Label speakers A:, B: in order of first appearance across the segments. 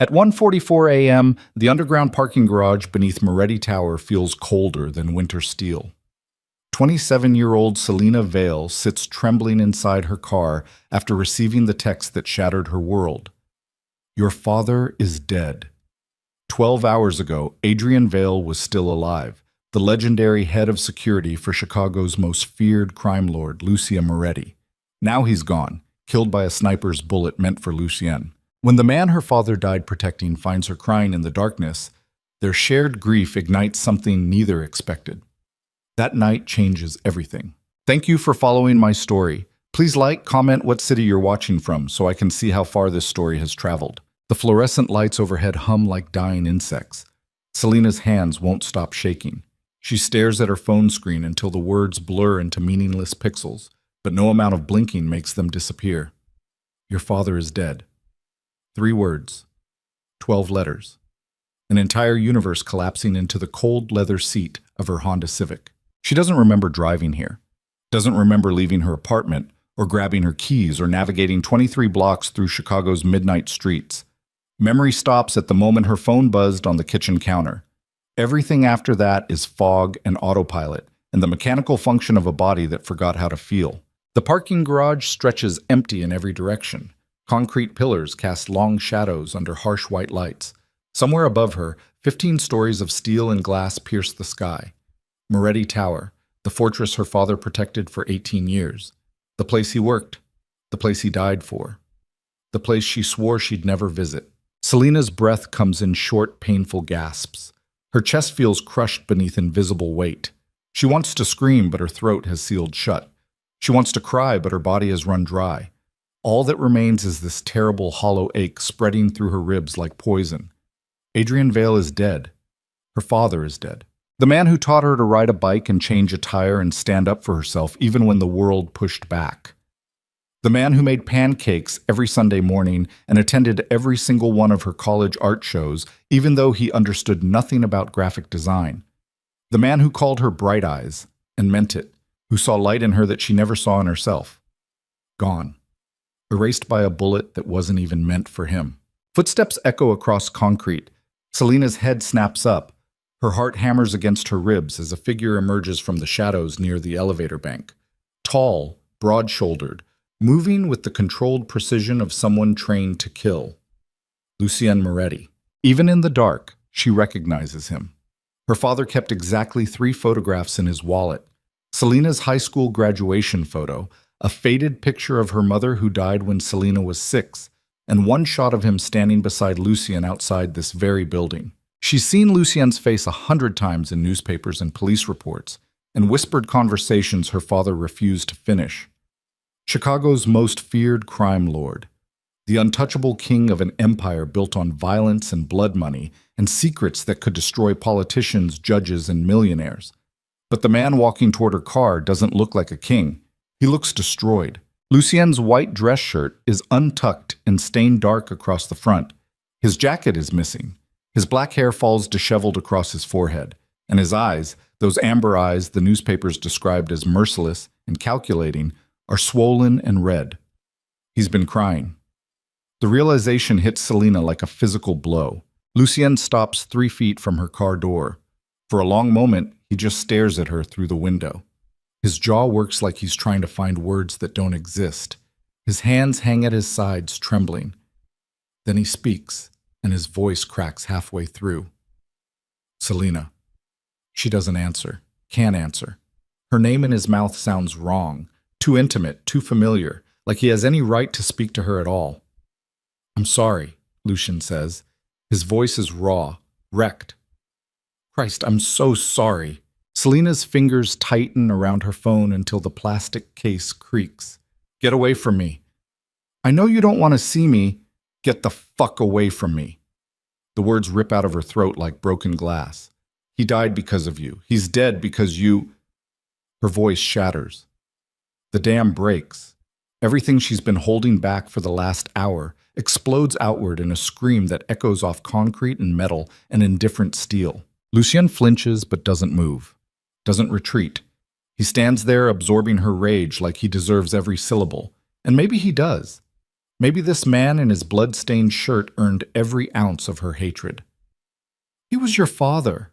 A: At 1:44 a.m., the underground parking garage beneath Moretti Tower feels colder than winter steel. 27-year-old Selena Vale sits trembling inside her car after receiving the text that shattered her world. Your father is dead. 12 hours ago, Adrian Vale was still alive, the legendary head of security for Chicago's most feared crime lord, Lucien Moretti. Now he's gone, killed by a sniper's bullet meant for Lucien. When the man her father died protecting finds her crying in the darkness, their shared grief ignites something neither expected. That night changes everything. Thank you for following my story. Please like, comment what city you're watching from so I can see how far this story has traveled. The fluorescent lights overhead hum like dying insects. Selena's hands won't stop shaking. She stares at her phone screen until the words blur into meaningless pixels, but no amount of blinking makes them disappear. Your father is dead. 3 words. 12 letters. An entire universe collapsing into the cold leather seat of her Honda Civic. She doesn't remember driving here. Doesn't remember leaving her apartment, or grabbing her keys, or navigating 23 blocks through Chicago's midnight streets. Memory stops at the moment her phone buzzed on the kitchen counter. Everything after that is fog and autopilot, and the mechanical function of a body that forgot how to feel. The parking garage stretches empty in every direction. Concrete pillars cast long shadows under harsh white lights. Somewhere above her, 15 stories of steel and glass pierce the sky. Moretti Tower, the fortress her father protected for 18 years. The place he worked. The place he died for. The place she swore she'd never visit. Selena's breath comes in short, painful gasps. Her chest feels crushed beneath invisible weight. She wants to scream, but her throat has sealed shut. She wants to cry, but her body has run dry. All that remains is this terrible hollow ache spreading through her ribs like poison. Adrian Vale is dead. Her father is dead. The man who taught her to ride a bike and change a tire and stand up for herself even when the world pushed back. The man who made pancakes every Sunday morning and attended every single one of her college art shows, even though he understood nothing about graphic design. The man who called her bright eyes, and meant it, who saw light in her that she never saw in herself. Gone. Erased by a bullet that wasn't even meant for him. Footsteps echo across concrete. Selena's head snaps up. Her heart hammers against her ribs as a figure emerges from the shadows near the elevator bank. Tall, broad-shouldered, moving with the controlled precision of someone trained to kill. Lucien Moretti. Even in the dark, she recognizes him. Her father kept exactly 3 photographs in his wallet. Selena's high school graduation photo, a faded picture of her mother who died when Selena was 6, and one shot of him standing beside Lucien outside this very building. She's seen Lucien's face 100 times in newspapers and police reports, and whispered conversations her father refused to finish. Chicago's most feared crime lord, the untouchable king of an empire built on violence and blood money and secrets that could destroy politicians, judges, and millionaires. But the man walking toward her car doesn't look like a king. He looks destroyed. Lucien's white dress shirt is untucked and stained dark across the front. His jacket is missing. His black hair falls disheveled across his forehead, and his eyes, those amber eyes the newspapers described as merciless and calculating, are swollen and red. He's been crying. The realization hits Selena like a physical blow. Lucien stops 3 feet from her car door. For a long moment, he just stares at her through the window. His jaw works like he's trying to find words that don't exist. His hands hang at his sides, trembling. Then he speaks, and his voice cracks halfway through. Selena. She doesn't answer, can't answer. Her name in his mouth sounds wrong, too intimate, too familiar, like he has any right to speak to her at all. I'm sorry, Lucien says. His voice is raw, wrecked. Christ, I'm so sorry. Selena's fingers tighten around her phone until the plastic case creaks. Get away from me. I know you don't want to see me. Get the fuck away from me. The words rip out of her throat like broken glass. He died because of you. He's dead because you... Her voice shatters. The dam breaks. Everything she's been holding back for the last hour explodes outward in a scream that echoes off concrete and metal and indifferent steel. Lucien flinches but doesn't move, doesn't retreat. He stands there absorbing her rage like he deserves every syllable. And maybe he does. Maybe this man in his blood-stained shirt earned every ounce of her hatred. "He was your father,"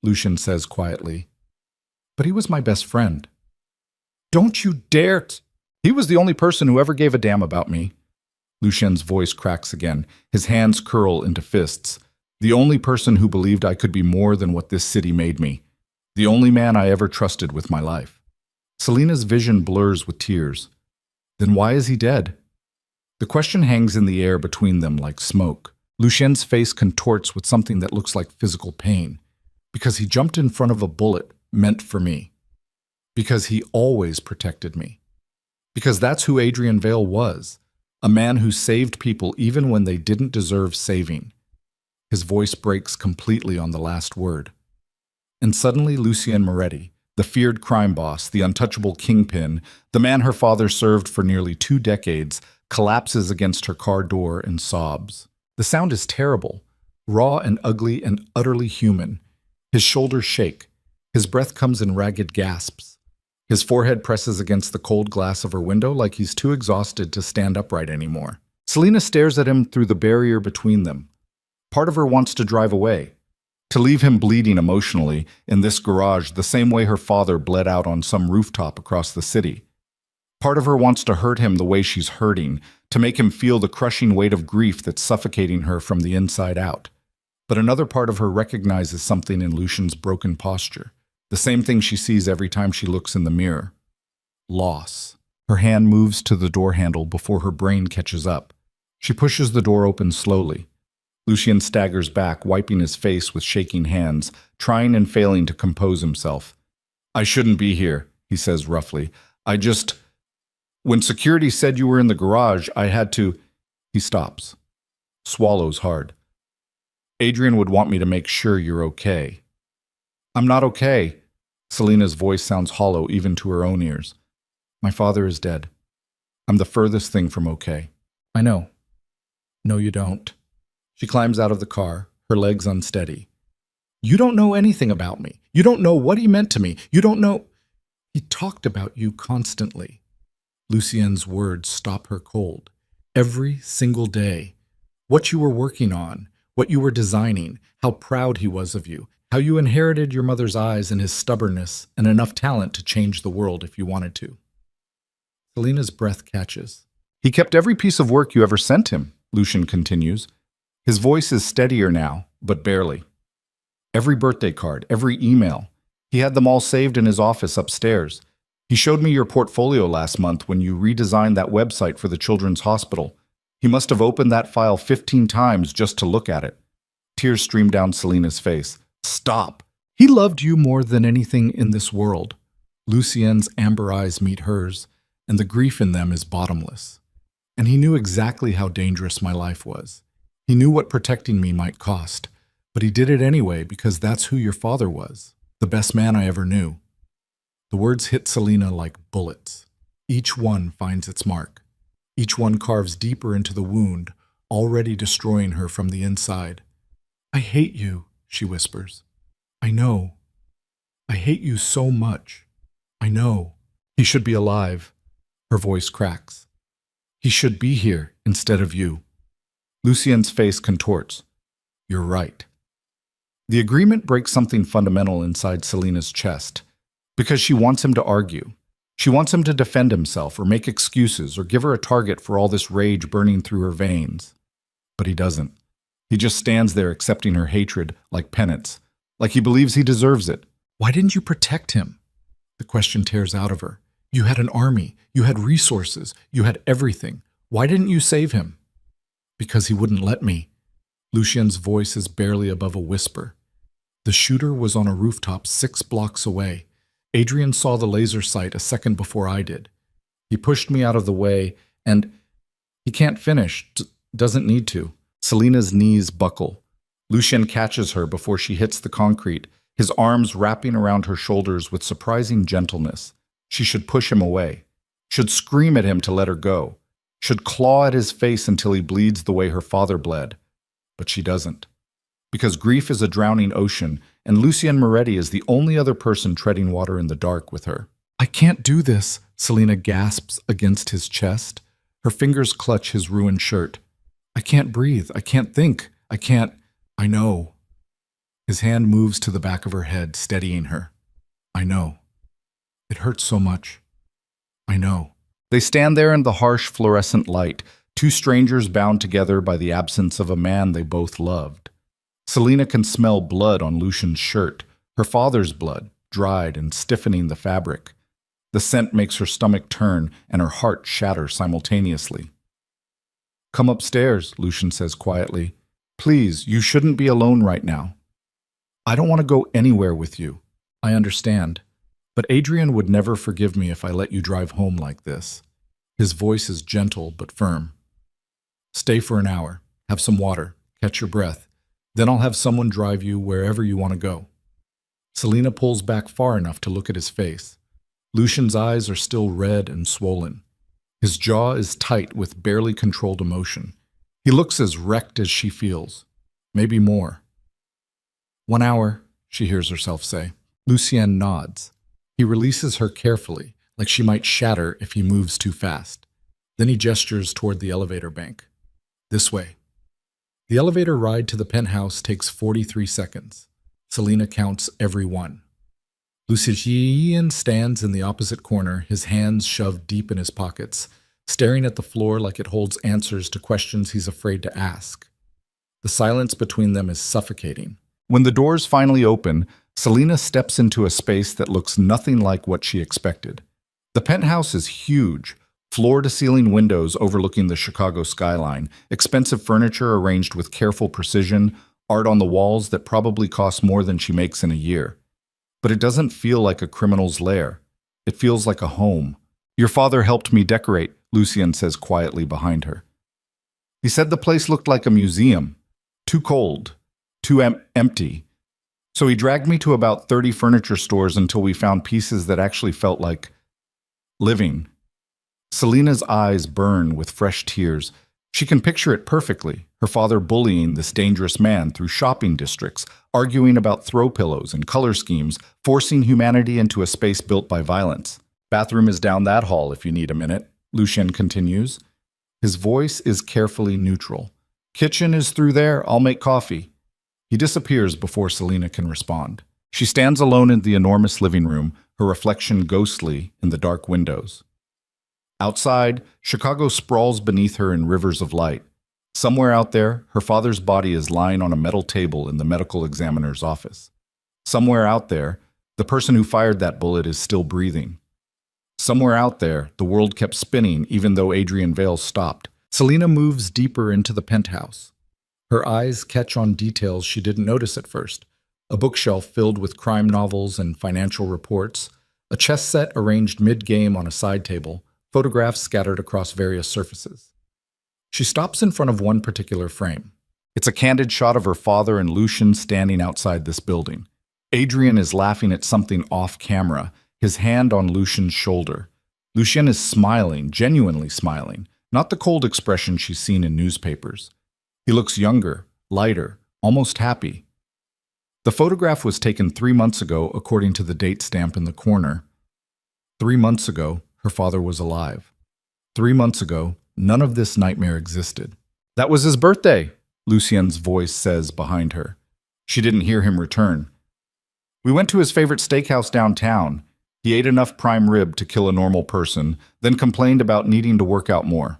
A: Lucian says quietly. "But he was my best friend." "Don't you dare He was the only person who ever gave a damn about me." Lucien's voice cracks again. His hands curl into fists. "The only person who believed I could be more than what this city made me. The only man I ever trusted with my life." Selina's vision blurs with tears. Then why is he dead? The question hangs in the air between them like smoke. Lucien's face contorts with something that looks like physical pain. Because he jumped in front of a bullet meant for me. Because he always protected me. Because that's who Adrian Vale was. A man who saved people even when they didn't deserve saving. His voice breaks completely on the last word. And suddenly Lucien Moretti, the feared crime boss, the untouchable kingpin, the man her father served for nearly 2 decades, collapses against her car door and sobs. The sound is terrible, raw and ugly and utterly human. His shoulders shake. His breath comes in ragged gasps. His forehead presses against the cold glass of her window like he's too exhausted to stand upright anymore. Selina stares at him through the barrier between them. Part of her wants to drive away, to leave him bleeding emotionally in this garage the same way her father bled out on some rooftop across the city. Part of her wants to hurt him the way she's hurting, to make him feel the crushing weight of grief that's suffocating her from the inside out. But another part of her recognizes something in Lucian's broken posture. The same thing she sees every time she looks in the mirror. Loss. Her hand moves to the door handle before her brain catches up. She pushes the door open slowly. Lucien staggers back, wiping his face with shaking hands, trying and failing to compose himself. "I shouldn't be here," he says roughly. When security said you were in the garage, I had to—" He stops. Swallows hard. "Adrian would want me to make sure you're okay." "I'm not okay." Selina's voice sounds hollow even to her own ears. "My father is dead. I'm the furthest thing from okay." "I know." "No, you don't." She climbs out of the car, her legs unsteady. "You don't know anything about me. You don't know what he meant to me. You don't know—" "He talked about you constantly." Lucien's words stop her cold. Every single day. What you were working on, what you were designing, how proud he was of you, how you inherited your mother's eyes and his stubbornness and enough talent to change the world if you wanted to. Selina's breath catches. "He kept every piece of work you ever sent him," Lucian continues. His voice is steadier now, but barely. "Every birthday card, every email. He had them all saved in his office upstairs. He showed me your portfolio last month when you redesigned that website for the children's hospital. He must have opened that file 15 times just to look at it." Tears stream down Selina's face. "Stop. He loved you more than anything in this world." Lucien's amber eyes meet hers, and the grief in them is bottomless. "And he knew exactly how dangerous my life was. He knew what protecting me might cost, but he did it anyway because that's who your father was, the best man I ever knew." The words hit Selina like bullets. Each one finds its mark. Each one carves deeper into the wound, already destroying her from the inside. "I hate you," she whispers. "I know. I hate you so much. I know. He should be alive." Her voice cracks. "He should be here instead of you." Lucien's face contorts. "You're right." The agreement breaks something fundamental inside Selina's chest. Because she wants him to argue. She wants him to defend himself or make excuses or give her a target for all this rage burning through her veins. But he doesn't. He just stands there accepting her hatred like penance, like he believes he deserves it. "Why didn't you protect him?" The question tears out of her. "You had an army, you had resources, you had everything. Why didn't you save him?" "Because he wouldn't let me." Lucien's voice is barely above a whisper. "The shooter was on a rooftop 6 blocks away. Adrian saw the laser sight a second before I did. He pushed me out of the way, and he can't finish, doesn't need to." Selina's knees buckle. Lucien catches her before she hits the concrete, his arms wrapping around her shoulders with surprising gentleness. She should push him away, should scream at him to let her go, should claw at his face until he bleeds the way her father bled. But she doesn't. Because grief is a drowning ocean, and Lucien Moretti is the only other person treading water in the dark with her. "I can't do this," Selina gasps against his chest. Her fingers clutch his ruined shirt. I can't breathe. I can't think. I can't. I know. His hand moves to the back of her head, steadying her. I know. It hurts so much. I know. They stand there in the harsh fluorescent light, two strangers bound together by the absence of a man they both loved. Selina can smell blood on Lucian's shirt, her father's blood, dried and stiffening the fabric. The scent makes her stomach turn and her heart shatter simultaneously. Come upstairs, Lucian says quietly. Please, you shouldn't be alone right now. I don't want to go anywhere with you. I understand. But Adrian would never forgive me if I let you drive home like this. His voice is gentle but firm. Stay for an hour, have some water, catch your breath. Then I'll have someone drive you wherever you want to go. Selina pulls back far enough to look at his face. Lucian's eyes are still red and swollen. His jaw is tight with barely controlled emotion. He looks as wrecked as she feels, maybe more. 1 hour, she hears herself say. Lucien nods. He releases her carefully, like she might shatter if he moves too fast. Then he gestures toward the elevator bank. This way. The elevator ride to the penthouse takes 43 seconds. Selina counts every one. Lucien stands in the opposite corner, his hands shoved deep in his pockets, staring at the floor like it holds answers to questions he's afraid to ask. The silence between them is suffocating. When the doors finally open, Selina steps into a space that looks nothing like what she expected. The penthouse is huge, floor-to-ceiling windows overlooking the Chicago skyline, expensive furniture arranged with careful precision, art on the walls that probably costs more than she makes in a year. But it doesn't feel like a criminal's lair. It feels like a home. Your father helped me decorate, Lucien says quietly behind her. He said the place looked like a museum. Too cold. Too empty. So he dragged me to about 30 furniture stores until we found pieces that actually felt like living. Selina's eyes burn with fresh tears. She can picture it perfectly, her father bullying this dangerous man through shopping districts, arguing about throw pillows and color schemes, forcing humanity into a space built by violence. Bathroom is down that hall if you need a minute, Lucien continues. His voice is carefully neutral. Kitchen is through there, I'll make coffee. He disappears before Selina can respond. She stands alone in the enormous living room, her reflection ghostly in the dark windows. Outside, Chicago sprawls beneath her in rivers of light. Somewhere out there, her father's body is lying on a metal table in the medical examiner's office. Somewhere out there, the person who fired that bullet is still breathing. Somewhere out there, the world kept spinning even though Adrian Vale stopped. Selina moves deeper into the penthouse. Her eyes catch on details she didn't notice at first. A bookshelf filled with crime novels and financial reports, a chess set arranged mid-game on a side table, photographs scattered across various surfaces. She stops in front of one particular frame. It's a candid shot of her father and Lucien standing outside this building. Adrian is laughing at something off camera, his hand on Lucien's shoulder. Lucien is smiling, genuinely smiling, not the cold expression she's seen in newspapers. He looks younger, lighter, almost happy. The photograph was taken 3 months ago, according to the date stamp in the corner. 3 months ago, her father was alive. 3 months ago, none of this nightmare existed. That was his birthday, Lucien's voice says behind her. She didn't hear him return. We went to his favorite steakhouse downtown. He ate enough prime rib to kill a normal person, then complained about needing to work out more.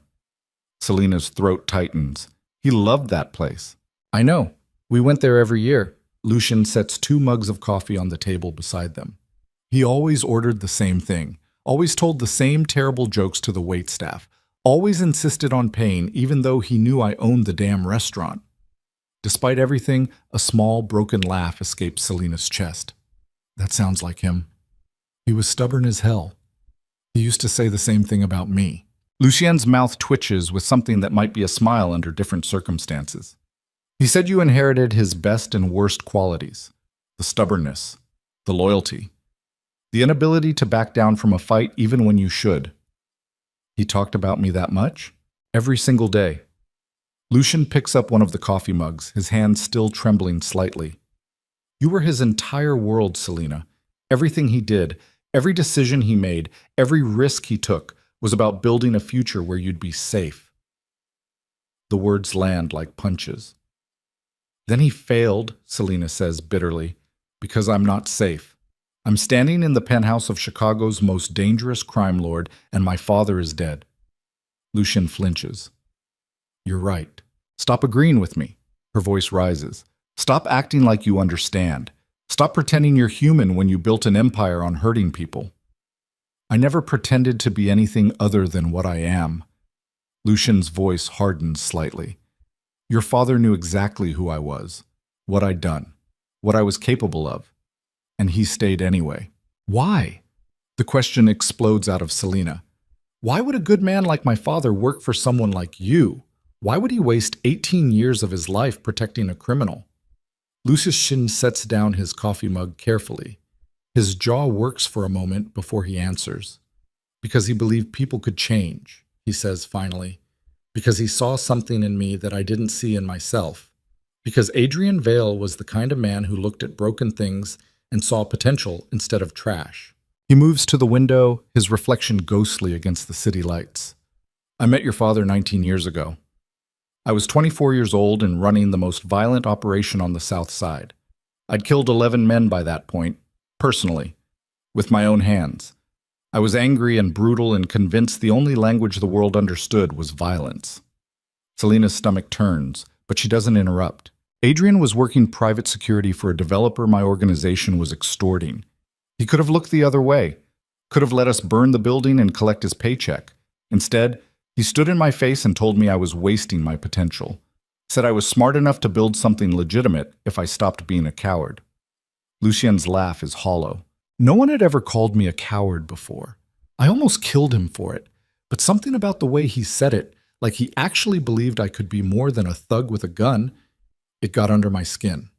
A: Selina's throat tightens. He loved that place. I know. We went there every year. Lucien sets 2 mugs of coffee on the table beside them. He always ordered the same thing, always told the same terrible jokes to the waitstaff, always insisted on paying even though he knew I owned the damn restaurant. Despite everything, a small, broken laugh escaped Selina's chest. That sounds like him. He was stubborn as hell. He used to say the same thing about me. Lucien's mouth twitches with something that might be a smile under different circumstances. He said you inherited his best and worst qualities. The stubbornness, the loyalty, the inability to back down from a fight even when you should. He talked about me that much? Every single day. Lucien picks up one of the coffee mugs, his hand still trembling slightly. You were his entire world, Selina. Everything he did, every decision he made, every risk he took, was about building a future where you'd be safe. The words land like punches. Then he failed, Selena says bitterly, because I'm not safe. I'm standing in the penthouse of Chicago's most dangerous crime lord, and my father is dead. Lucian flinches. You're right. Stop agreeing with me. Her voice rises. Stop acting like you understand. Stop pretending you're human when you built an empire on hurting people. I never pretended to be anything other than what I am. Lucian's voice hardens slightly. Your father knew exactly who I was, what I'd done, what I was capable of. And he stayed anyway. Why? The question explodes out of Selena. Why would a good man like my father work for someone like you? Why would he waste 18 years of his life protecting a criminal? Lucian sets down his coffee mug carefully. His jaw works for a moment before he answers. Because he believed people could change, he says finally. Because he saw something in me that I didn't see in myself. Because Adrian Vale was the kind of man who looked at broken things and saw potential instead of trash. He moves to the window, his reflection ghostly against the city lights. I met your father 19 years ago. I was 24 years old and running the most violent operation on the South Side. I'd killed 11 men by that point, personally, with my own hands. I was angry and brutal and convinced the only language the world understood was violence. Selena's stomach turns, but she doesn't interrupt. Adrian was working private security for a developer my organization was extorting. He could have looked the other way, could have let us burn the building and collect his paycheck. Instead, he stood in my face and told me I was wasting my potential. Said I was smart enough to build something legitimate if I stopped being a coward. Lucien's laugh is hollow. No one had ever called me a coward before. I almost killed him for it, but something about the way he said it, like he actually believed I could be more than a thug with a gun, it got under my skin.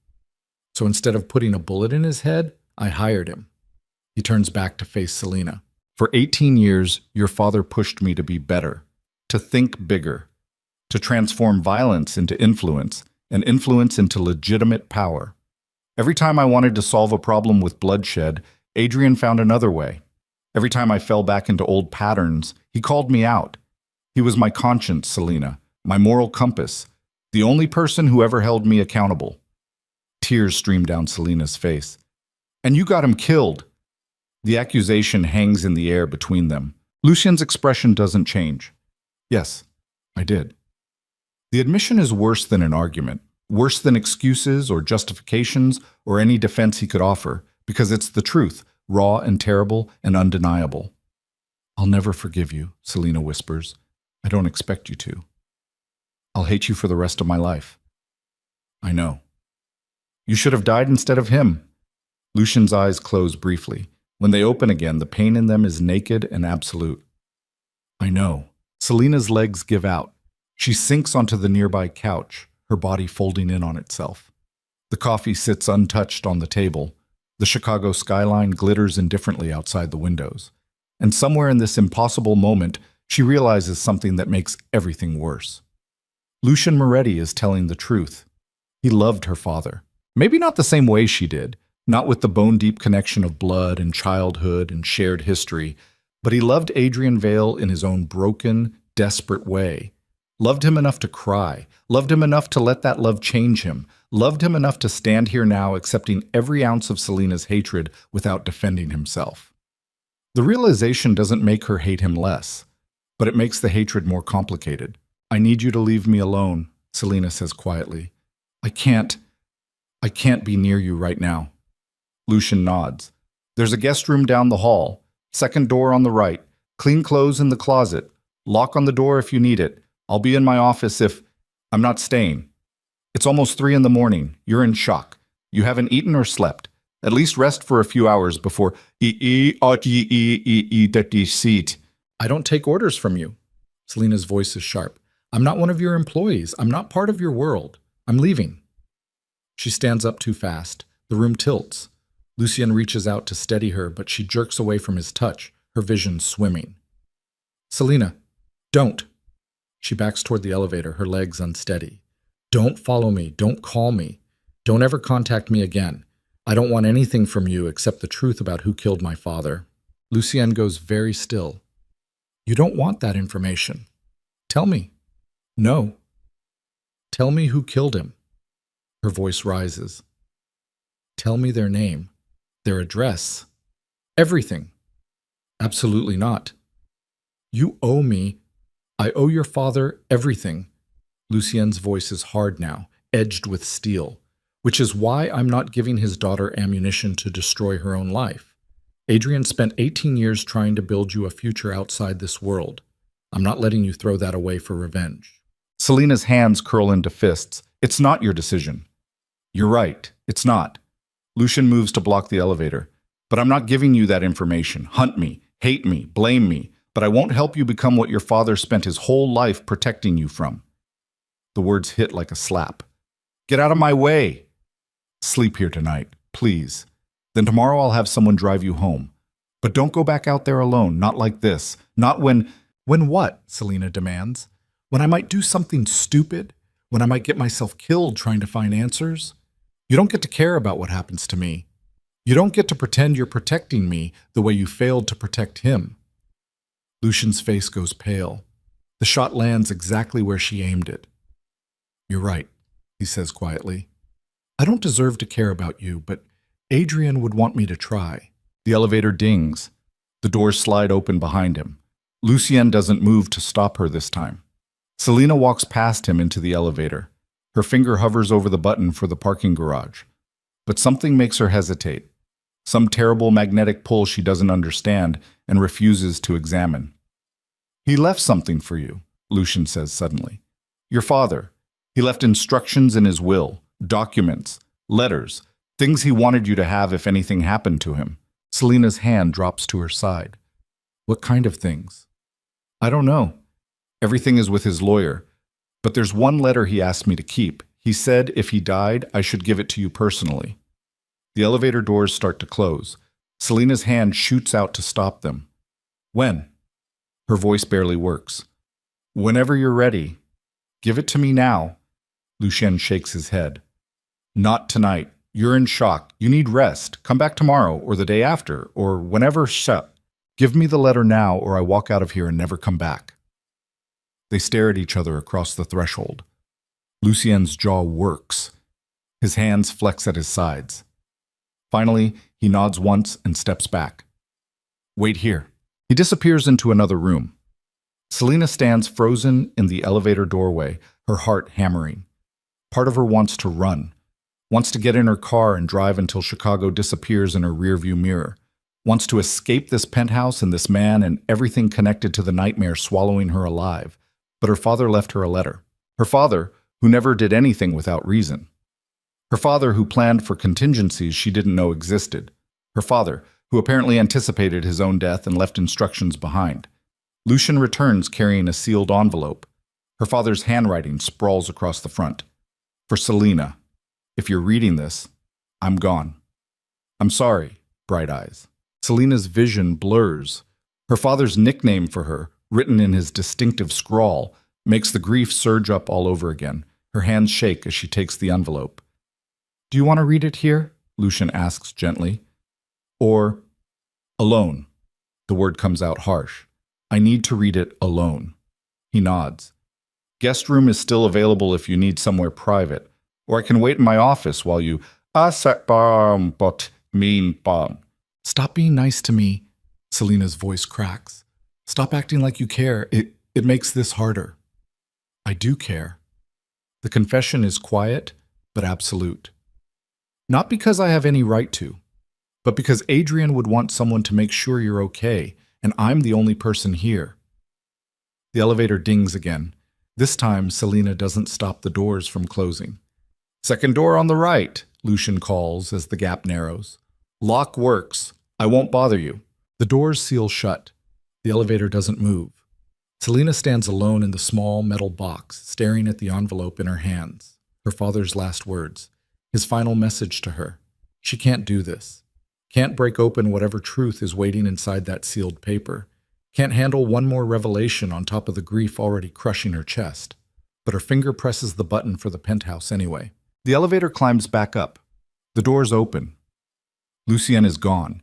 A: So instead of putting a bullet in his head, I hired him. He turns back to face Selena. For 18 years, your father pushed me to be better, to think bigger, to transform violence into influence, and influence into legitimate power. Every time I wanted to solve a problem with bloodshed, Adrian found another way. Every time I fell back into old patterns, he called me out. He was my conscience, Selena, my moral compass, the only person who ever held me accountable. Tears stream down Selena's face. And you got him killed. The accusation hangs in the air between them. Lucien's expression doesn't change. Yes, I did. The admission is worse than an argument, worse than excuses or justifications or any defense he could offer, because it's the truth, raw and terrible and undeniable. I'll never forgive you, Selena whispers. I don't expect you to. I'll hate you for the rest of my life. I know. You should have died instead of him. Lucien's eyes close briefly. When they open again, the pain in them is naked and absolute. I know. Selena's legs give out. She sinks onto the nearby couch, her body folding in on itself. The coffee sits untouched on the table. The Chicago skyline glitters indifferently outside the windows. And somewhere in this impossible moment, she realizes something that makes everything worse. Lucian Moretti is telling the truth. He loved her father. Maybe not the same way she did, not with the bone-deep connection of blood and childhood and shared history, but he loved Adrian Vale in his own broken, desperate way. Loved him enough to cry, loved him enough to let that love change him, loved him enough to stand here now accepting every ounce of Selena's hatred without defending himself. The realization doesn't make her hate him less, but it makes the hatred more complicated. I need you to leave me alone, Selena says quietly. I can't be near you right now. Lucian nods. There's a guest room down the hall, second door on the right, clean clothes in the closet, lock on the door if you need it. I'll be in my office if I'm not staying. It's almost 3 a.m. You're in shock. You haven't eaten or slept. At least rest for a few hours before I don't take orders from you. Selena's voice is sharp. I'm not one of your employees. I'm not part of your world. I'm leaving. She stands up too fast. The room tilts. Lucian reaches out to steady her, but she jerks away from his touch, her vision swimming. Selena, don't. She backs toward the elevator, her legs unsteady. Don't follow me. Don't call me. Don't ever contact me again. I don't want anything from you except the truth about who killed my father. Lucian goes very still. You don't want that information. Tell me. No. Tell me who killed him. Her voice rises. Tell me their name, their address, everything. Absolutely not. You owe me. I owe your father everything. Lucien's voice is hard now, edged with steel, which is why I'm not giving his daughter ammunition to destroy her own life. Adrian spent 18 years trying to build you a future outside this world. I'm not letting you throw that away for revenge. Selena's hands curl into fists. It's not your decision. You're right. It's not. Lucien moves to block the elevator. But I'm not giving you that information. Hunt me, hate me, blame me. But I won't help you become what your father spent his whole life protecting you from. The words hit like a slap. Get out of my way. Sleep here tonight, please. Then tomorrow I'll have someone drive you home. But don't go back out there alone, not like this. Not when... When what? Selena demands. When I might do something stupid? When I might get myself killed trying to find answers? You don't get to care about what happens to me. You don't get to pretend you're protecting me the way you failed to protect him. Lucien's face goes pale. The shot lands exactly where she aimed it. You're right, he says quietly. I don't deserve to care about you, but Adrian would want me to try. The elevator dings. The doors slide open behind him. Lucien doesn't move to stop her this time. Selena walks past him into the elevator. Her finger hovers over the button for the parking garage. But something makes her hesitate. Some terrible magnetic pull she doesn't understand and refuses to examine. He left something for you, Lucien says suddenly. Your father. He left instructions in his will, documents, letters, things he wanted you to have if anything happened to him. Selena's hand drops to her side. What kind of things? I don't know. Everything is with his lawyer. But there's one letter he asked me to keep. He said if he died, I should give it to you personally. The elevator doors start to close. Selena's hand shoots out to stop them. When? Her voice barely works. Whenever you're ready. Give it to me now. Lucien shakes his head. Not tonight. You're in shock. You need rest. Come back tomorrow, or the day after, or whenever. Give me the letter now, or I walk out of here and never come back. They stare at each other across the threshold. Lucien's jaw works. His hands flex at his sides. Finally, he nods once and steps back. Wait here. He disappears into another room. Selena stands frozen in the elevator doorway, her heart hammering. Part of her wants to run, wants to get in her car and drive until Chicago disappears in her rearview mirror, wants to escape this penthouse and this man and everything connected to the nightmare swallowing her alive. But her father left her a letter. Her father, who never did anything without reason. Her father, who planned for contingencies she didn't know existed. Her father, who apparently anticipated his own death and left instructions behind. Lucien returns carrying a sealed envelope. Her father's handwriting sprawls across the front. For Selena, if you're reading this, I'm gone. I'm sorry, Bright Eyes. Selena's vision blurs. Her father's nickname for her, written in his distinctive scrawl, makes the grief surge up all over again. Her hands shake as she takes the envelope. Do you want to read it here? Lucien asks gently. Or, alone. The word comes out harsh. I need to read it alone. He nods. Guest room is still available if you need somewhere private, or I can wait in my office while you Stop being nice to me. Selena's voice cracks. Stop acting like you care. It makes this harder. I do care. The confession is quiet, but absolute. Not because I have any right to, but because Adrian would want someone to make sure you're okay, and I'm the only person here. The elevator dings again. This time, Selena doesn't stop the doors from closing. Second door on the right, Lucien calls as the gap narrows. Lock works. I won't bother you. The doors seal shut. The elevator doesn't move. Selena stands alone in the small metal box, staring at the envelope in her hands. Her father's last words. His final message to her. She can't do this. Can't break open whatever truth is waiting inside that sealed paper. Can't handle one more revelation on top of the grief already crushing her chest. But her finger presses the button for the penthouse anyway. The elevator climbs back up. The doors open. Lucien is gone.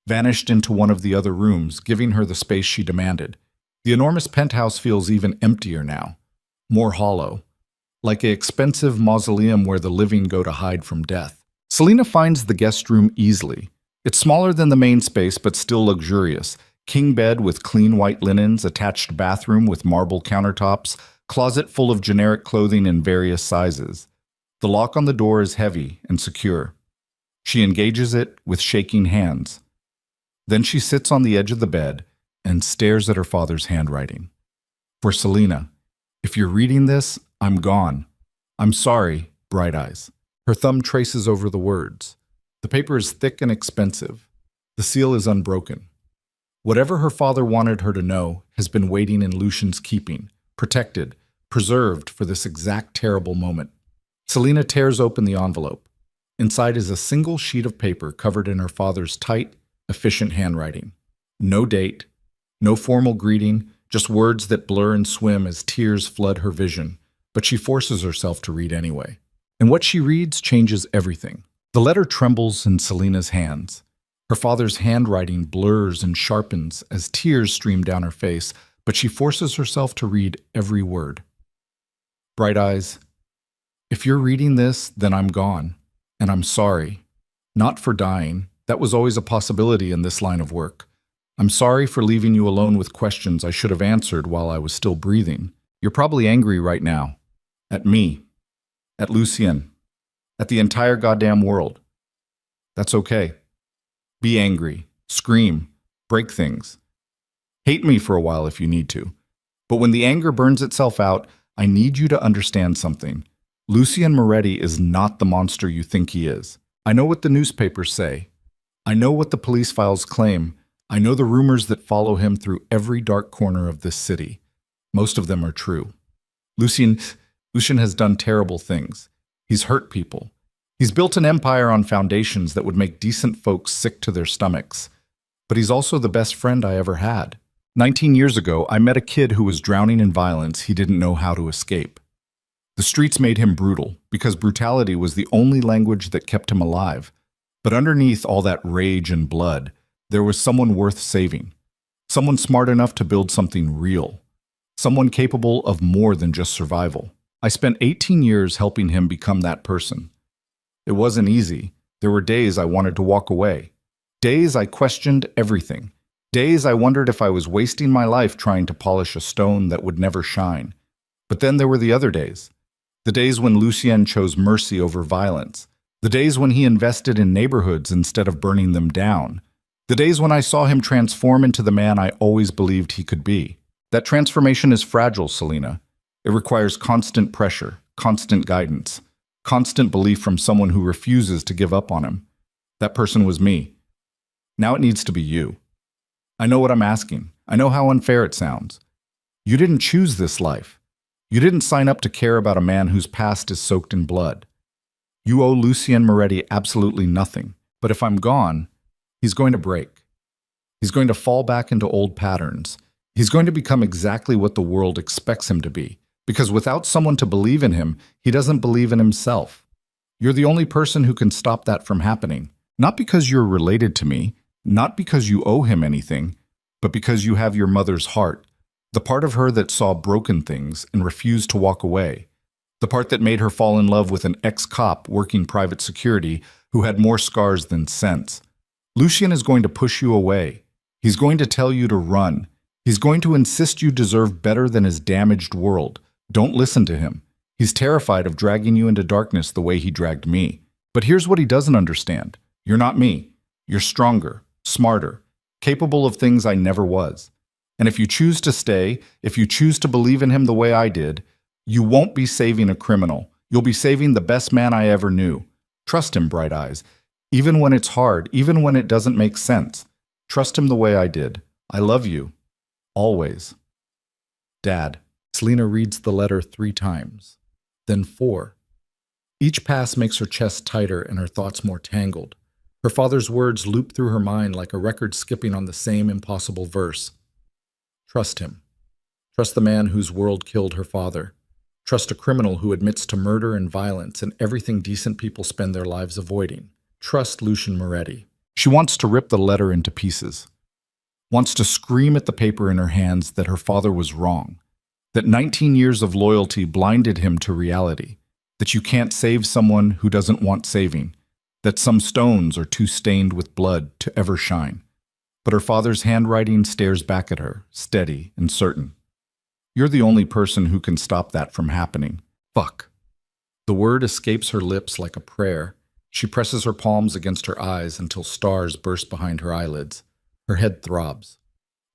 A: Vanished into one of the other rooms, giving her the space she demanded. The enormous penthouse feels even emptier now, more hollow, like an expensive mausoleum where the living go to hide from death. Selina finds the guest room easily. It's smaller than the main space, but still luxurious. King bed with clean white linens, attached bathroom with marble countertops, closet full of generic clothing in various sizes. The lock on the door is heavy and secure. She engages it with shaking hands. Then she sits on the edge of the bed and stares at her father's handwriting. For Selina, if you're reading this, I'm gone. I'm sorry, bright eyes. Her thumb traces over the words. The paper is thick and expensive. The seal is unbroken. Whatever her father wanted her to know has been waiting in Lucian's keeping, protected, preserved for this exact terrible moment. Selina tears open the envelope. Inside is a single sheet of paper covered in her father's tight, efficient handwriting. No date, no formal greeting, just words that blur and swim as tears flood her vision. But she forces herself to read anyway. And what she reads changes everything. The letter trembles in Selina's hands. Her father's handwriting blurs and sharpens as tears stream down her face, but she forces herself to read every word. Bright eyes, if you're reading this, then I'm gone. And I'm sorry. Not for dying. That was always a possibility in this line of work. I'm sorry for leaving you alone with questions I should have answered while I was still breathing. You're probably angry right now. At me. At Lucien. At the entire goddamn world. That's okay. Be angry. Scream. Break things. Hate me for a while if you need to. But when the anger burns itself out, I need you to understand something. Lucien Moretti is not the monster you think he is. I know what the newspapers say. I know what the police files claim. I know the rumors that follow him through every dark corner of this city. Most of them are true. Lucien has done terrible things. He's hurt people. He's built an empire on foundations that would make decent folks sick to their stomachs. But he's also the best friend I ever had. 19 years ago, I met a kid who was drowning in violence he didn't know how to escape. The streets made him brutal, because brutality was the only language that kept him alive. But underneath all that rage and blood, there was someone worth saving. Someone smart enough to build something real. Someone capable of more than just survival. I spent 18 years helping him become that person. It wasn't easy. There were days I wanted to walk away. Days I questioned everything. Days I wondered if I was wasting my life trying to polish a stone that would never shine. But then there were the other days. The days when Lucien chose mercy over violence. The days when he invested in neighborhoods instead of burning them down. The days when I saw him transform into the man I always believed he could be. That transformation is fragile, Selina. It requires constant pressure, constant guidance, constant belief from someone who refuses to give up on him. That person was me. Now it needs to be you. I know what I'm asking. I know how unfair it sounds. You didn't choose this life. You didn't sign up to care about a man whose past is soaked in blood. You owe Lucien Moretti absolutely nothing. But if I'm gone, he's going to break. He's going to fall back into old patterns. He's going to become exactly what the world expects him to be. Because without someone to believe in him, he doesn't believe in himself. You're the only person who can stop that from happening. Not because you're related to me, not because you owe him anything, but because you have your mother's heart, the part of her that saw broken things and refused to walk away, the part that made her fall in love with an ex-cop working private security who had more scars than sense. Lucien is going to push you away. He's going to tell you to run. He's going to insist you deserve better than his damaged world. Don't listen to him. He's terrified of dragging you into darkness the way he dragged me. But here's what he doesn't understand. You're not me. You're stronger, smarter, capable of things I never was. And if you choose to stay, if you choose to believe in him the way I did, you won't be saving a criminal. You'll be saving the best man I ever knew. Trust him, Bright Eyes. Even when it's hard, even when it doesn't make sense. Trust him the way I did. I love you. Always. Dad. Selina reads the letter 3 times, then 4. Each pass makes her chest tighter and her thoughts more tangled. Her father's words loop through her mind like a record skipping on the same impossible verse. Trust him. Trust the man whose world killed her father. Trust a criminal who admits to murder and violence and everything decent people spend their lives avoiding. Trust Lucien Moretti. She wants to rip the letter into pieces. wants to scream at the paper in her hands that her father was wrong, that 19 years of loyalty blinded him to reality, that you can't save someone who doesn't want saving, that some stones are too stained with blood to ever shine. But her father's handwriting stares back at her, steady and certain. You're the only person who can stop that from happening. Fuck. The word escapes her lips like a prayer. She presses her palms against her eyes until stars burst behind her eyelids. Her head throbs.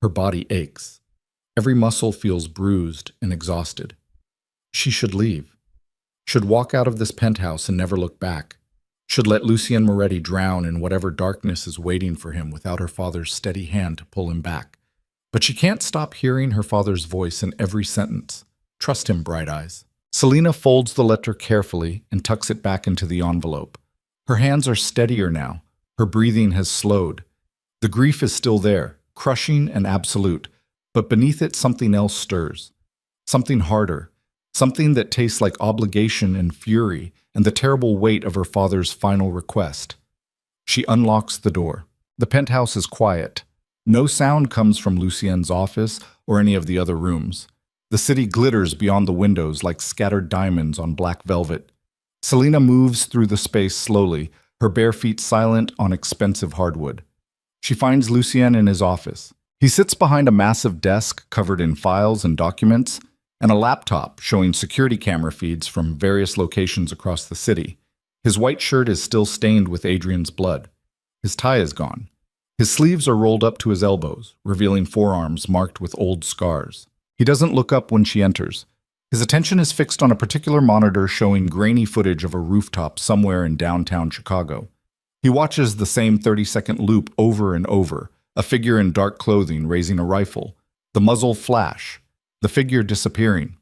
A: Her body aches. Every muscle feels bruised and exhausted. She should leave. Should walk out of this penthouse and never look back. Should let Lucien Moretti drown in whatever darkness is waiting for him without her father's steady hand to pull him back. But she can't stop hearing her father's voice in every sentence. Trust him, Bright Eyes. Selena folds the letter carefully and tucks it back into the envelope. Her hands are steadier now. Her breathing has slowed. The grief is still there, crushing and absolute, but beneath it something else stirs. Something harder. Something that tastes like obligation and fury and the terrible weight of her father's final request. She unlocks the door. The penthouse is quiet. No sound comes from Lucien's office or any of the other rooms. The city glitters beyond the windows like scattered diamonds on black velvet. Selena moves through the space slowly, her bare feet silent on expensive hardwood. She finds Lucien in his office. He sits behind a massive desk covered in files and documents, and a laptop showing security camera feeds from various locations across the city. His white shirt is still stained with Adrian's blood. His tie is gone. His sleeves are rolled up to his elbows, revealing forearms marked with old scars. He doesn't look up when she enters. His attention is fixed on a particular monitor showing grainy footage of a rooftop somewhere in downtown Chicago. He watches the same 30-second loop over and over, a figure in dark clothing raising a rifle, the muzzle flash, the figure disappearing.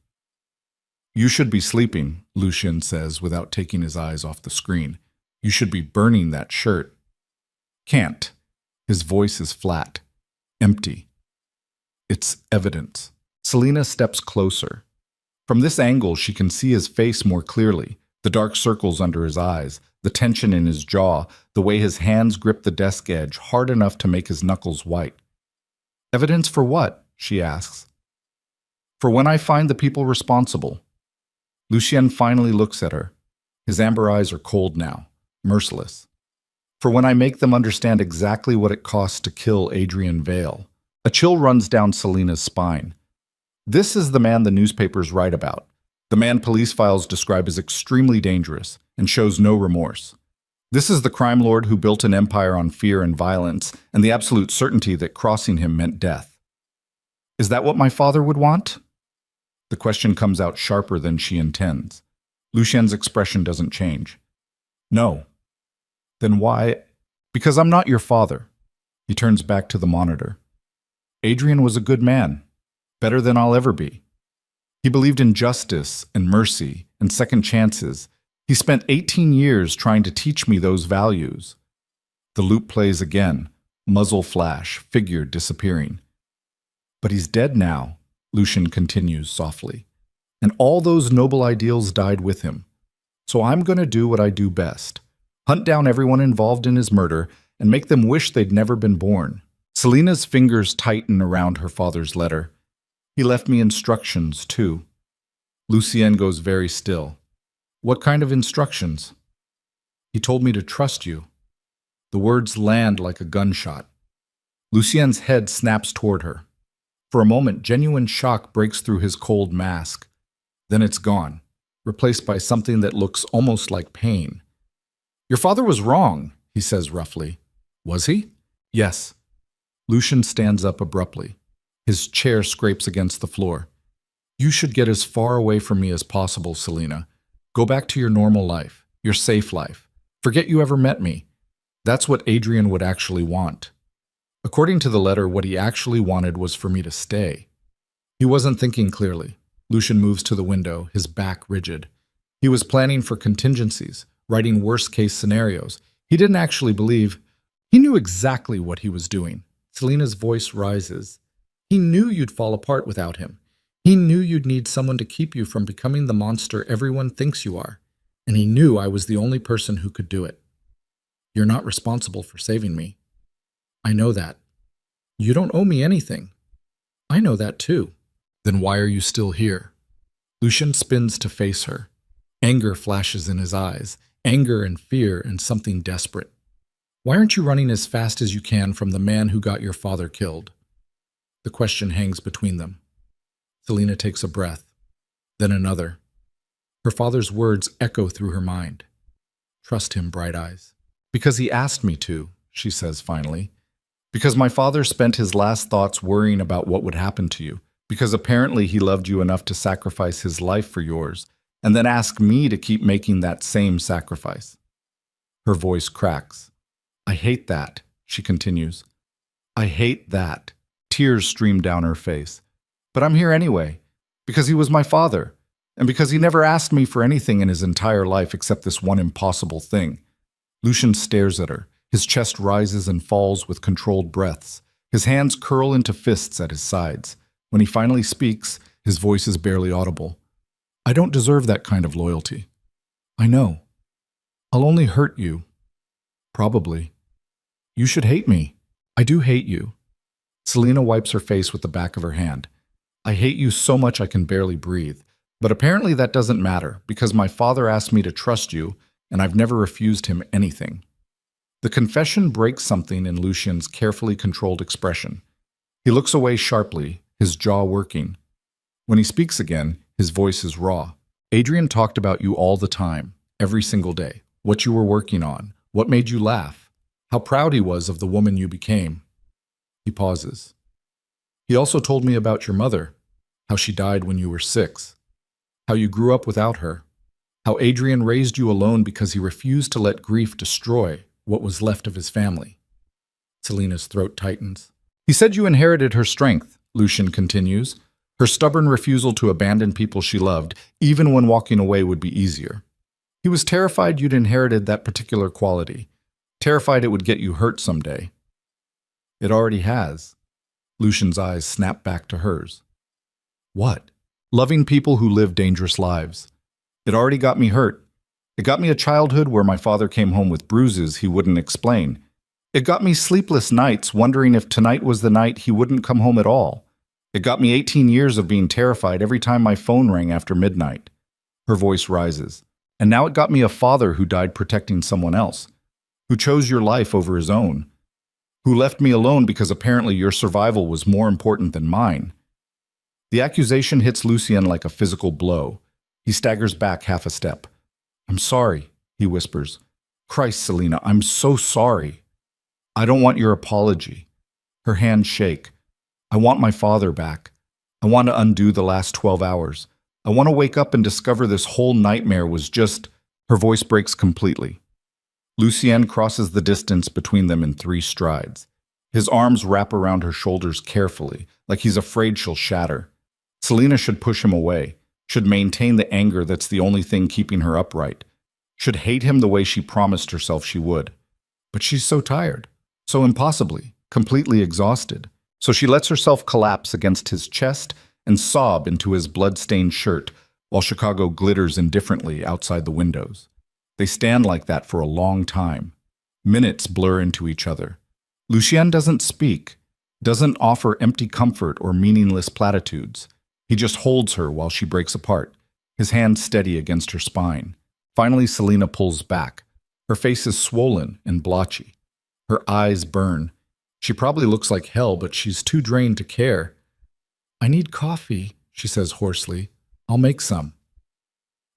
A: You should be sleeping, Lucien says without taking his eyes off the screen. You should be burning that shirt. Can't. His voice is flat, empty. It's evidence. Selena steps closer. From this angle, she can see his face more clearly, the dark circles under his eyes, the tension in his jaw, the way his hands grip the desk edge hard enough to make his knuckles white. Evidence for what? She asks. For when I find the people responsible. Lucien finally looks at her. His amber eyes are cold now, merciless. For when I make them understand exactly what it costs to kill Adrian Vale. A chill runs down Selena's spine. This is the man the newspapers write about. The man police files describe as extremely dangerous and shows no remorse. This is the crime lord who built an empire on fear and violence and the absolute certainty that crossing him meant death. Is that what my father would want? The question comes out sharper than she intends. Lucien's expression doesn't change. No. Then why? Because I'm not your father. He turns back to the monitor. Adrian was a good man. Better than I'll ever be. He believed in justice and mercy and second chances. He spent 18 years trying to teach me those values. The loop plays again. Muzzle flash, figure disappearing. But he's dead now, Lucien continues softly. And all those noble ideals died with him. So I'm going to do what I do best. Hunt down everyone involved in his murder and make them wish they'd never been born. Selena's fingers tighten around her father's letter. He left me instructions, too. Lucien goes very still. What kind of instructions? He told me to trust you. The words land like a gunshot. Lucien's head snaps toward her. For a moment, genuine shock breaks through his cold mask. Then it's gone, replaced by something that looks almost like pain. Your father was wrong, he says roughly. Was he? Yes. Lucien stands up abruptly. His chair scrapes against the floor. You should get as far away from me as possible, Selena. Go back to your normal life, your safe life. Forget you ever met me. That's what Adrian would actually want. According to the letter, what he actually wanted was for me to stay. He wasn't thinking clearly. Lucien moves to the window, his back rigid. He was planning for contingencies, writing worst-case scenarios. He didn't actually believe. He knew exactly what he was doing. Selena's voice rises. He knew you'd fall apart without him. He knew you'd need someone to keep you from becoming the monster everyone thinks you are. And he knew I was the only person who could do it. You're not responsible for saving me. I know that. You don't owe me anything. I know that too. Then why are you still here? Lucian spins to face her. Anger flashes in his eyes, anger and fear and something desperate. Why aren't you running as fast as you can from the man who got your father killed? The question hangs between them. Selena takes a breath, then another. Her father's words echo through her mind. Trust him, Bright Eyes. Because he asked me to, she says finally. Because my father spent his last thoughts worrying about what would happen to you. Because apparently he loved you enough to sacrifice his life for yours, and then ask me to keep making that same sacrifice. Her voice cracks. I hate that, she continues. I hate that. Tears stream down her face. But I'm here anyway, because he was my father, and because he never asked me for anything in his entire life except this one impossible thing. Lucian stares at her. His chest rises and falls with controlled breaths. His hands curl into fists at his sides. When he finally speaks, his voice is barely audible. I don't deserve that kind of loyalty. I know. I'll only hurt you. Probably. You should hate me. I do hate you. Selena wipes her face with the back of her hand. I hate you so much I can barely breathe. But apparently that doesn't matter, because my father asked me to trust you, and I've never refused him anything. The confession breaks something in Lucian's carefully controlled expression. He looks away sharply, his jaw working. When he speaks again, his voice is raw. Adrian talked about you all the time, every single day. What you were working on, what made you laugh, how proud he was of the woman you became. He pauses. He also told me about your mother, how she died when you were 6, how you grew up without her, how Adrian raised you alone because he refused to let grief destroy what was left of his family. Selena's throat tightens. He said you inherited her strength, Lucian continues, her stubborn refusal to abandon people she loved, even when walking away would be easier. He was terrified you'd inherited that particular quality, terrified it would get you hurt someday. It already has. Lucian's eyes snap back to hers. What? Loving people who live dangerous lives. It already got me hurt. It got me a childhood where my father came home with bruises he wouldn't explain. It got me sleepless nights wondering if tonight was the night he wouldn't come home at all. It got me 18 years of being terrified every time my phone rang after midnight. Her voice rises. And now it got me a father who died protecting someone else, who chose your life over his own, who left me alone because apparently your survival was more important than mine. The accusation hits Lucien like a physical blow. He staggers back half a step. I'm sorry, he whispers. Christ, Selena, I'm so sorry. I don't want your apology. Her hands shake. I want my father back. I want to undo the last 12 hours. I want to wake up and discover this whole nightmare was just... Her voice breaks completely. Lucien crosses the distance between them in 3 strides. His arms wrap around her shoulders carefully, like he's afraid she'll shatter. Selena should push him away, should maintain the anger that's the only thing keeping her upright, should hate him the way she promised herself she would. But she's so tired, so impossibly, completely exhausted. So she lets herself collapse against his chest and sob into his blood-stained shirt while Chicago glitters indifferently outside the windows. They stand like that for a long time. Minutes blur into each other. Lucien doesn't speak, doesn't offer empty comfort or meaningless platitudes. He just holds her while she breaks apart, his hand steady against her spine. Finally, Selena pulls back. Her face is swollen and blotchy. Her eyes burn. She probably looks like hell, but she's too drained to care. I need coffee, she says hoarsely. I'll make some.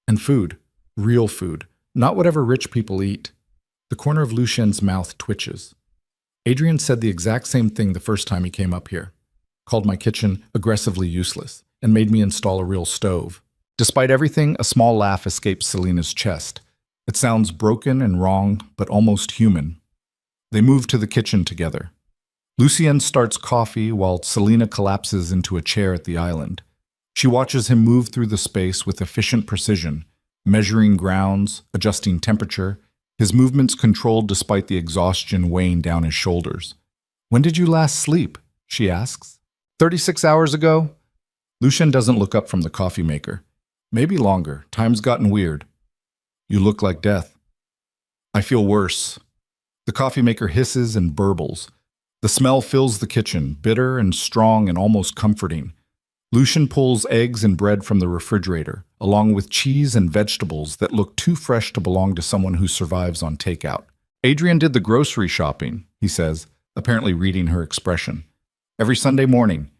A: And food. Real food. Not whatever rich people eat. The corner of Lucien's mouth twitches. Adrian said the exact same thing the first time he came up here. Called my kitchen aggressively useless and made me install a real stove. Despite everything, a small laugh escapes Selena's chest. It sounds broken and wrong, but almost human. They move to the kitchen together. Lucien starts coffee while Selena collapses into a chair at the island. She watches him move through the space with efficient precision, measuring grounds, adjusting temperature, his movements controlled despite the exhaustion weighing down his shoulders. When did you last sleep? She asks. 36 hours ago? Lucien doesn't look up from the coffee maker. Maybe longer. Time's gotten weird. You look like death. I feel worse. The coffee maker hisses and burbles. The smell fills the kitchen, bitter and strong and almost comforting. Lucian pulls eggs and bread from the refrigerator, along with cheese and vegetables that look too fresh to belong to someone who survives on takeout. Adrian did the grocery shopping, he says, apparently reading her expression. Every Sunday morning,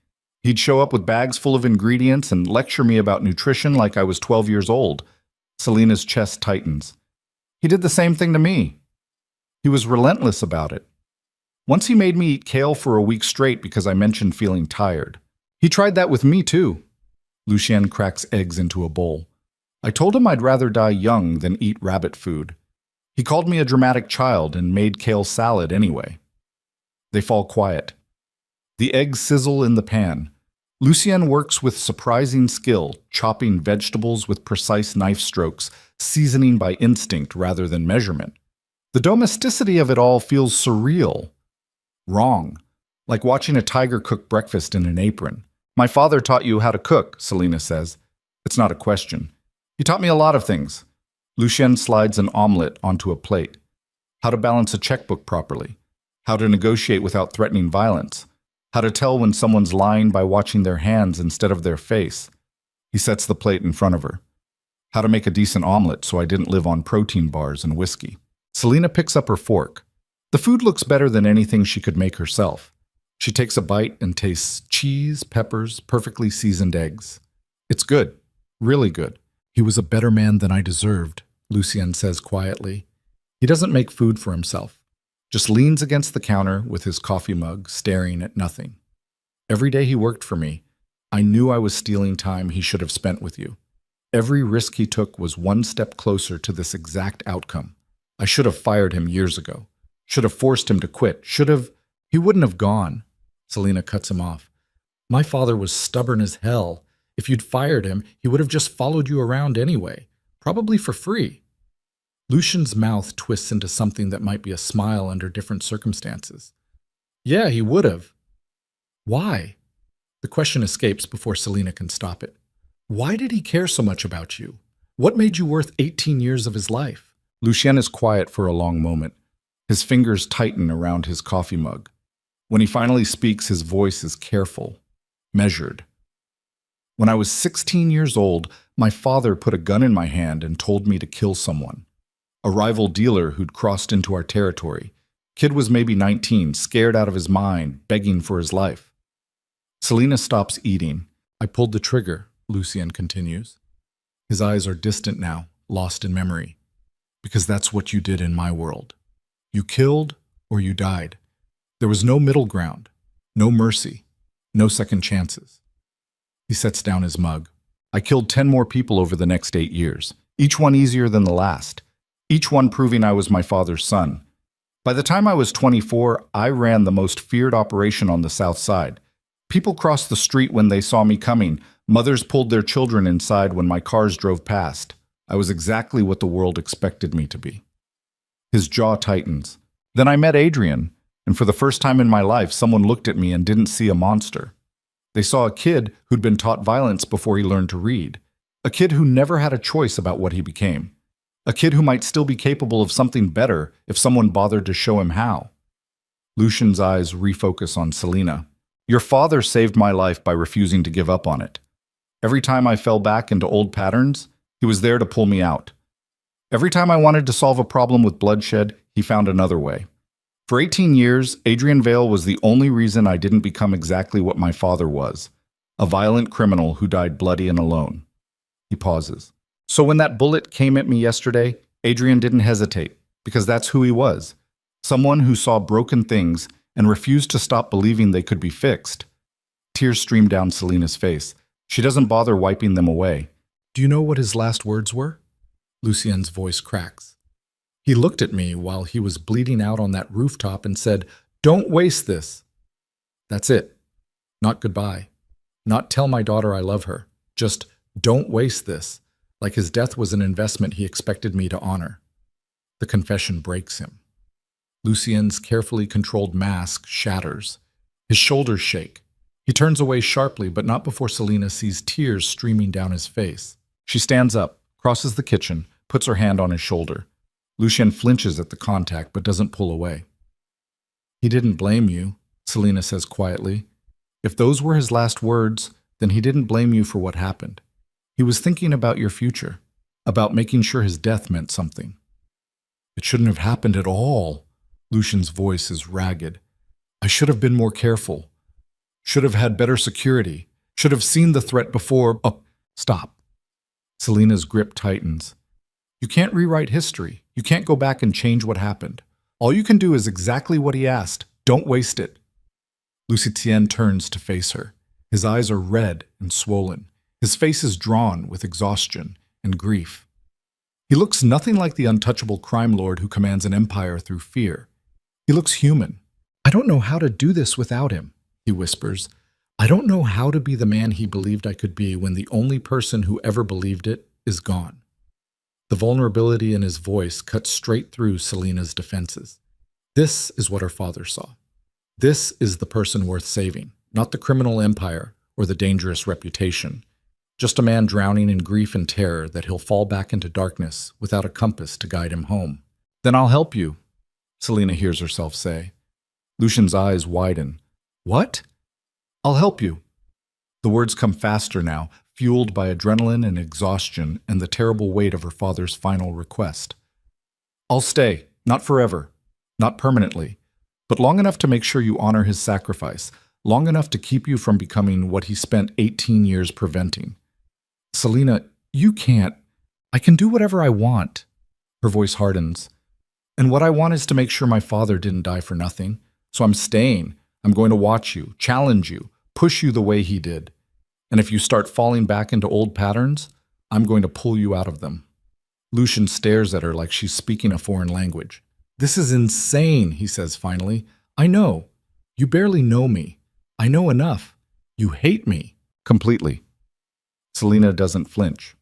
A: he'd show up with bags full of ingredients and lecture me about nutrition like I was 12 years old. Selena's chest tightens. He did the same thing to me. He was relentless about it. Once he made me eat kale for a week straight because I mentioned feeling tired. He tried that with me too. Lucien cracks eggs into a bowl. I told him I'd rather die young than eat rabbit food. He called me a dramatic child and made kale salad anyway. They fall quiet. The eggs sizzle in the pan. Lucien works with surprising skill, chopping vegetables with precise knife strokes, seasoning by instinct rather than measurement. The domesticity of it all feels surreal. Wrong. Like watching a tiger cook breakfast in an apron. My father taught you how to cook, Selena says. It's not a question. He taught me a lot of things. Lucien slides an omelet onto a plate. How to balance a checkbook properly. How to negotiate without threatening violence. How to tell when someone's lying by watching their hands instead of their face. He sets the plate in front of her. How to make a decent omelet so I didn't live on protein bars and whiskey. Selena picks up her fork. The food looks better than anything she could make herself. She takes a bite and tastes cheese, peppers, perfectly seasoned eggs. It's good. Really good. He was a better man than I deserved, Lucien says quietly. He doesn't make food for himself. Just leans against the counter with his coffee mug, staring at nothing. Every day he worked for me, I knew I was stealing time he should have spent with you. Every risk he took was one step closer to this exact outcome. I should have fired him years ago. Should have forced him to quit. He wouldn't have gone. Selena cuts him off. My father was stubborn as hell. If you'd fired him, he would have just followed you around anyway, probably for free. Lucian's mouth twists into something that might be a smile under different circumstances. Yeah, he would have. Why? The question escapes before Selena can stop it. Why did he care so much about you? What made you worth 18 years of his life? Lucien is quiet for a long moment. His fingers tighten around his coffee mug. When he finally speaks, his voice is careful, measured. When I was 16 years old, my father put a gun in my hand and told me to kill someone. A rival dealer who'd crossed into our territory. Kid was maybe 19, scared out of his mind, begging for his life. Selena stops eating. I pulled the trigger, Lucien continues. His eyes are distant now, lost in memory. Because that's what you did in my world. You killed or you died. There was no middle ground, no mercy, no second chances. He sets down his mug. I killed 10 more people over the next 8 years, each one easier than the last, each one proving I was my father's son. By the time I was 24, I ran the most feared operation on the South Side. People crossed the street when they saw me coming. Mothers pulled their children inside when my cars drove past. I was exactly what the world expected me to be. His jaw tightens. Then I met Adrian, and for the first time in my life, someone looked at me and didn't see a monster. They saw a kid who'd been taught violence before he learned to read. A kid who never had a choice about what he became. A kid who might still be capable of something better if someone bothered to show him how. Lucian's eyes refocus on Selena. Your father saved my life by refusing to give up on it. Every time I fell back into old patterns, he was there to pull me out. Every time I wanted to solve a problem with bloodshed, he found another way. For 18 years, Adrian Vale was the only reason I didn't become exactly what my father was, a violent criminal who died bloody and alone. He pauses. So when that bullet came at me yesterday, Adrian didn't hesitate, because that's who he was. Someone who saw broken things and refused to stop believing they could be fixed. Tears stream down Selena's face. She doesn't bother wiping them away. Do you know what his last words were? Lucien's voice cracks. He looked at me while he was bleeding out on that rooftop and said, "Don't waste this." That's it. Not goodbye. Not tell my daughter I love her. Just, don't waste this. Like his death was an investment he expected me to honor. The confession breaks him. Lucien's carefully controlled mask shatters. His shoulders shake. He turns away sharply, but not before Selena sees tears streaming down his face. She stands up, crosses the kitchen, puts her hand on his shoulder. Lucien flinches at the contact, but doesn't pull away. He didn't blame you. Selena says quietly. If those were his last words, then he didn't blame you for what happened. He was thinking about your future, about making sure his death meant something. It shouldn't have happened at all. Lucian's voice is ragged. I should have been more careful. Should have had better security. Should have seen the threat before. Oh, stop. Selena's grip tightens. You can't rewrite history. You can't go back and change what happened. All you can do is exactly what he asked. Don't waste it. Lucien turns to face her. His eyes are red and swollen. His face is drawn with exhaustion and grief. He looks nothing like the untouchable crime lord who commands an empire through fear. He looks human. I don't know how to do this without him, he whispers. I don't know how to be the man he believed I could be when the only person who ever believed it is gone. The vulnerability in his voice cuts straight through Selena's defenses. This is what her father saw. This is the person worth saving, not the criminal empire or the dangerous reputation. Just a man drowning in grief and terror that he'll fall back into darkness without a compass to guide him home. Then I'll help you, Selena hears herself say. Lucian's eyes widen. What? I'll help you. The words come faster now, fueled by adrenaline and exhaustion and the terrible weight of her father's final request. I'll stay, not forever, not permanently, but long enough to make sure you honor his sacrifice, long enough to keep you from becoming what he spent 18 years preventing. Selena, you can't. I can do whatever I want. Her voice hardens. And what I want is to make sure my father didn't die for nothing. So I'm staying. I'm going to watch you, challenge you, push you the way he did. And if you start falling back into old patterns, I'm going to pull you out of them. Lucian stares at her like she's speaking a foreign language. This is insane, he says finally. I know. You barely know me. I know enough. You hate me. Completely. Selena doesn't flinch.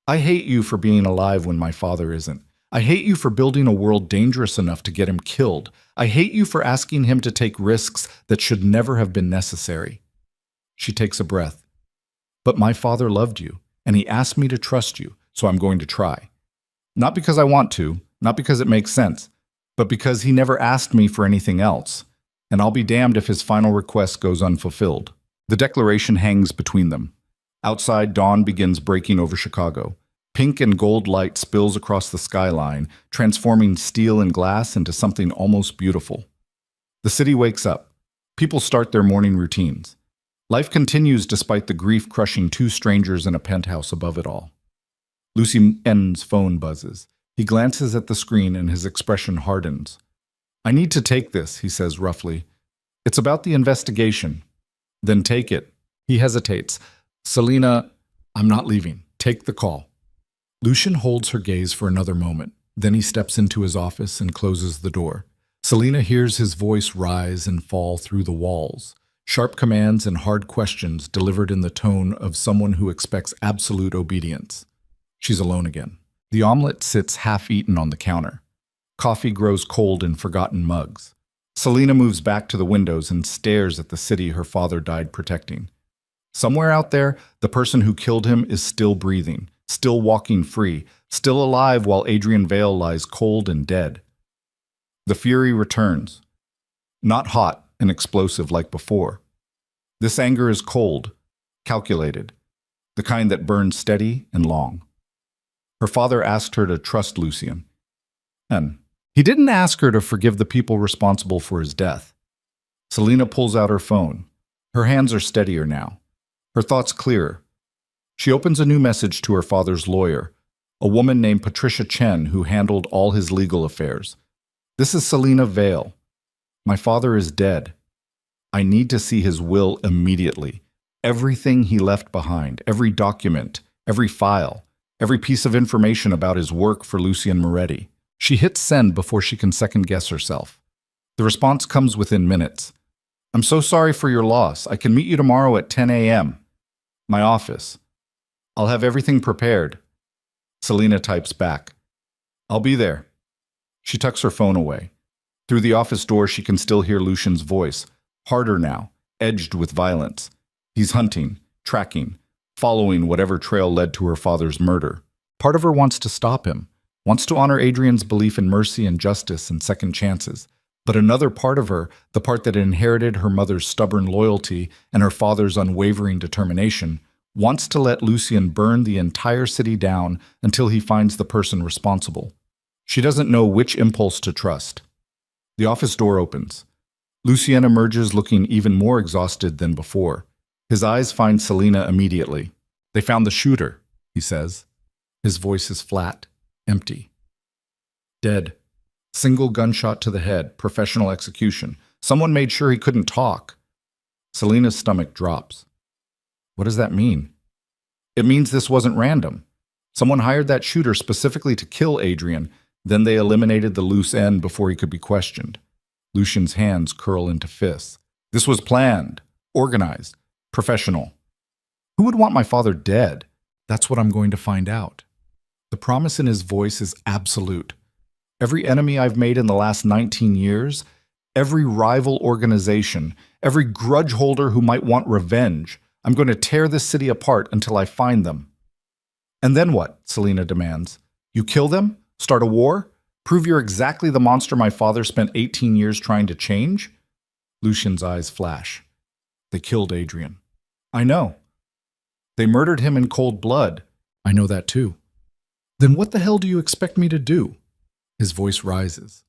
A: I hate you for being alive when my father isn't. I hate you for building a world dangerous enough to get him killed. I hate you for asking him to take risks that should never have been necessary. She takes a breath. But my father loved you, and he asked me to trust you, so I'm going to try. Not because I want to, not because it makes sense, but because he never asked me for anything else, and I'll be damned if his final request goes unfulfilled. The declaration hangs between them. Outside, dawn begins breaking over Chicago. Pink and gold light spills across the skyline, transforming steel and glass into something almost beautiful. The city wakes up. People start their morning routines. Life continues despite the grief crushing two strangers in a penthouse above it all. Lucien's phone buzzes. He glances at the screen and his expression hardens. I need to take this, he says roughly. It's about the investigation. Then take it. He hesitates. Selena, I'm not leaving. Take the call. Lucian holds her gaze for another moment. Then he steps into his office and closes the door. Selena hears his voice rise and fall through the walls. Sharp commands and hard questions delivered in the tone of someone who expects absolute obedience. She's alone again. The omelet sits half-eaten on the counter. Coffee grows cold in forgotten mugs. Selena moves back to the windows and stares at the city her father died protecting. Somewhere out there, the person who killed him is still breathing, still walking free, still alive while Adrian Vale lies cold and dead. The fury returns. Not hot and explosive like before. This anger is cold, calculated, the kind that burns steady and long. Her father asked her to trust Lucien. And he didn't ask her to forgive the people responsible for his death. Selena pulls out her phone. Her hands are steadier now. Her thoughts clearer. She opens a new message to her father's lawyer, a woman named Patricia Chen who handled all his legal affairs. This is Selena Vale. My father is dead. I need to see his will immediately. Everything he left behind, every document, every file, every piece of information about his work for Lucien Moretti. She hits send before she can second-guess herself. The response comes within minutes. I'm so sorry for your loss. I can meet you tomorrow at 10 a.m. My office. I'll have everything prepared. Selena types back. I'll be there. She tucks her phone away. Through the office door, she can still hear Lucien's voice, harder now, edged with violence. He's hunting, tracking, following whatever trail led to her father's murder. Part of her wants to stop him, wants to honor Adrian's belief in mercy and justice and second chances. But another part of her, the part that inherited her mother's stubborn loyalty and her father's unwavering determination, wants to let Lucien burn the entire city down until he finds the person responsible. She doesn't know which impulse to trust. The office door opens. Lucien emerges looking even more exhausted than before. His eyes find Selina immediately. "They found the shooter," he says. His voice is flat, empty. "Dead. Single gunshot to the head, professional execution. Someone made sure he couldn't talk." Selina's stomach drops. What does that mean? It means this wasn't random. Someone hired that shooter specifically to kill Adrian, then they eliminated the loose end before he could be questioned. Lucien's hands curl into fists. This was planned, organized, professional. Who would want my father dead? That's what I'm going to find out. The promise in his voice is absolute. Every enemy I've made in the last 19 years, every rival organization, every grudge holder who might want revenge, I'm going to tear this city apart until I find them. And then what? Selina demands. You kill them? Start a war? Prove you're exactly the monster my father spent 18 years trying to change? Lucien's eyes flash. They killed Adrian. I know. They murdered him in cold blood. I know that too. Then what the hell do you expect me to do? His voice rises.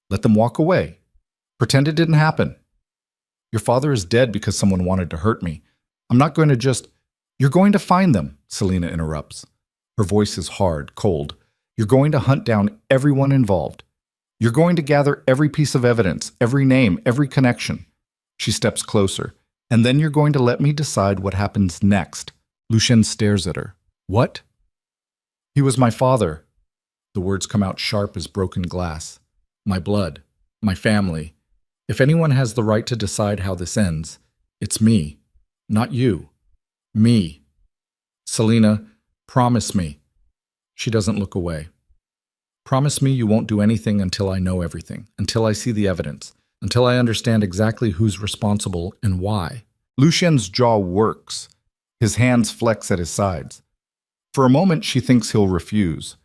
A: Let them walk away. Pretend it didn't happen. Your father is dead because someone wanted to hurt me. I'm not going to just... You're going to find them, Selina interrupts. Her voice is hard, cold. You're going to hunt down everyone involved. You're going to gather every piece of evidence, every name, every connection. She steps closer. And then you're going to let me decide what happens next. Lucien stares at her. What? He was my father. The words come out sharp as broken glass. My blood. My family. If anyone has the right to decide how this ends, it's me. Not you. Me. Selina, promise me. She doesn't look away. Promise me you won't do anything until I know everything, until I see the evidence, until I understand exactly who's responsible and why. Lucien's jaw works. His hands flex at his sides. For a moment, she thinks he'll refuse,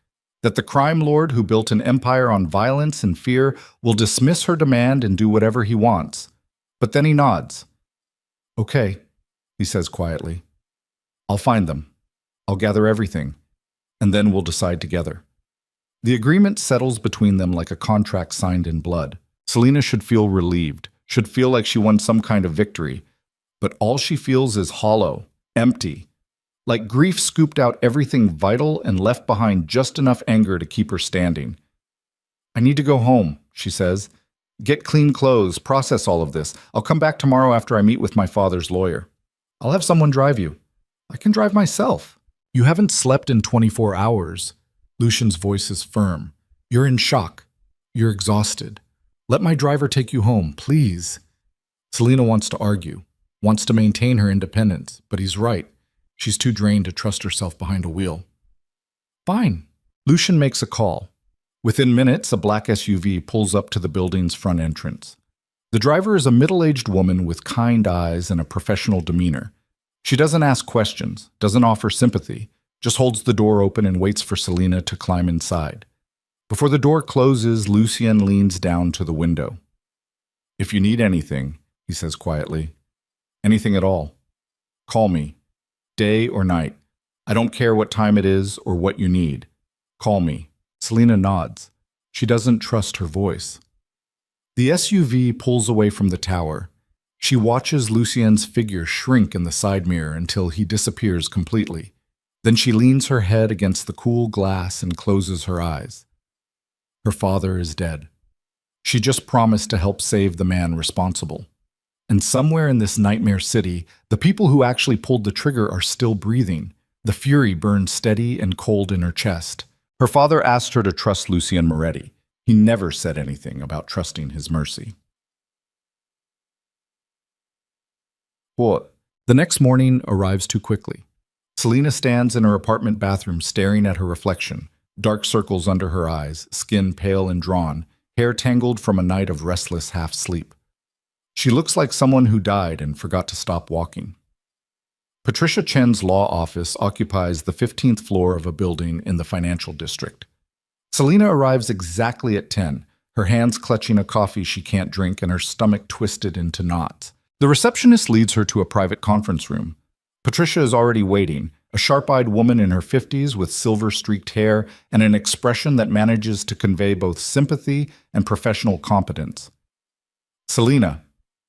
A: that the crime lord who built an empire on violence and fear will dismiss her demand and do whatever he wants. But then he nods. Okay, he says quietly. I'll find them. I'll gather everything. And then we'll decide together. The agreement settles between them like a contract signed in blood. Selina should feel relieved, should feel like she won some kind of victory. But all she feels is hollow, empty. Like grief scooped out everything vital and left behind just enough anger to keep her standing. I need to go home, she says. Get clean clothes, process all of this. I'll come back tomorrow after I meet with my father's lawyer. I'll have someone drive you. I can drive myself. You haven't slept in 24 hours. Lucien's voice is firm. You're in shock. You're exhausted. Let my driver take you home, please. Selina wants to argue, wants to maintain her independence, but he's right. She's too drained to trust herself behind a wheel. Fine. Lucien makes a call. Within minutes, a black SUV pulls up to the building's front entrance. The driver is a middle-aged woman with kind eyes and a professional demeanor. She doesn't ask questions, doesn't offer sympathy, just holds the door open and waits for Selina to climb inside. Before the door closes, Lucien leans down to the window. If you need anything, he says quietly, anything at all, call me, day or night. I don't care what time it is or what you need. Call me. Selina nods. She doesn't trust her voice. The SUV pulls away from the tower. She watches Lucien's figure shrink in the side mirror until he disappears completely. Then she leans her head against the cool glass and closes her eyes. Her father is dead. She just promised to help save the man responsible. And somewhere in this nightmare city, the people who actually pulled the trigger are still breathing. The fury burns steady and cold in her chest. Her father asked her to trust Lucien Moretti. He never said anything about trusting his mercy. What? The next morning arrives too quickly. Selina stands in her apartment bathroom staring at her reflection, dark circles under her eyes, skin pale and drawn, hair tangled from a night of restless half-sleep. She looks like someone who died and forgot to stop walking. Patricia Chen's law office occupies the 15th floor of a building in the financial district. Selina arrives exactly at 10, her hands clutching a coffee she can't drink and her stomach twisted into knots. The receptionist leads her to a private conference room. Patricia is already waiting, a sharp-eyed woman in her 50s with silver-streaked hair and an expression that manages to convey both sympathy and professional competence. "Selina."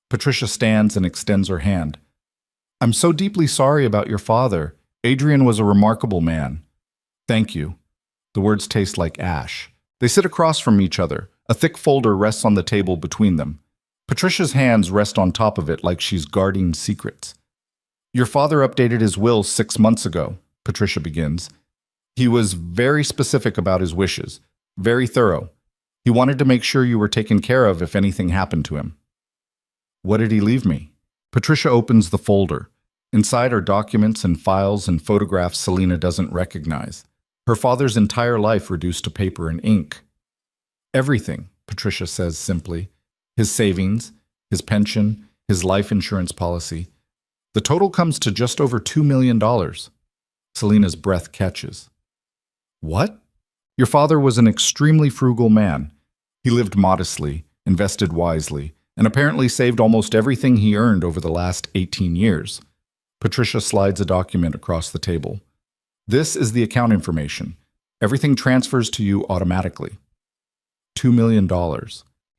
A: Patricia stands and extends her hand. "I'm so deeply sorry about your father. Adrian was a remarkable man." "Thank you." The words taste like ash. They sit across from each other. A thick folder rests on the table between them. Patricia's hands rest on top of it like she's guarding secrets. "Your father updated his will 6 months ago," Patricia begins. "He was very specific about his wishes, very thorough. He wanted to make sure you were taken care of if anything happened to him." "What did he leave me?" Patricia opens the folder. Inside are documents and files and photographs Selina doesn't recognize. Her father's entire life reduced to paper and ink. "Everything," Patricia says simply. "His savings, his pension, his life insurance policy. The total comes to just over $2 million. Selina's breath catches. "What?" "Your father was an extremely frugal man. He lived modestly, invested wisely, and apparently saved almost everything he earned over the last 18 years. Patricia slides a document across the table. "This is the account information. Everything transfers to you automatically." $2 million.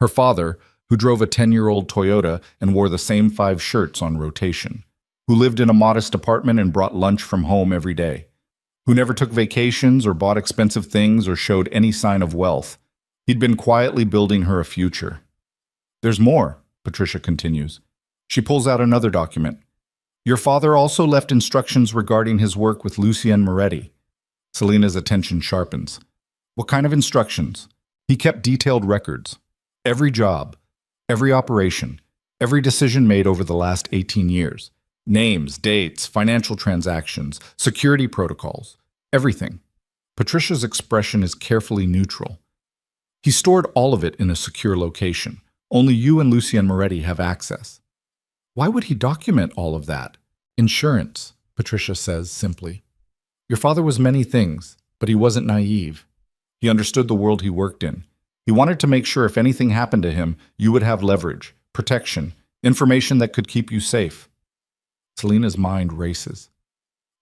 A: Her father, who drove a 10-year-old Toyota and wore the same 5 shirts on rotation, who lived in a modest apartment and brought lunch from home every day, who never took vacations or bought expensive things or showed any sign of wealth. He'd been quietly building her a future. "There's more," Patricia continues. She pulls out another document. "Your father also left instructions regarding his work with Lucien Moretti." Selina's attention sharpens. "What kind of instructions?" "He kept detailed records. Every job, every operation, every decision made over the last 18 years. Names, dates, financial transactions, security protocols, everything." Patricia's expression is carefully neutral. "He stored all of it in a secure location. Only you and Lucien Moretti have access." "Why would he document all of that?" "Insurance," Patricia says simply. "Your father was many things, but he wasn't naive. He understood the world he worked in. He wanted to make sure if anything happened to him, you would have leverage, protection, information that could keep you safe." Selina's mind races.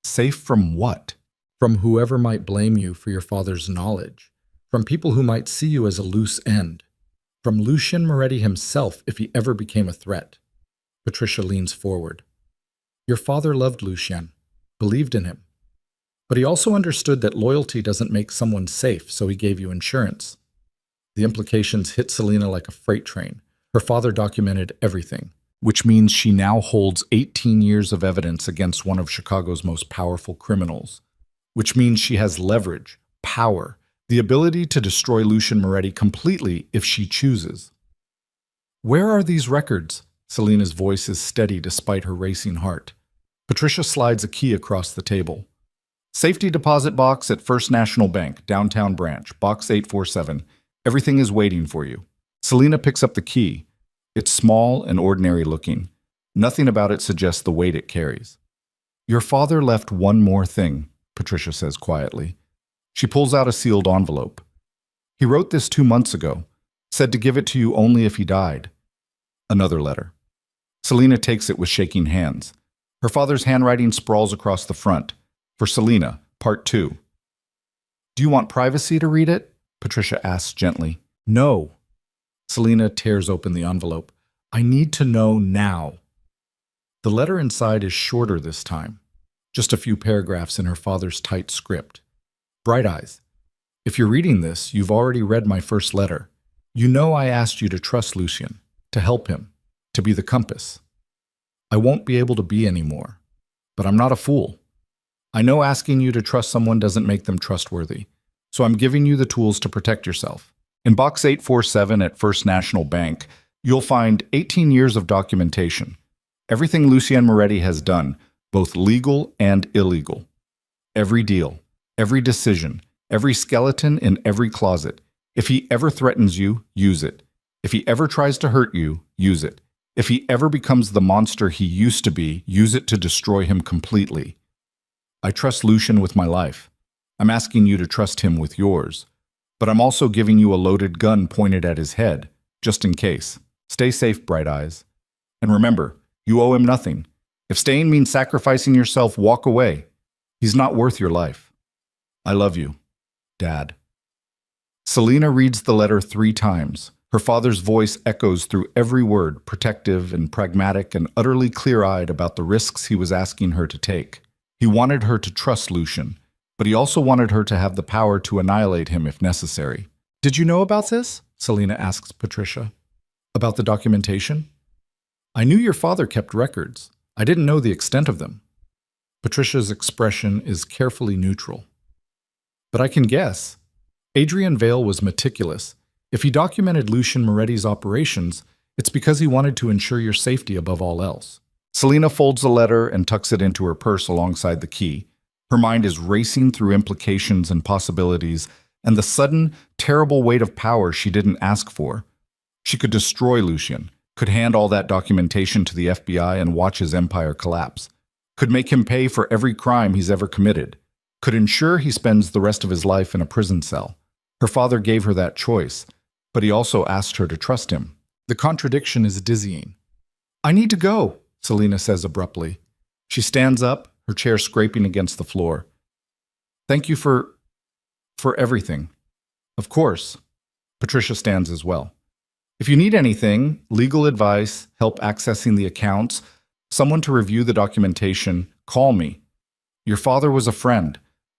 A: Safe from what? From whoever might blame you for your father's knowledge. From people who might see you as a loose end. From Lucien Moretti himself if he ever became a threat. Patricia leans forward. "Your father loved Lucien, believed in him. But he also understood that loyalty doesn't make someone safe, so he gave you insurance." The implications hit Selina like a freight train. Her father documented everything, which means she now holds 18 years of evidence against one of Chicago's most powerful criminals. Which means she has leverage, power, the ability to destroy Lucien Moretti completely if she chooses. "Where are these records?" Selina's voice is steady despite her racing heart. Patricia slides a key across the table. "Safety deposit box at First National Bank, downtown branch, box 847. Everything is waiting for you." Selina picks up the key. It's small and ordinary looking. Nothing about it suggests the weight it carries. "Your father left one more thing," Patricia says quietly. She pulls out a sealed envelope. "He wrote this 2 months ago. Said to give it to you only if he died." Another letter. Selina takes it with shaking hands. Her father's handwriting sprawls across the front. "For Selina, Part 2. "Do you want privacy to read it?" Patricia asks gently. "No." Selina tears open the envelope. "I need to know now." The letter inside is shorter this time. Just a few paragraphs in her father's tight script. "Bright Eyes, if you're reading this, you've already read my first letter. You know I asked you to trust Lucien, to help him, to be the compass. I won't be able to be anymore. But I'm not a fool. I know asking you to trust someone doesn't make them trustworthy. So I'm giving you the tools to protect yourself. In box 847 at First National Bank, you'll find 18 years of documentation. Everything Lucien Moretti has done, both legal and illegal. Every deal, every decision, every skeleton in every closet. If he ever threatens you, use it. If he ever tries to hurt you, use it. If he ever becomes the monster he used to be, use it to destroy him completely. I trust Lucien with my life. I'm asking you to trust him with yours. But I'm also giving you a loaded gun pointed at his head, just in case. Stay safe, Bright Eyes. And remember, you owe him nothing. If staying means sacrificing yourself, walk away. He's not worth your life. I love you, Dad. Selena reads the letter 3 times. Her father's voice echoes through every word, protective and pragmatic and utterly clear-eyed about the risks he was asking her to take. He wanted her to trust Lucian, but he also wanted her to have the power to annihilate him if necessary. Did you know about this? Selena asks Patricia. About the documentation? I knew your father kept records. I didn't know the extent of them. Patricia's expression is carefully neutral. But I can guess. Adrian Vale was meticulous. If he documented Lucian Moretti's operations, it's because he wanted to ensure your safety above all else. Selena folds the letter and tucks it into her purse alongside the key. Her mind is racing through implications and possibilities, and the sudden, terrible weight of power she didn't ask for. She could destroy Lucian, could hand all that documentation to the FBI and watch his empire collapse, could make him pay for every crime he's ever committed, could ensure he spends the rest of his life in a prison cell. Her father gave her that choice, but he also asked her to trust him. The contradiction is dizzying. I need to go, Selena says abruptly. She stands up, her chair scraping against the floor. Thank you for everything. Of course. Patricia stands as well. If you need anything, legal advice, help accessing the accounts, someone to review the documentation, call me. Your father was a friend.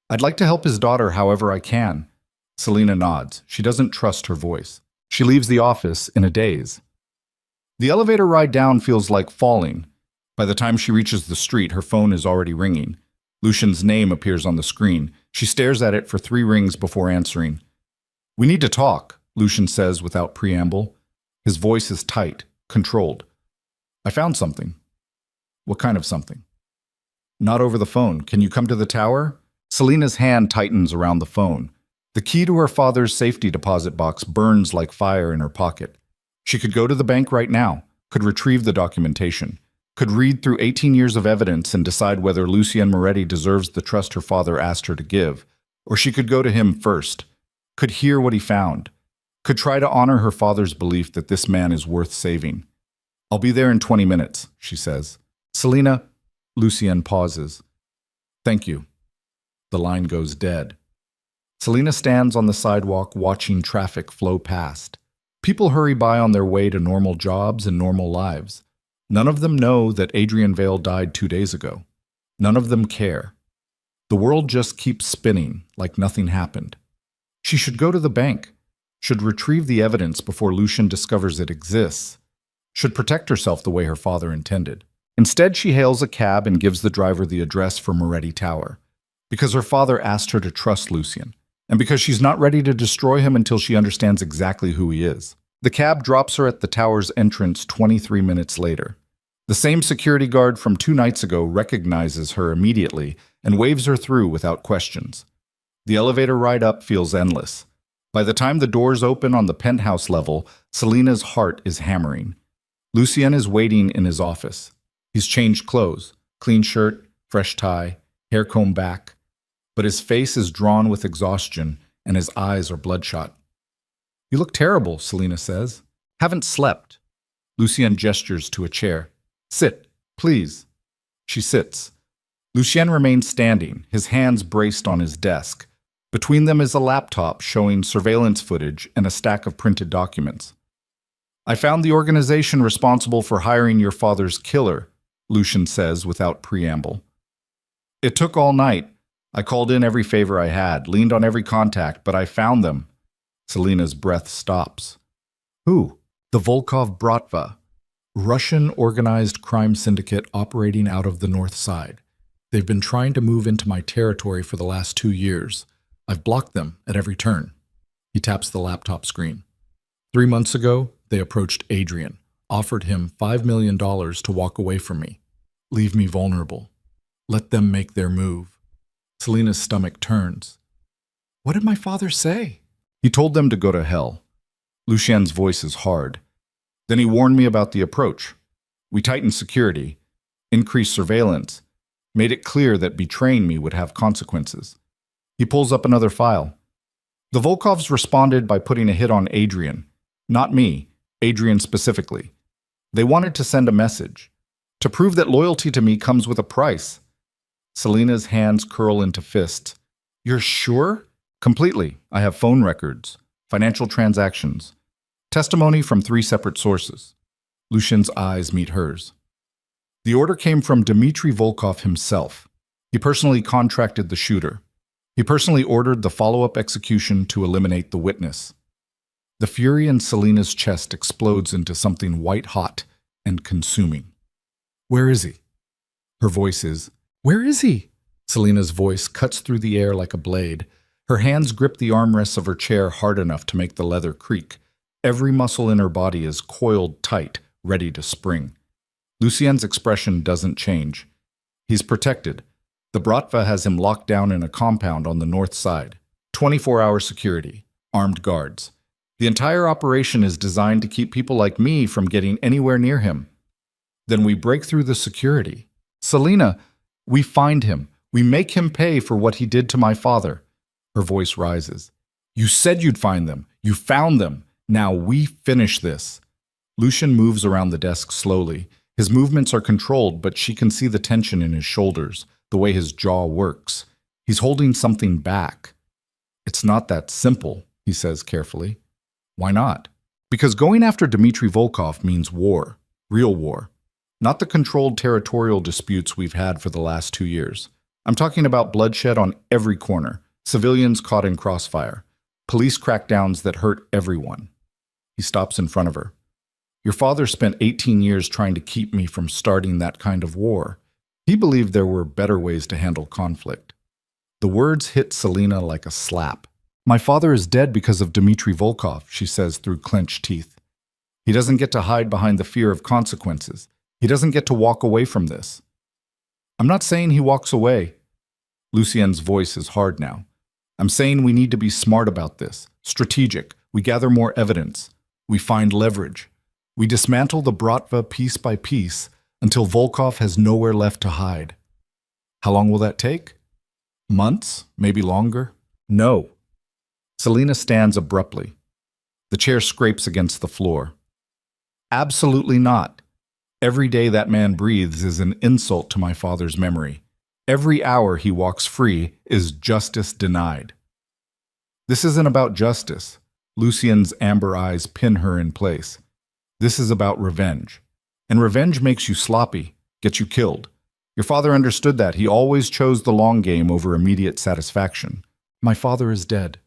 A: I'd like to help his daughter however I can. Selena nods. She doesn't trust her voice. She leaves the office in a daze. The elevator ride down feels like falling. By the time she reaches the street, her phone is already ringing. Lucian's name appears on the screen. She stares at it for 3 rings before answering. We need to talk, Lucian says without preamble. His voice is tight, controlled. I found something. What kind of something? Not over the phone. Can you come to the tower? Selena's hand tightens around the phone. The key to her father's safety deposit box burns like fire in her pocket. She could go to the bank right now, could retrieve the documentation, could read through 18 years of evidence and decide whether Lucian Moretti deserves the trust her father asked her to give, or she could go to him first, could hear what he found, could try to honor her father's belief that this man is worth saving. I'll be there in 20 minutes, she says. Selena, Lucian pauses. Thank you. The line goes dead. Selena stands on the sidewalk watching traffic flow past. People hurry by on their way to normal jobs and normal lives. None of them know that Adrian Vale died 2 days ago. None of them care. The world just keeps spinning like nothing happened. She should go to the bank, should retrieve the evidence before Lucian discovers it exists, should protect herself the way her father intended. Instead, she hails a cab and gives the driver the address for Moretti Tower, because her father asked her to trust Lucian, and because she's not ready to destroy him until she understands exactly who he is. The cab drops her at the tower's entrance 23 minutes later. The same security guard from 2 nights ago recognizes her immediately and waves her through without questions. The elevator ride up feels endless. By the time the doors open on the penthouse level, Selena's heart is hammering. Lucian is waiting in his office. He's changed clothes, clean shirt, fresh tie, hair combed back. But his face is drawn with exhaustion and his eyes are bloodshot. You look terrible, Selena says. Haven't slept. Lucian gestures to a chair. Sit, please. She sits. Lucien remains standing, his hands braced on his desk. Between them is a laptop showing surveillance footage and a stack of printed documents. I found the organization responsible for hiring your father's killer, Lucian says without preamble. It took all night. I called in every favor I had, leaned on every contact, but I found them. Selena's breath stops. Who? The Volkov Bratva, Russian organized crime syndicate operating out of the North Side. They've been trying to move into my territory for the last 2 years. I've blocked them at every turn. He taps the laptop screen. 3 months ago, they approached Adrian, offered him $5 million to walk away from me. Leave me vulnerable. Let them make their move. Selena's stomach turns. What did my father say? He told them to go to hell. Lucien's voice is hard. Then he warned me about the approach. We tightened security, increased surveillance, made it clear that betraying me would have consequences. He pulls up another file. The Volkovs responded by putting a hit on Adrian. Not me, Adrian specifically. They wanted to send a message. To prove that loyalty to me comes with a price. Selena's hands curl into fists. You're sure? Completely. I have phone records, financial transactions, testimony from 3 separate sources. Lucian's eyes meet hers. The order came from Dmitry Volkov himself. He personally contracted the shooter. He personally ordered the follow-up execution to eliminate the witness. The fury in Selena's chest explodes into something white-hot and consuming. Where is he? Her voice is, Where is he? Selena's voice cuts through the air like a blade. Her hands grip the armrests of her chair hard enough to make the leather creak. Every muscle in her body is coiled tight, ready to spring. Lucien's expression doesn't change. He's protected. The Bratva has him locked down in a compound on the north side. 24-hour security, armed guards. The entire operation is designed to keep people like me from getting anywhere near him. Then we break through the security. Selena, we find him. We make him pay for what he did to my father. Her voice rises. You said you'd find them. You found them. Now we finish this. Lucian moves around the desk slowly. His movements are controlled, but she can see the tension in his shoulders, the way his jaw works. He's holding something back. It's not that simple, he says carefully. Why not? Because going after Dmitry Volkov means war, real war. Not the controlled territorial disputes we've had for the last 2 years. I'm talking about bloodshed on every corner, civilians caught in crossfire, police crackdowns that hurt everyone. He stops in front of her. Your father spent 18 years trying to keep me from starting that kind of war. He believed there were better ways to handle conflict. The words hit Selena like a slap. My father is dead because of Dmitry Volkov, she says through clenched teeth. He doesn't get to hide behind the fear of consequences. He doesn't get to walk away from this. I'm not saying he walks away. Lucien's voice is hard now. I'm saying we need to be smart about this, strategic. We gather more evidence. We find leverage. We dismantle the Bratva piece by piece until Volkov has nowhere left to hide. How long will that take? Months? Maybe longer? No. Selena stands abruptly. The chair scrapes against the floor. Absolutely not. Every day that man breathes is an insult to my father's memory. Every hour he walks free is justice denied. This isn't about justice. Lucien's amber eyes pin her in place. This is about revenge. And revenge makes you sloppy, gets you killed. Your father understood that. He always chose the long game over immediate satisfaction. My father is dead.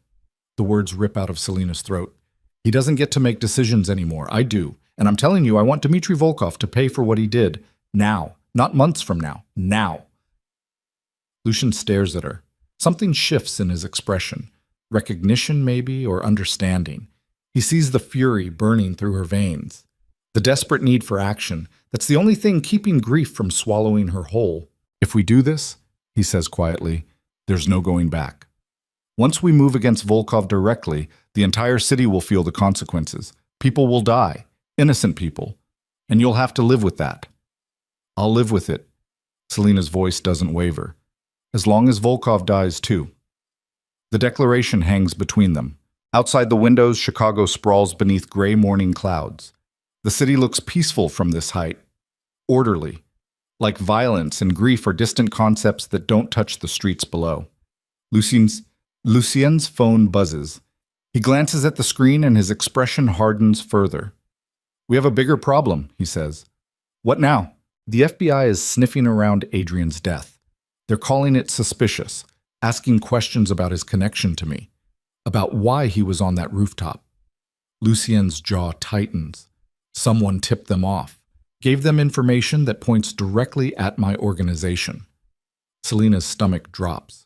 A: The words rip out of Selena's throat. He doesn't get to make decisions anymore. I do. And I'm telling you, I want Dmitry Volkov to pay for what he did. Now. Not months from now. Now. Lucian stares at her. Something shifts in his expression. Recognition, maybe, or understanding. He sees the fury burning through her veins. The desperate need for action. That's the only thing keeping grief from swallowing her whole. If we do this, he says quietly, there's no going back. Once we move against Volkov directly, the entire city will feel the consequences. People will die. Innocent people. And you'll have to live with that. I'll live with it. Selena's voice doesn't waver. As long as Volkov dies too. The declaration hangs between them. Outside the windows, Chicago sprawls beneath gray morning clouds. The city looks peaceful from this height. Orderly. Like violence and grief are distant concepts that don't touch the streets below. Lucien's phone buzzes. He glances at the screen and his expression hardens further. We have a bigger problem, he says. What now? The FBI is sniffing around Adrian's death. They're calling it suspicious, asking questions about his connection to me, about why he was on that rooftop. Lucien's jaw tightens. Someone tipped them off, gave them information that points directly at my organization. Selena's stomach drops.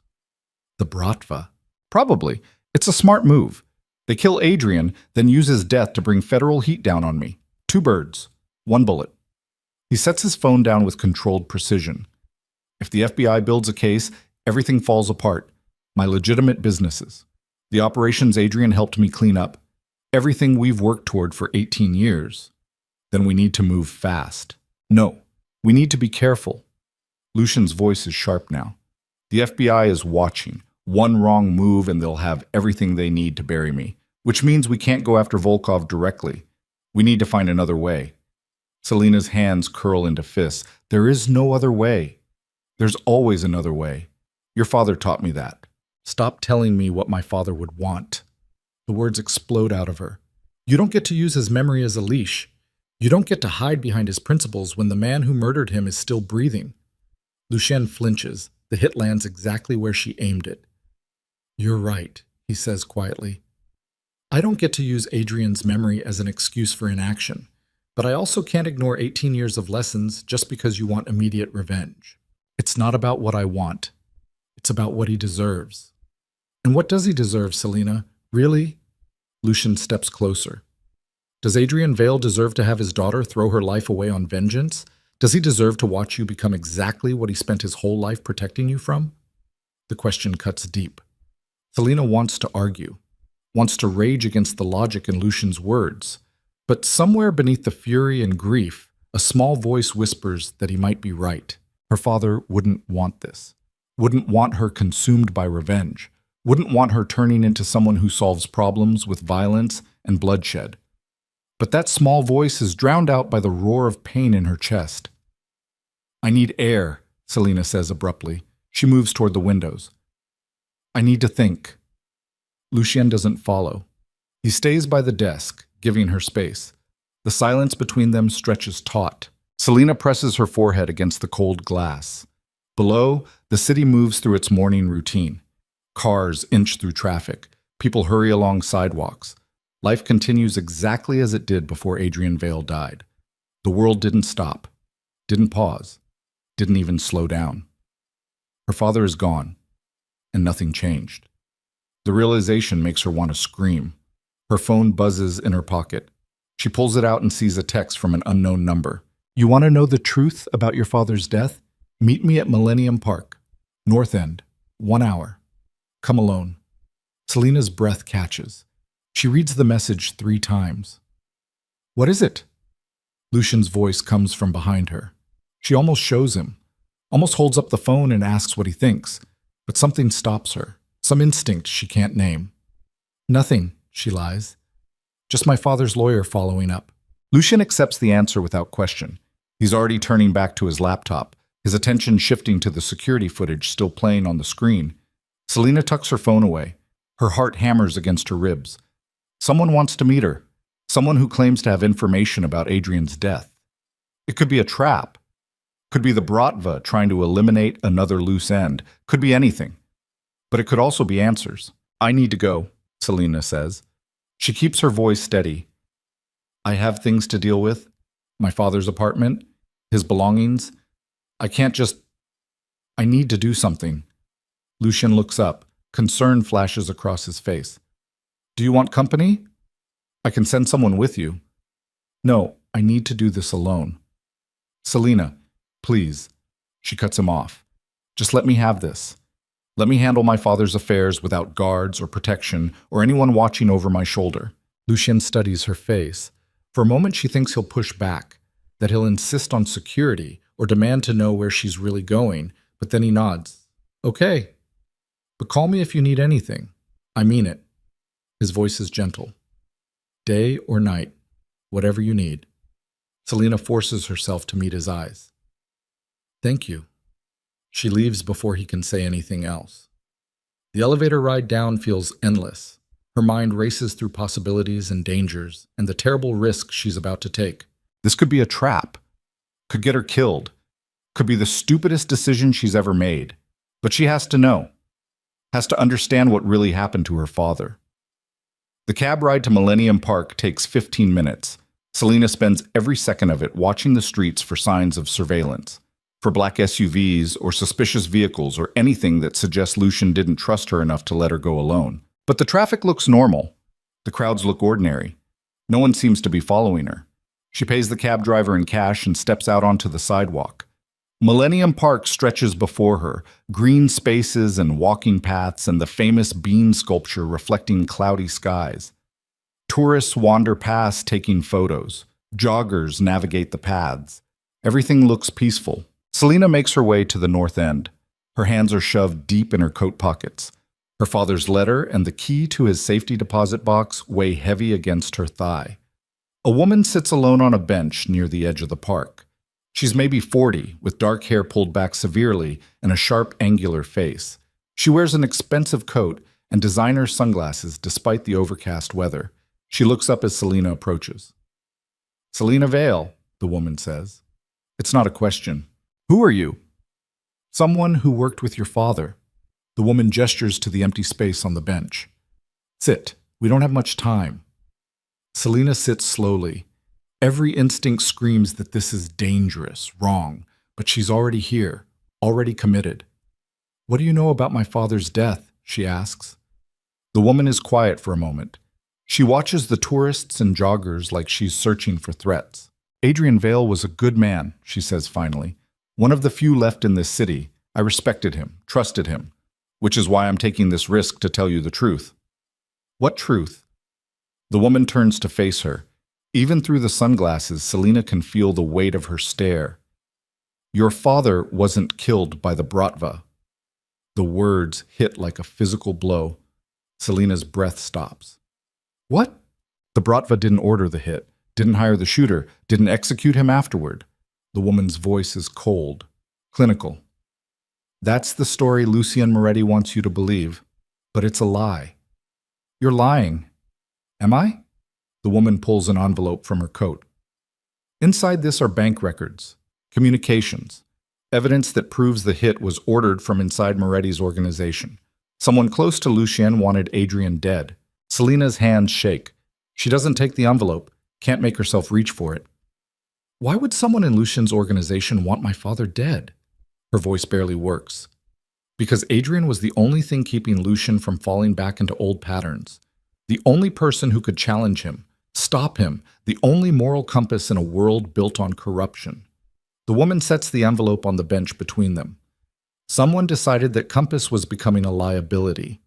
A: The Bratva? Probably. It's a smart move. They kill Adrian, then use his death to bring federal heat down on me. 2 birds, 1 bullet. He sets his phone down with controlled precision. If the FBI builds a case, everything falls apart. My legitimate businesses. The operations Adrian helped me clean up. Everything we've worked toward for 18 years. Then we need to move fast. No, we need to be careful. Lucian's voice is sharp now. The FBI is watching, One wrong move and they'll have everything they need to bury me, which means we can't go after Volkov directly. We need to find another way. Selina's hands curl into fists. There is no other way. There's always another way. Your father taught me that. Stop telling me what my father would want. The words explode out of her. You don't get to use his memory as a leash. You don't get to hide behind his principles when the man who murdered him is still breathing. Lucien flinches. The hit lands exactly where she aimed it. You're right, he says quietly. I don't get to use Adrian's memory as an excuse for inaction, but I also can't ignore 18 years of lessons just because you want immediate revenge. It's not about what I want. It's about what he deserves. And what does he deserve, Selina? Really? Lucien steps closer. Does Adrian Vale deserve to have his daughter throw her life away on vengeance? Does he deserve to watch you become exactly what he spent his whole life protecting you from? The question cuts deep. Selina wants to argue, wants to rage against the logic in Lucien's words, but somewhere beneath the fury and grief, a small voice whispers that he might be right. Her father wouldn't want this, wouldn't want her consumed by revenge, wouldn't want her turning into someone who solves problems with violence and bloodshed. But that small voice is drowned out by the roar of pain in her chest. I need air, Selina says abruptly. She moves toward the windows. I need to think. Lucien doesn't follow. He stays by the desk, giving her space. The silence between them stretches taut. Selina presses her forehead against the cold glass. Below, the city moves through its morning routine. Cars inch through traffic. People hurry along sidewalks. Life continues exactly as it did before Adrian Vale died. The world didn't stop, didn't pause, didn't even slow down. Her father is gone, and nothing changed. The realization makes her want to scream. Her phone buzzes in her pocket. She pulls it out and sees a text from an unknown number. You want to know the truth about your father's death? Meet me at Millennium Park, North End, 1 hour. Come alone. Selina's breath catches. She reads the message 3 times. What is it? Lucien's voice comes from behind her. She almost shows him, almost holds up the phone and asks what he thinks, but something stops her, some instinct she can't name. Nothing, she lies. Just my father's lawyer following up. Lucien accepts the answer without question. He's already turning back to his laptop, his attention shifting to the security footage still playing on the screen. Selina tucks her phone away. Her heart hammers against her ribs. Someone wants to meet her. Someone who claims to have information about Adrian's death. It could be a trap. Could be the Bratva trying to eliminate another loose end. Could be anything. But it could also be answers. I need to go, Selina says. She keeps her voice steady. I have things to deal with. My father's apartment, his belongings. I need to do something. Lucien looks up. Concern flashes across his face. Do you want company? I can send someone with you. No, I need to do this alone. Selina, please. She cuts him off. Just let me have this. Let me handle my father's affairs without guards or protection or anyone watching over my shoulder. Lucien studies her face. For a moment she thinks he'll push back, that he'll insist on security or demand to know where she's really going, but then he nods. Okay, but call me if you need anything. I mean it. His voice is gentle. Day or night, whatever you need. Selina forces herself to meet his eyes. Thank you. She leaves before he can say anything else. The elevator ride down feels endless. Her mind races through possibilities and dangers and the terrible risk she's about to take. This could be a trap. Could get her killed. Could be the stupidest decision she's ever made. But she has to know. Has to understand what really happened to her father. The cab ride to Millennium Park takes 15 minutes. Selina spends every second of it watching the streets for signs of surveillance, for black SUVs or suspicious vehicles or anything that suggests Lucien didn't trust her enough to let her go alone. But the traffic looks normal. The crowds look ordinary. No one seems to be following her. She pays the cab driver in cash and steps out onto the sidewalk. Millennium Park stretches before her, green spaces and walking paths and the famous bean sculpture reflecting cloudy skies. Tourists wander past taking photos. Joggers navigate the paths. Everything looks peaceful. Selina makes her way to the north end. Her hands are shoved deep in her coat pockets. Her father's letter and the key to his safety deposit box weigh heavy against her thigh. A woman sits alone on a bench near the edge of the park. She's maybe 40, with dark hair pulled back severely and a sharp, angular face. She wears an expensive coat and designer sunglasses despite the overcast weather. She looks up as Selina approaches. "Selina Vale," the woman says. It's not a question. "Who are you?" "Someone who worked with your father." The woman gestures to the empty space on the bench. "Sit. We don't have much time." Selina sits slowly. Every instinct screams that this is dangerous, wrong, but she's already here, already committed. "What do you know about my father's death?" she asks. The woman is quiet for a moment. She watches the tourists and joggers like she's searching for threats. "Adrian Vale was a good man," she says finally. "One of the few left in this city. I respected him, trusted him, which is why I'm taking this risk to tell you the truth." "What truth?" The woman turns to face her. Even through the sunglasses, Selina can feel the weight of her stare. "Your father wasn't killed by the Bratva." The words hit like a physical blow. Selina's breath stops. "What?" "The Bratva didn't order the hit, didn't hire the shooter, didn't execute him afterward." The woman's voice is cold, clinical. "That's the story Lucien Moretti wants you to believe, but it's a lie." "You're lying." "Am I?" The woman pulls an envelope from her coat. Inside this are bank records, communications, evidence that proves the hit was ordered from inside Moretti's organization. Someone close to Lucien wanted Adrian dead. Selina's hands shake. She doesn't take the envelope, can't make herself reach for it. "Why would someone in Lucien's organization want my father dead?" Her voice barely works. "Because Adrian was the only thing keeping Lucien from falling back into old patterns. The only person who could challenge him, stop him, the only moral compass in a world built on corruption." The woman sets the envelope on the bench between them. Someone decided that compass was becoming a liability.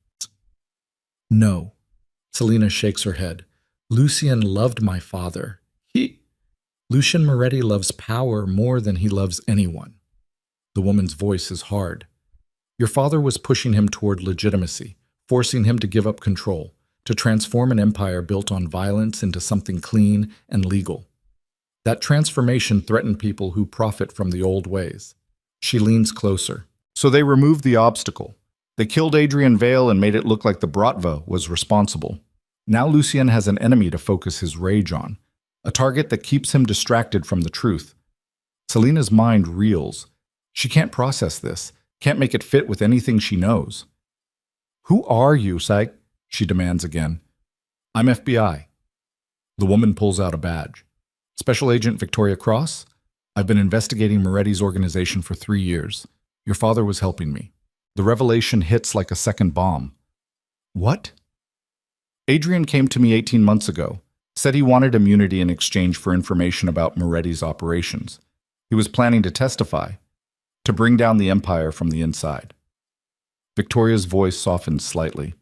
A: "No." Selina shakes her head. "Lucien loved my father. Lucien Moretti loves power more than he loves anyone." The woman's voice is hard. "Your father was pushing him toward legitimacy, forcing him to give up control, to transform an empire built on violence into something clean and legal. That transformation threatened people who profit from the old ways." She leans closer. "So they removed the obstacle. They killed Adrian Vale and made it look like the Bratva was responsible. Now Lucien has an enemy to focus his rage on, a target that keeps him distracted from the truth." Selina's mind reels. She can't process this, can't make it fit with anything she knows. "Who are you, Psych?" she demands again. "I'm FBI." The woman pulls out a badge. "Special Agent Victoria Cross? I've been investigating Moretti's organization for 3 years. Your father was helping me." The revelation hits like a second bomb. "What?" "Adrian came to me 18 months ago, said he wanted immunity in exchange for information about Moretti's operations. He was planning to testify, to bring down the empire from the inside." Victoria's voice softens slightly.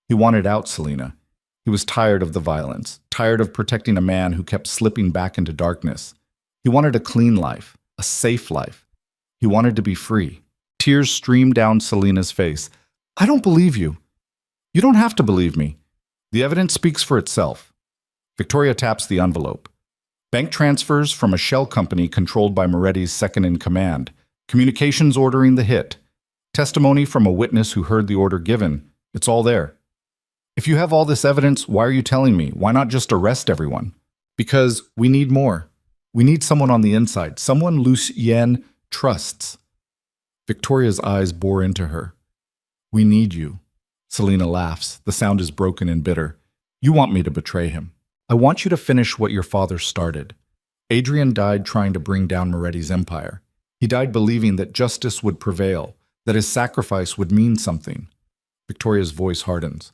A: "He wanted out, Selina. He was tired of the violence, tired of protecting a man who kept slipping back into darkness. He wanted a clean life, a safe life. He wanted to be free." Tears stream down Selina's face. "I don't believe you." "You don't have to believe me. The evidence speaks for itself." Victoria taps the envelope. "Bank transfers from a shell company controlled by Moretti's second-in-command. Communications ordering the hit. Testimony from a witness who heard the order given. It's all there." "If you have all this evidence, why are you telling me? Why not just arrest everyone?" "Because we need more. We need someone on the inside, someone Lucien trusts." Victoria's eyes bore into her. "We need you." Selina laughs. The sound is broken and bitter. "You want me to betray him. I want you to finish what your father started. Adrian died trying to bring down Moretti's empire. He died believing that justice would prevail, that his sacrifice would mean something." Victoria's voice hardens.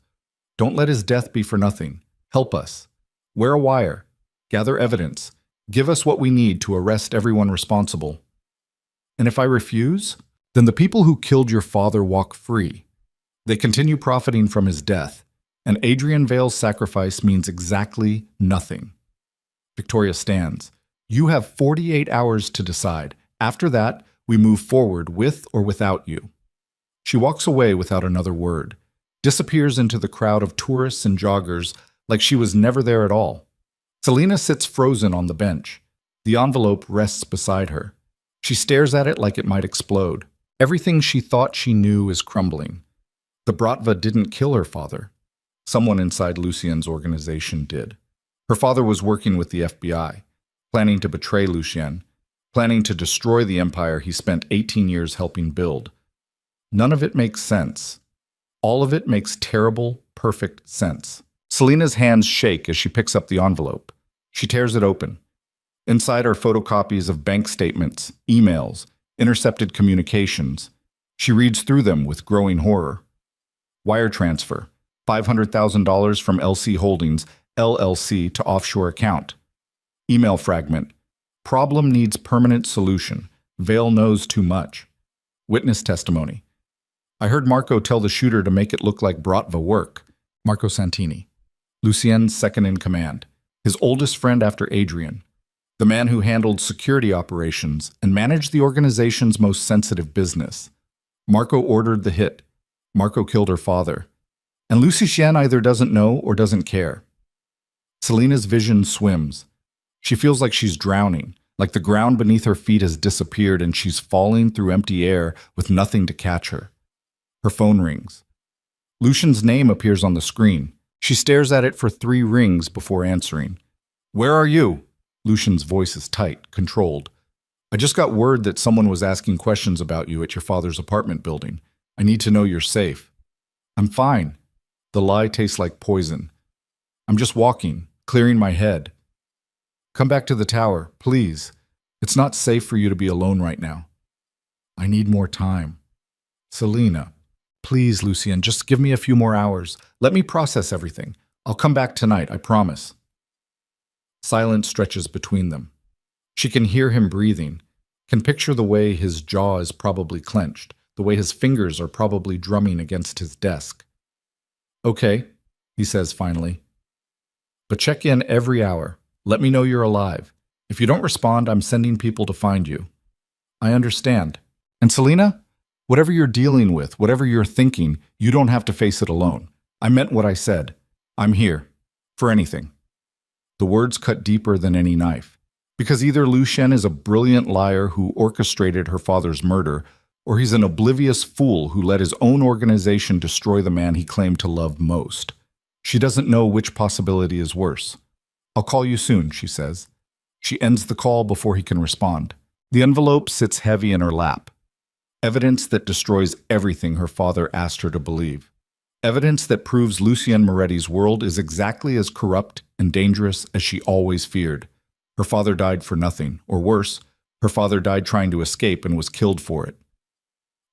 A: "Don't let his death be for nothing. Help us. Wear a wire. Gather evidence. Give us what we need to arrest everyone responsible." "And if I refuse? Then the people who killed your father walk free. They continue profiting from his death, and Adrian Vale's sacrifice means exactly nothing." Victoria stands. "You have 48 hours to decide. After that, we move forward with or without you." She walks away without another word. disappears into the crowd of tourists and joggers like she was never there at all. Selena sits frozen on the bench. The envelope rests beside her. She stares at it like it might explode. Everything she thought she knew is crumbling. The Bratva didn't kill her father. Someone inside Lucien's organization did. Her father was working with the FBI, planning to betray Lucien, planning to destroy the empire he spent 18 years helping build. None of it makes sense. All of it makes terrible, perfect sense. Selena's hands shake as she picks up the envelope. She tears it open. Inside are photocopies of bank statements, emails, intercepted communications. She reads through them with growing horror. Wire transfer, $500,000 from LC Holdings, LLC to offshore account. Email fragment, problem needs permanent solution. Vale knows too much. Witness testimony. I heard Marco tell the shooter to make it look like Bratva work. Marco Santini, Lucien's second in command, his oldest friend after Adrian, the man who handled security operations and managed the organization's most sensitive business. Marco ordered the hit. Marco killed her father. And Lucien either doesn't know or doesn't care. Selena's vision swims. She feels like she's drowning, like the ground beneath her feet has disappeared and she's falling through empty air with nothing to catch her. Her phone rings. Lucien's name appears on the screen. She stares at it for 3 rings before answering. Where are you? Lucien's voice is tight, controlled. I just got word that someone was asking questions about you at your father's apartment building. I need to know you're safe. I'm fine. The lie tastes like poison. I'm just walking, clearing my head. Come back to the tower, please. It's not safe for you to be alone right now. I need more time. Selena, please, Lucien, just give me a few more hours. Let me process everything. I'll come back tonight, I promise. Silence stretches between them. She can hear him breathing, can picture the way his jaw is probably clenched, the way his fingers are probably drumming against his desk. Okay, he says finally. But check in every hour. Let me know you're alive. If you don't respond, I'm sending people to find you. I understand. And Selena, whatever you're dealing with, whatever you're thinking, you don't have to face it alone. I meant what I said. I'm here. For anything. The words cut deeper than any knife. Because either Lucien is a brilliant liar who orchestrated her father's murder, or he's an oblivious fool who let his own organization destroy the man he claimed to love most. She doesn't know which possibility is worse. I'll call you soon, she says. She ends the call before he can respond. The envelope sits heavy in her lap. Evidence that destroys everything her father asked her to believe. Evidence that proves Lucien Moretti's world is exactly as corrupt and dangerous as she always feared. Her father died for nothing, or worse, her father died trying to escape and was killed for it.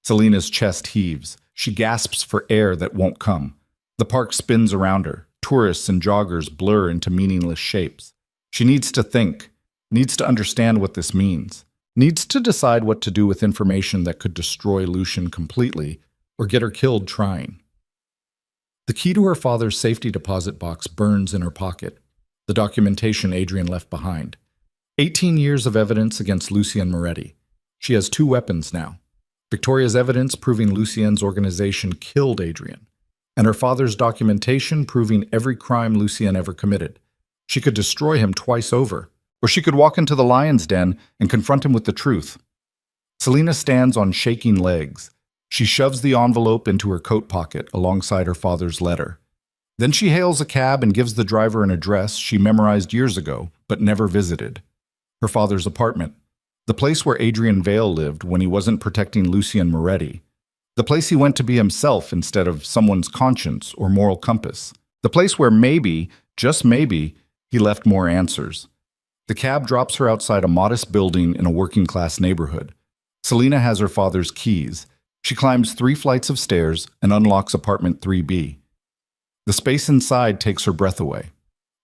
A: Selena's chest heaves. She gasps for air that won't come. The park spins around her. Tourists and joggers blur into meaningless shapes. She needs to think, needs to understand what this means, needs to decide what to do with information that could destroy Lucien completely or get her killed trying. The key to her father's safety deposit box burns in her pocket, the documentation Adrian left behind. 18 years of evidence against Lucien Moretti. She has 2 weapons now. Victoria's evidence proving Lucien's organization killed Adrian, and her father's documentation proving every crime Lucien ever committed. She could destroy him twice over, or she could walk into the lion's den and confront him with the truth. Selena stands on shaking legs. She shoves the envelope into her coat pocket alongside her father's letter. Then she hails a cab and gives the driver an address she memorized years ago, but never visited. Her father's apartment. The place where Adrian Vale lived when he wasn't protecting Lucien Moretti. The place he went to be himself instead of someone's conscience or moral compass. The place where maybe, just maybe, he left more answers. The cab drops her outside a modest building in a working-class neighborhood. Selena has her father's keys. She climbs 3 flights of stairs and unlocks apartment 3B. The space inside takes her breath away.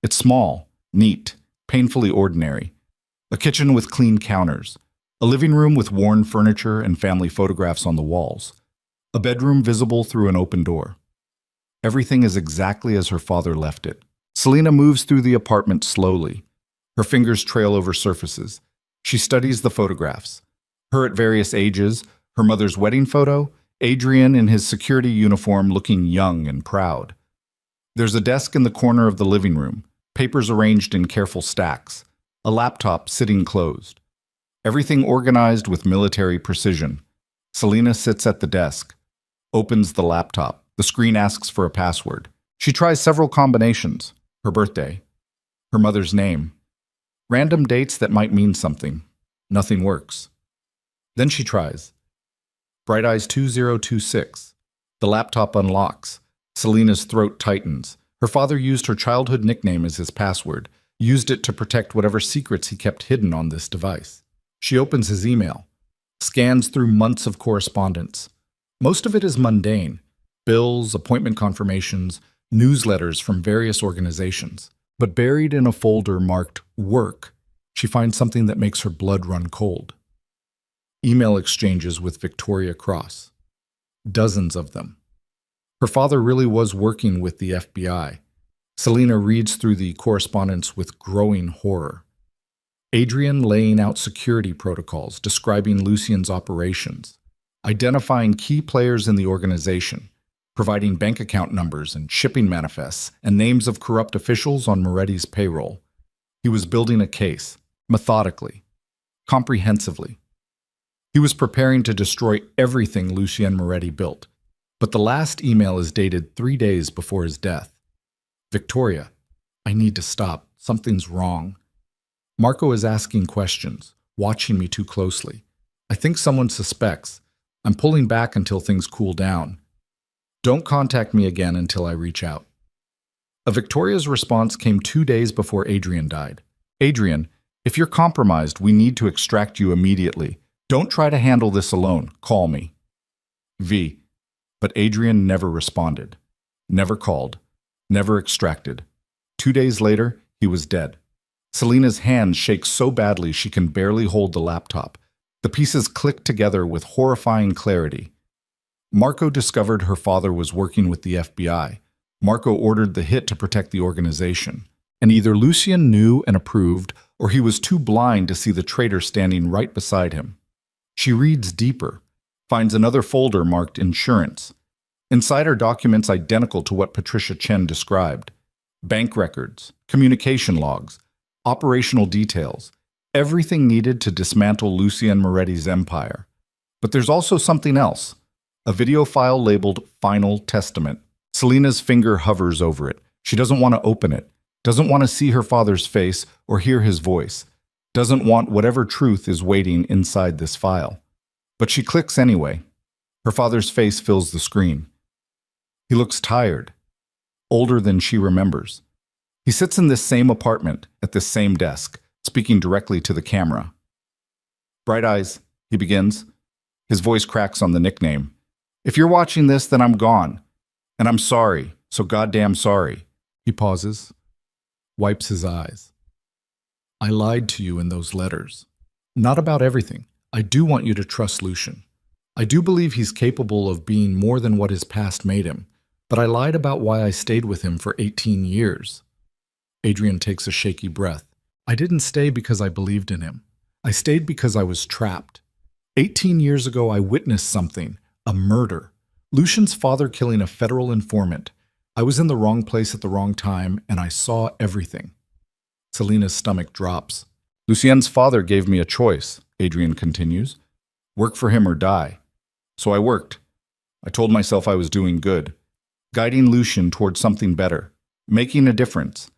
A: It's small, neat, painfully ordinary. A kitchen with clean counters. A living room with worn furniture and family photographs on the walls. A bedroom visible through an open door. Everything is exactly as her father left it. Selena moves through the apartment slowly. Her fingers trail over surfaces. She studies the photographs. Her at various ages, her mother's wedding photo, Adrian in his security uniform looking young and proud. There's a desk in the corner of the living room, papers arranged in careful stacks, a laptop sitting closed. Everything organized with military precision. Selena sits at the desk, opens the laptop. The screen asks for a password. She tries several combinations. Her birthday, her mother's name, random dates that might mean something. Nothing works. Then she tries. Bright Eyes 2026. The laptop unlocks. Selena's throat tightens. Her father used her childhood nickname as his password, used it to protect whatever secrets he kept hidden on this device. She opens his email, scans through months of correspondence. Most of it is mundane. Bills, appointment confirmations, newsletters from various organizations. But buried in a folder marked Work, she finds something that makes her blood run cold. Email exchanges with Victoria Cross. Dozens of them. Her father really was working with the FBI. Selena reads through the correspondence with growing horror. Adrian laying out security protocols, describing Lucien's operations, identifying key players in the organization, providing bank account numbers and shipping manifests and names of corrupt officials on Moretti's payroll. He was building a case, methodically, comprehensively. He was preparing to destroy everything Lucien Moretti built. But the last email is dated 3 days before his death. Victoria, I need to stop. Something's wrong. Marco is asking questions, watching me too closely. I think someone suspects. I'm pulling back until things cool down. Don't contact me again until I reach out. Victoria's response came 2 days before Adrian died. Adrian, if you're compromised, we need to extract you immediately. Don't try to handle this alone. Call me. V. But Adrian never responded, never called, never extracted. 2 days later, he was dead. Selena's hands shake so badly she can barely hold the laptop. The pieces click together with horrifying clarity. Marco discovered her father was working with the FBI. Marco ordered the hit to protect the organization. And either Lucien knew and approved, or he was too blind to see the traitor standing right beside him. She reads deeper, finds another folder marked Insurance. Inside are documents identical to what Patricia Chen described. Bank records, communication logs, operational details, everything needed to dismantle Lucien Moretti's empire. But there's also something else, a video file labeled Final Testament. Selena's finger hovers over it. She doesn't want to open it, doesn't want to see her father's face or hear his voice, doesn't want whatever truth is waiting inside this file. But she clicks anyway. Her father's face fills the screen. He looks tired, older than she remembers. He sits in this same apartment, at this same desk, speaking directly to the camera. Bright Eyes, he begins. His voice cracks on the nickname. If you're watching this, then I'm gone. And I'm sorry, so goddamn sorry. He pauses, wipes his eyes. I lied to you in those letters. Not about everything. I do want you to trust Lucien. I do believe he's capable of being more than what his past made him, but I lied about why I stayed with him for 18 years. Adrian takes a shaky breath. I didn't stay because I believed in him. I stayed because I was trapped. 18 years ago, I witnessed something, a murder. Lucien's father killing a federal informant. I was in the wrong place at the wrong time, and I saw everything. Selena's stomach drops. Lucien's father gave me a choice, Adrian continues. Work for him or die. So I worked. I told myself I was doing good, guiding Lucien towards something better, making a difference.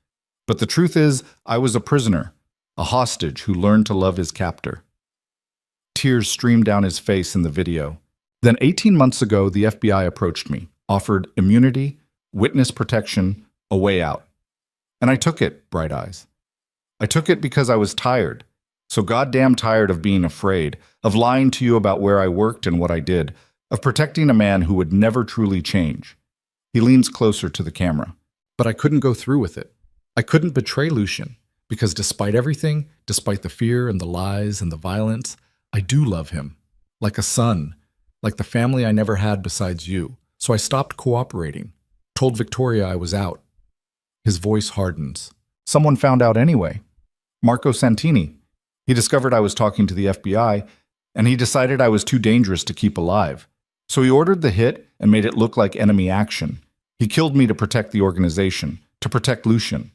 A: But the truth is, I was a prisoner, a hostage who learned to love his captor. Tears streamed down his face in the video. Then 18 months ago, the FBI approached me, offered immunity, witness protection, a way out. And I took it, Bright Eyes. I took it because I was tired, so goddamn tired of being afraid, of lying to you about where I worked and what I did, of protecting a man who would never truly change. He leans closer to the camera. But I couldn't go through with it. I couldn't betray Lucien, because despite everything, despite the fear and the lies and the violence, I do love him. Like a son, like the family I never had besides you. So I stopped cooperating, told Victoria I was out. His voice hardens. Someone found out anyway. Marco Santini. He discovered I was talking to the FBI, and he decided I was too dangerous to keep alive. So he ordered the hit and made it look like enemy action. He killed me to protect the organization, to protect Lucian.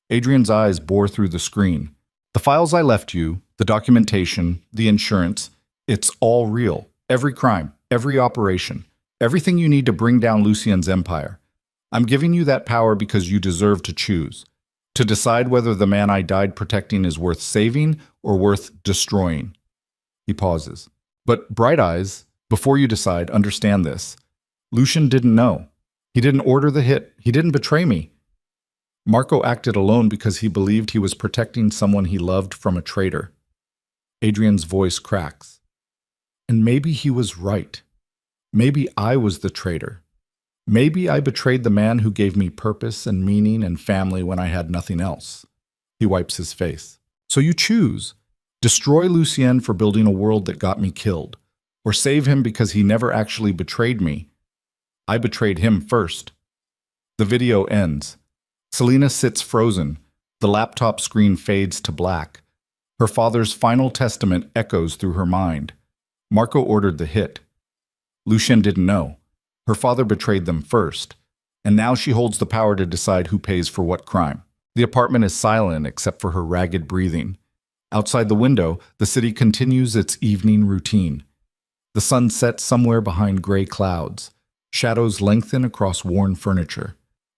A: Adrian's eyes bore through the screen. The files I left you, the documentation, the insurance, it's all real. Every crime, every operation, everything you need to bring down Lucian's empire. I'm giving you that power because you deserve to choose. To decide whether the man I died protecting is worth saving or worth destroying. He pauses. But Bright Eyes, before you decide, understand this. Lucian didn't know. He didn't order the hit. He didn't betray me. Marco acted alone because he believed he was protecting someone he loved from a traitor. Adrian's voice cracks. And maybe he was right. Maybe I was the traitor. Maybe I betrayed the man who gave me purpose and meaning and family when I had nothing else. He wipes his face. So you choose. Destroy Lucien for building a world that got me killed. Or save him because he never actually betrayed me. I betrayed him first. The video ends. Selena sits frozen. The laptop screen fades to black. Her father's final testament echoes through her mind. Marco ordered the hit. Lucien didn't know. Her father betrayed them first. And now she holds the power to decide who pays for what crime. The apartment is silent except for her ragged breathing. Outside the window, the city continues its evening routine. The sun sets somewhere behind gray clouds. Shadows lengthen across worn furniture.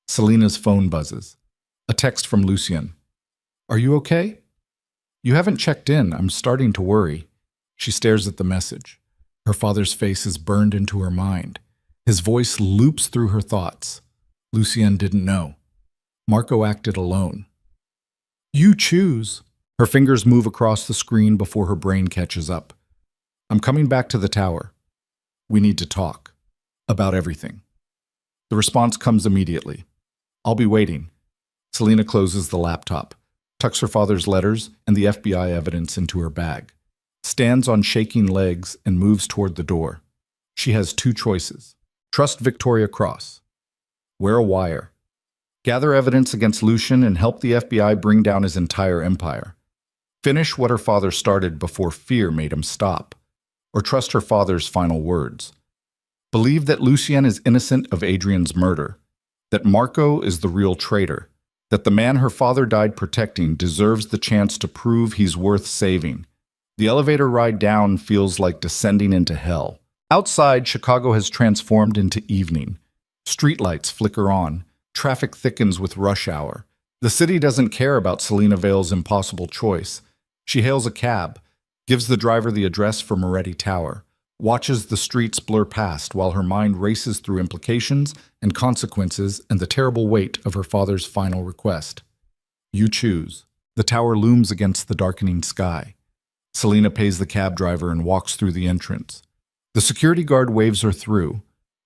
A: Selena's phone buzzes. A text from Lucien. Are you okay? You haven't checked in. I'm starting to worry. She stares at the message. Her father's face is burned into her mind. His voice loops through her thoughts. Lucien didn't know. Marco acted alone. You choose. Her fingers move across the screen before her brain catches up. I'm coming back to the tower. We need to talk. About everything. The response comes immediately. I'll be waiting. Selena closes the laptop, tucks her father's letters and the FBI evidence into her bag, stands on shaking legs and moves toward the door. She has two choices. Trust Victoria Cross. Wear a wire. Gather evidence against Lucian and help the FBI bring down his entire empire. Finish what her father started before fear made him stop. Or trust her father's final words. Believe that Lucien is innocent of Adrian's murder, that Marco is the real traitor, that the man her father died protecting deserves the chance to prove he's worth saving. The elevator ride down feels like descending into hell. Outside, Chicago has transformed into evening. Streetlights flicker on. Traffic thickens with rush hour. The city doesn't care about Selena Vale's impossible choice. She hails a cab, gives the driver the address for Moretti Tower, watches the streets blur past while her mind races through implications and consequences and the terrible weight of her father's final request. You choose. The tower looms against the darkening sky. Selena pays the cab driver and walks through the entrance. The security guard waves her through.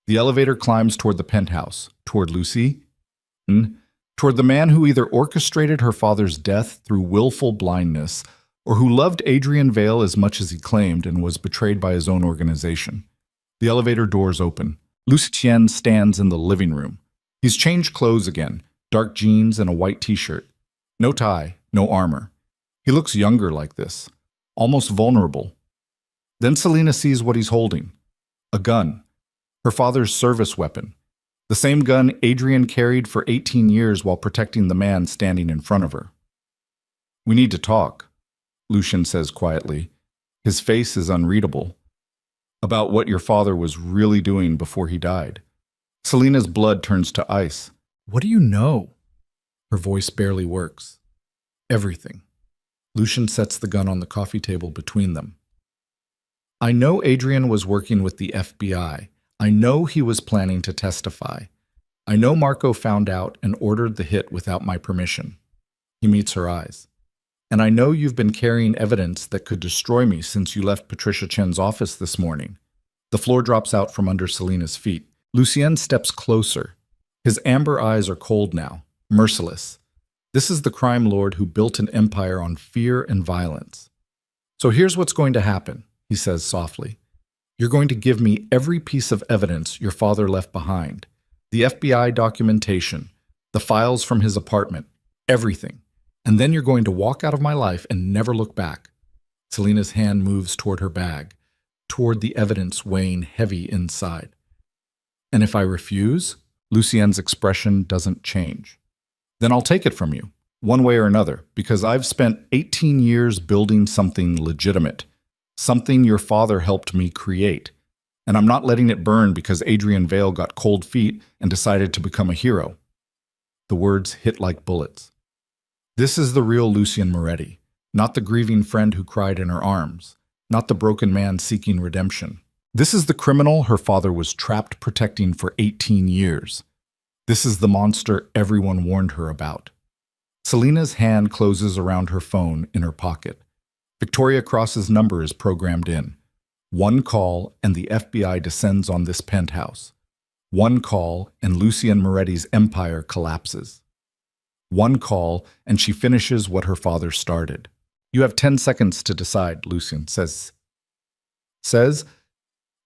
A: The elevator climbs toward the penthouse, toward Lucy, toward the man who either orchestrated her father's death through willful blindness or who loved Adrian Vale as much as he claimed and was betrayed by his own organization. The elevator doors open. Lucien stands in the living room. He's changed clothes again, dark jeans and a white t-shirt. No tie, no armor. He looks younger like this, almost vulnerable. Then Selena sees what he's holding. A gun. Her father's service weapon. The same gun Adrian carried for 18 years while protecting the man standing in front of her. We need to talk, Lucien says quietly. His face is unreadable. About what your father was really doing before he died. Selena's blood turns to ice. What do you know? Her voice barely works. Everything. Lucien sets the gun on the coffee table between them. I know Adrian was working with the FBI. I know he was planning to testify. I know Marco found out and ordered the hit without my permission. He meets her eyes. And I know you've been carrying evidence that could destroy me since you left Patricia Chen's office this morning. The floor drops out from under Selena's feet. Lucien steps closer. His amber eyes are cold now, merciless. This is the crime lord who built an empire on fear and violence. So here's what's going to happen, he says softly. You're going to give me every piece of evidence your father left behind. The FBI documentation, the files from his apartment, everything. And then you're going to walk out of my life and never look back. Selena's hand moves toward her bag. toward the evidence weighing heavy inside. And if I refuse, Lucien's expression doesn't change. Then I'll take it from you, one way or another, because I've spent 18 years building something legitimate, something your father helped me create. And I'm not letting it burn because Adrian Vale got cold feet and decided to become a hero. The words hit like bullets. This is the real Lucien Moretti, not the grieving friend who cried in her arms, not the broken man seeking redemption. This is the criminal her father was trapped protecting for 18 years. This is the monster everyone warned her about. Selina's hand closes around her phone in her pocket. Victoria Cross's number is programmed in. One call and the FBI descends on this penthouse. One call and Lucien Moretti's empire collapses. One call and she finishes what her father started. You have 10 seconds to decide, Lucien says.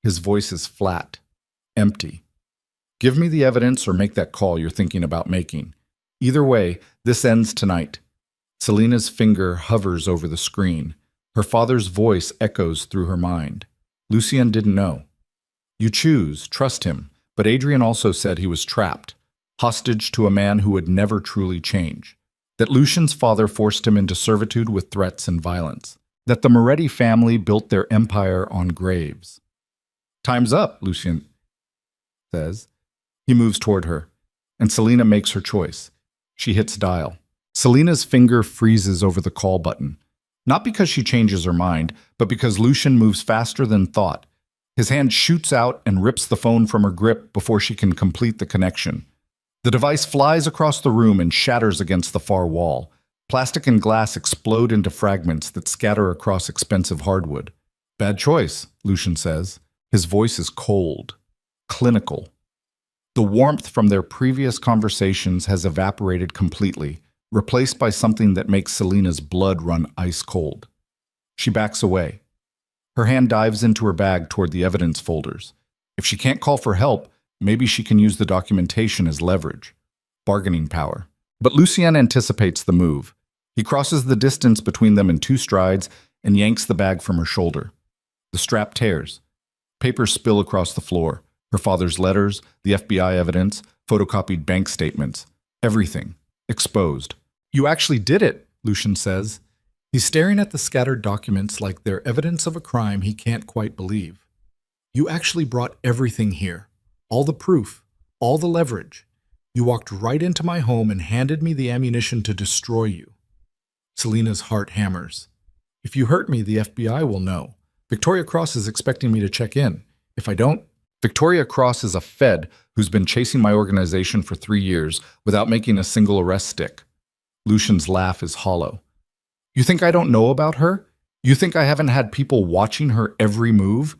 A: His voice is flat, empty. Give me the evidence or make that call you're thinking about making. Either way, this ends tonight. Selina's finger hovers over the screen. Her father's voice echoes through her mind. Lucien didn't know. You choose, trust him, but Adrian also said he was trapped, hostage to a man who would never truly change. That Lucien's father forced him into servitude with threats and violence. That the Moretti family built their empire on graves. Time's up, Lucien says. He moves toward her, and Selina makes her choice. She hits dial. Selina's finger freezes over the call button. Not because she changes her mind, but because Lucien moves faster than thought. His hand shoots out and rips the phone from her grip before she can complete the connection. The device flies across the room and shatters against the far wall. Plastic and glass explode into fragments that scatter across expensive hardwood. Bad choice, Lucien says. His voice is cold, clinical. The warmth from their previous conversations has evaporated completely, replaced by something that makes Selina's blood run ice cold. She backs away. Her hand dives into her bag toward the evidence folders. If she can't call for help, maybe she can use the documentation as leverage. Bargaining power. But Lucien anticipates the move. He crosses the distance between them in 2 strides and yanks the bag from her shoulder. The strap tears. Papers spill across the floor. Her father's letters, the FBI evidence, photocopied bank statements. Everything. Exposed. You actually did it, Lucien says. He's staring at the scattered documents like they're evidence of a crime he can't quite believe. You actually brought everything here. All the proof. All the leverage. You walked right into my home and handed me the ammunition to destroy you. Selina's heart hammers. If you hurt me, the FBI will know. Victoria Cross is expecting me to check in. If I don't, Victoria Cross is a Fed who's been chasing my organization for 3 years without making a single arrest stick. Lucien's laugh is hollow. You think I don't know about her? You think I haven't had people watching her every move?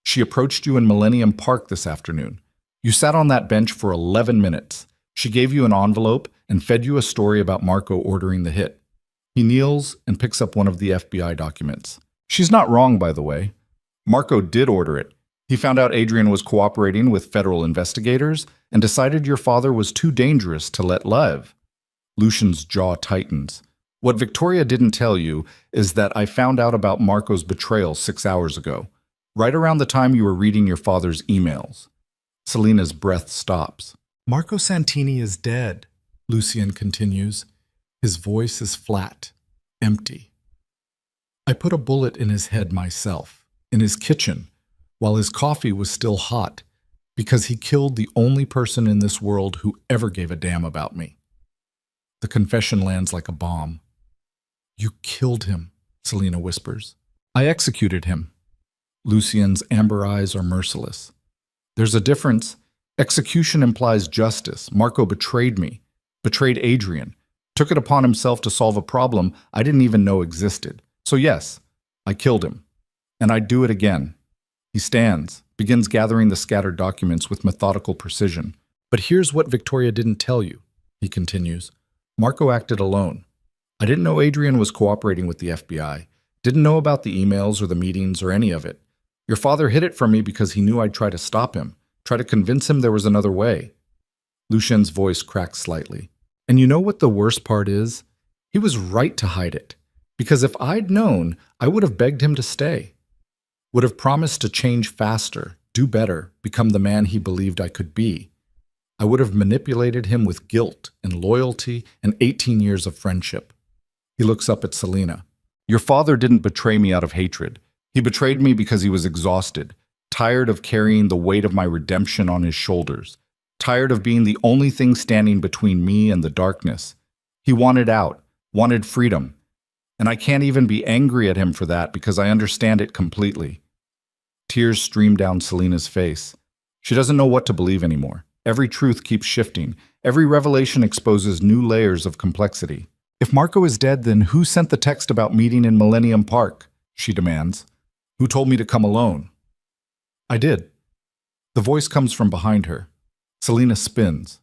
A: She approached you in Millennium Park this afternoon. You sat on that bench for 11 minutes. She gave you an envelope and fed you a story about Marco ordering the hit. He kneels and picks up one of the FBI documents. She's not wrong, by the way. Marco did order it. He found out Adrian was cooperating with federal investigators and decided your father was too dangerous to let live. Lucien's jaw tightens. What Victoria didn't tell you is that I found out about Marco's betrayal 6 hours ago, right around the time you were reading your father's emails. Selina's breath stops. Marco Santini is dead, Lucien continues. His voice is flat, empty. I put a bullet in his head myself, in his kitchen, while his coffee was still hot, because he killed the only person in this world who ever gave a damn about me. The confession lands like a bomb. You killed him, Selina whispers. I executed him. Lucien's amber eyes are merciless. There's a difference. Execution implies justice. Marco betrayed me, betrayed Adrian, took it upon himself to solve a problem I didn't even know existed. So yes, I killed him. And I'd do it again. He stands, begins gathering the scattered documents with methodical precision. But here's what Victoria didn't tell you, he continues. Marco acted alone. I didn't know Adrian was cooperating with the FBI. Didn't know about the emails or the meetings or any of it. Your father hid it from me because he knew I'd try to stop him, try to convince him there was another way. Lucien's voice cracks slightly. And you know what the worst part is? He was right to hide it. Because if I'd known, I would have begged him to stay. would have promised to change faster, do better, become the man he believed I could be. I would have manipulated him with guilt and loyalty and 18 years of friendship. He looks up at Selena. Your father didn't betray me out of hatred. He betrayed me because he was exhausted, tired of carrying the weight of my redemption on his shoulders, tired of being the only thing standing between me and the darkness. He wanted out, wanted freedom. And I can't even be angry at him for that because I understand it completely. Tears stream down Selena's face. She doesn't know what to believe anymore. Every truth keeps shifting. Every revelation exposes new layers of complexity. If Marco is dead, then who sent the text about meeting in Millennium Park? She demands. Who told me to come alone? I did. The voice comes from behind her. Selena spins.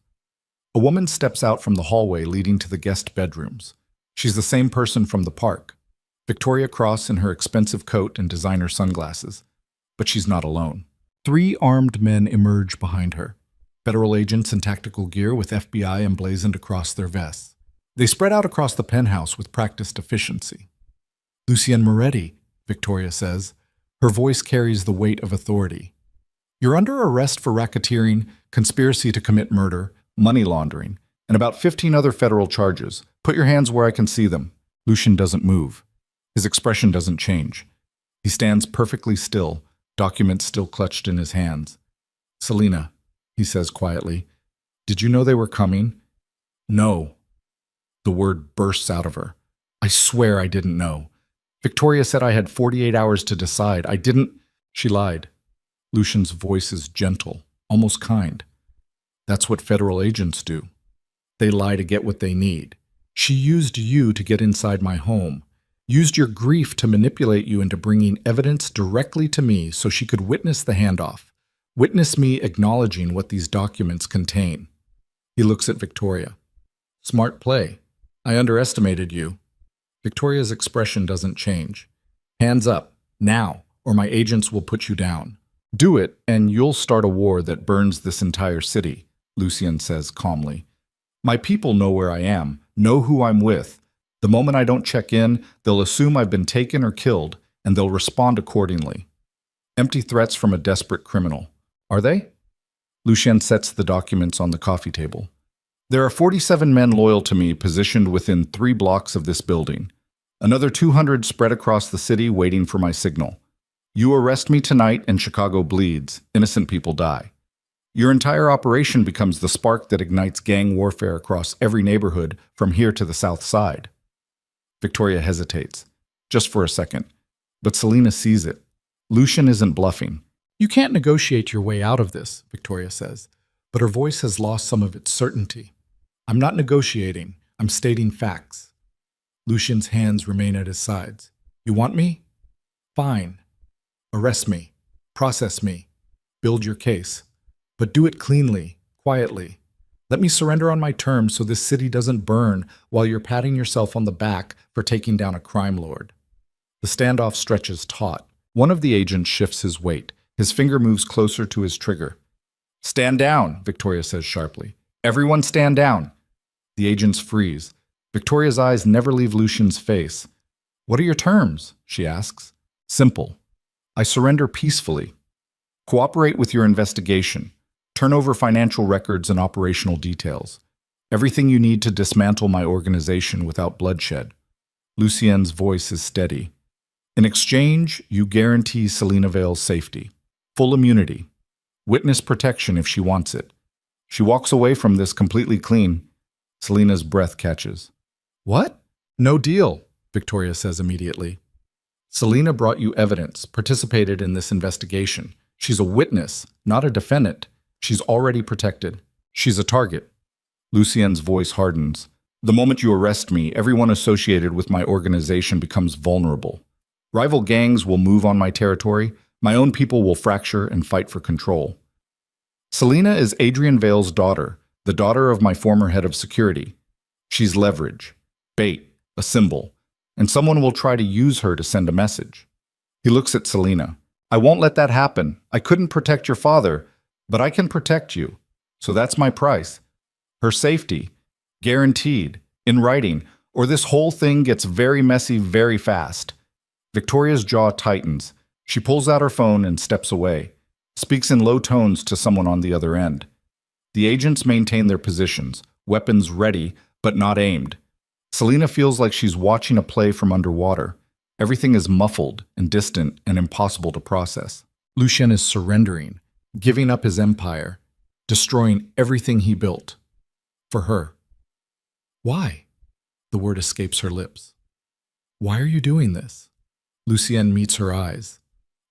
A: A woman steps out from the hallway leading to the guest bedrooms. She's the same person from the park. Victoria Cross in her expensive coat and designer sunglasses. But she's not alone. 3 armed men emerge behind her. Federal agents in tactical gear with FBI emblazoned across their vests. They spread out across the penthouse with practiced efficiency. Lucien Moretti, Victoria says. Her voice carries the weight of authority. You're under arrest for racketeering, conspiracy to commit murder, money laundering, and about 15 other federal charges. Put your hands where I can see them. Lucien doesn't move. His expression doesn't change. He stands perfectly still, documents still clutched in his hands. Selena, he says quietly, did you know they were coming? No. The word bursts out of her. I swear I didn't know. Victoria said I had 48 hours to decide. I didn't. She lied. Lucien's voice is gentle, almost kind. That's what federal agents do. They lie to get what they need. She used you to get inside my home, used your grief to manipulate you into bringing evidence directly to me so she could witness the handoff, witness me acknowledging what these documents contain. He looks at Victoria. Smart play. I underestimated you. Victoria's expression doesn't change. Hands up, now, or my agents will put you down. Do it, and you'll start a war that burns this entire city, Lucien says calmly. My people know where I am, know who I'm with. The moment I don't check in, they'll assume I've been taken or killed, and they'll respond accordingly. Empty threats from a desperate criminal. Are they? Lucien sets the documents on the coffee table. There are 47 men loyal to me positioned within 3 blocks of this building. Another 200 spread across the city waiting for my signal. You arrest me tonight and Chicago bleeds. Innocent people die. Your entire operation becomes the spark that ignites gang warfare across every neighborhood from here to the south side. Victoria hesitates, just for a second. But Selena sees it. Lucien isn't bluffing. You can't negotiate your way out of this, Victoria says, but her voice has lost some of its certainty. I'm not negotiating. I'm stating facts. Lucien's hands remain at his sides. You want me? Fine. Arrest me. Process me. Build your case. But do it cleanly, quietly. Let me surrender on my terms so this city doesn't burn while you're patting yourself on the back for taking down a crime lord. The standoff stretches taut. One of the agents shifts his weight. His finger moves closer to his trigger. Stand down, Victoria says sharply. Everyone stand down. The agents freeze. Victoria's eyes never leave Lucien's face. What are your terms? She asks. Simple. I surrender peacefully. Cooperate with your investigation. Turn over financial records and operational details. Everything you need to dismantle my organization without bloodshed. Lucien's voice is steady. In exchange, you guarantee Selena Vale's safety. Full immunity. Witness protection if she wants it. She walks away from this completely clean. Selena's breath catches. What? No deal, Victoria says immediately. Selena brought you evidence, participated in this investigation. She's a witness, not a defendant. She's already protected. She's a target. Lucien's voice hardens. The moment you arrest me, everyone associated with my organization becomes vulnerable. Rival gangs will move on my territory. My own people will fracture and fight for control. Selena is Adrian Vale's daughter, the daughter of my former head of security. She's leverage, bait, a symbol, and someone will try to use her to send a message. He looks at Selena. I won't let that happen. I couldn't protect your father, but I can protect you. So that's my price. Her safety, guaranteed, in writing, or this whole thing gets very messy very fast. Victoria's jaw tightens. She pulls out her phone and steps away, speaks in low tones to someone on the other end. The agents maintain their positions, weapons ready, but not aimed. Selina feels like she's watching a play from underwater. Everything is muffled and distant and impossible to process. Lucien is surrendering, giving up his empire, destroying everything he built. For her. Why? The word escapes her lips. Why are you doing this? Lucienne meets her eyes.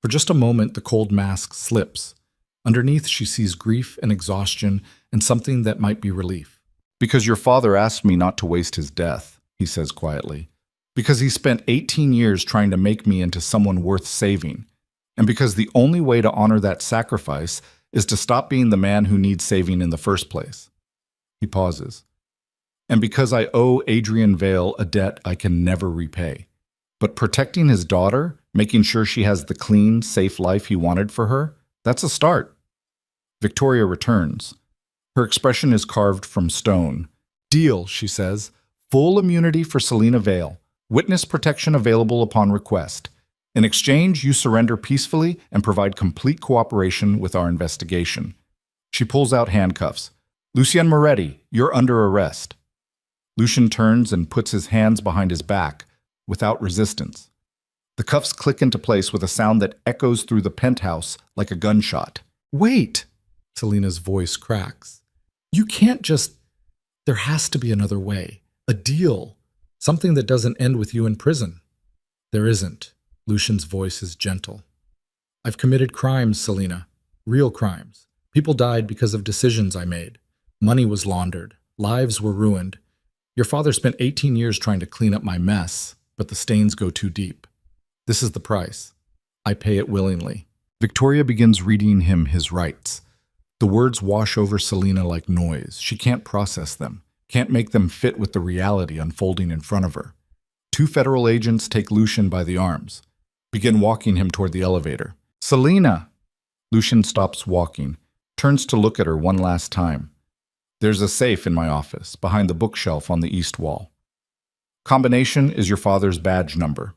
A: For just a moment, the cold mask slips. Underneath, she sees grief and exhaustion and something that might be relief. Because your father asked me not to waste his death, he says quietly. Because he spent 18 years trying to make me into someone worth saving. And because the only way to honor that sacrifice is to stop being the man who needs saving in the first place. He pauses. And because I owe Adrian Vale a debt I can never repay. But protecting his daughter, making sure she has the clean, safe life he wanted for her, that's a start. Victoria returns. Her expression is carved from stone. Deal, she says. Full immunity for Selina Vale. Witness protection available upon request. In exchange, you surrender peacefully and provide complete cooperation with our investigation. She pulls out handcuffs. Lucien Moretti, you're under arrest. Lucien turns and puts his hands behind his back, without resistance. The cuffs click into place with a sound that echoes through the penthouse like a gunshot. Wait! Selina's voice cracks. You can't just... There has to be another way. A deal. Something that doesn't end with you in prison. There isn't. Lucien's voice is gentle. I've committed crimes, Selina. Real crimes. People died because of decisions I made. Money was laundered. Lives were ruined. Your father spent 18 years trying to clean up my mess, but the stains go too deep. This is the price. I pay it willingly. Victoria begins reading him his rights. The words wash over Selina like noise. She can't process them, can't make them fit with the reality unfolding in front of her. Two federal agents take Lucien by the arms, begin walking him toward the elevator. Selina! Lucien stops walking, turns to look at her one last time. There's a safe in my office, behind the bookshelf on the east wall. Combination is your father's badge number.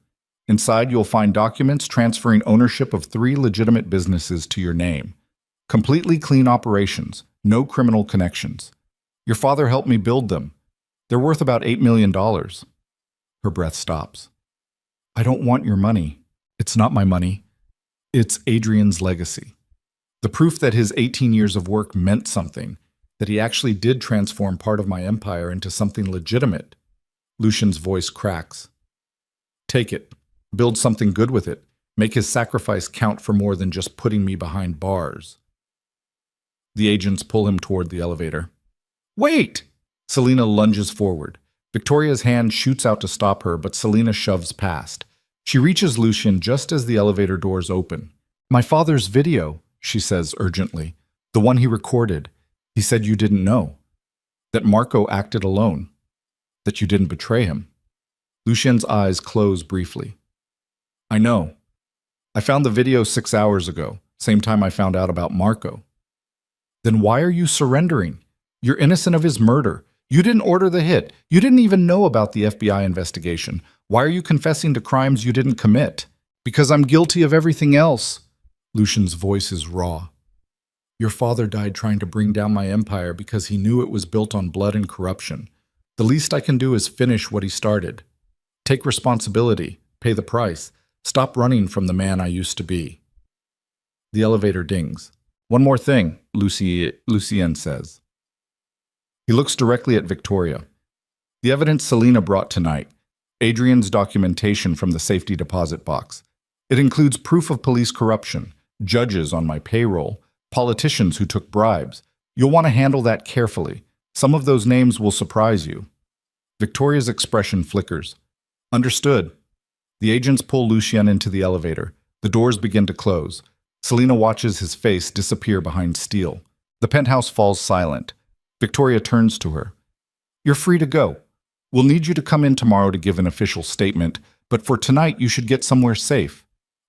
A: Inside, you'll find documents transferring ownership of 3 legitimate businesses to your name. Completely clean operations, no criminal connections. Your father helped me build them. They're worth about $8 million. Her breath stops. I don't want your money. It's not my money. It's Adrian's legacy. The proof that his 18 years of work meant something, that he actually did transform part of my empire into something legitimate. Lucien's voice cracks. Take it. Build something good with it. Make his sacrifice count for more than just putting me behind bars. The agents pull him toward the elevator. Wait! Selina lunges forward. Victoria's hand shoots out to stop her, but Selina shoves past. She reaches Lucien just as the elevator doors open. My father's video, she says urgently. The one he recorded. He said you didn't know. That Marco acted alone. That you didn't betray him. Lucien's eyes close briefly. I know. I found the video 6 hours ago, same time I found out about Marco. Then why are you surrendering? You're innocent of his murder. You didn't order the hit. You didn't even know about the FBI investigation. Why are you confessing to crimes you didn't commit? Because I'm guilty of everything else. Lucien's voice is raw. Your father died trying to bring down my empire because he knew it was built on blood and corruption. The least I can do is finish what he started. Take responsibility, pay the price, stop running from the man I used to be. The elevator dings. One more thing, Lucien says. He looks directly at Victoria. The evidence Selina brought tonight, Adrian's documentation from the safety deposit box. It includes proof of police corruption, judges on my payroll, politicians who took bribes. You'll want to handle that carefully. Some of those names will surprise you. Victoria's expression flickers. Understood. The agents pull Lucien into the elevator. The doors begin to close. Selina watches his face disappear behind steel. The penthouse falls silent. Victoria turns to her. You're free to go. We'll need you to come in tomorrow to give an official statement, but for tonight you should get somewhere safe.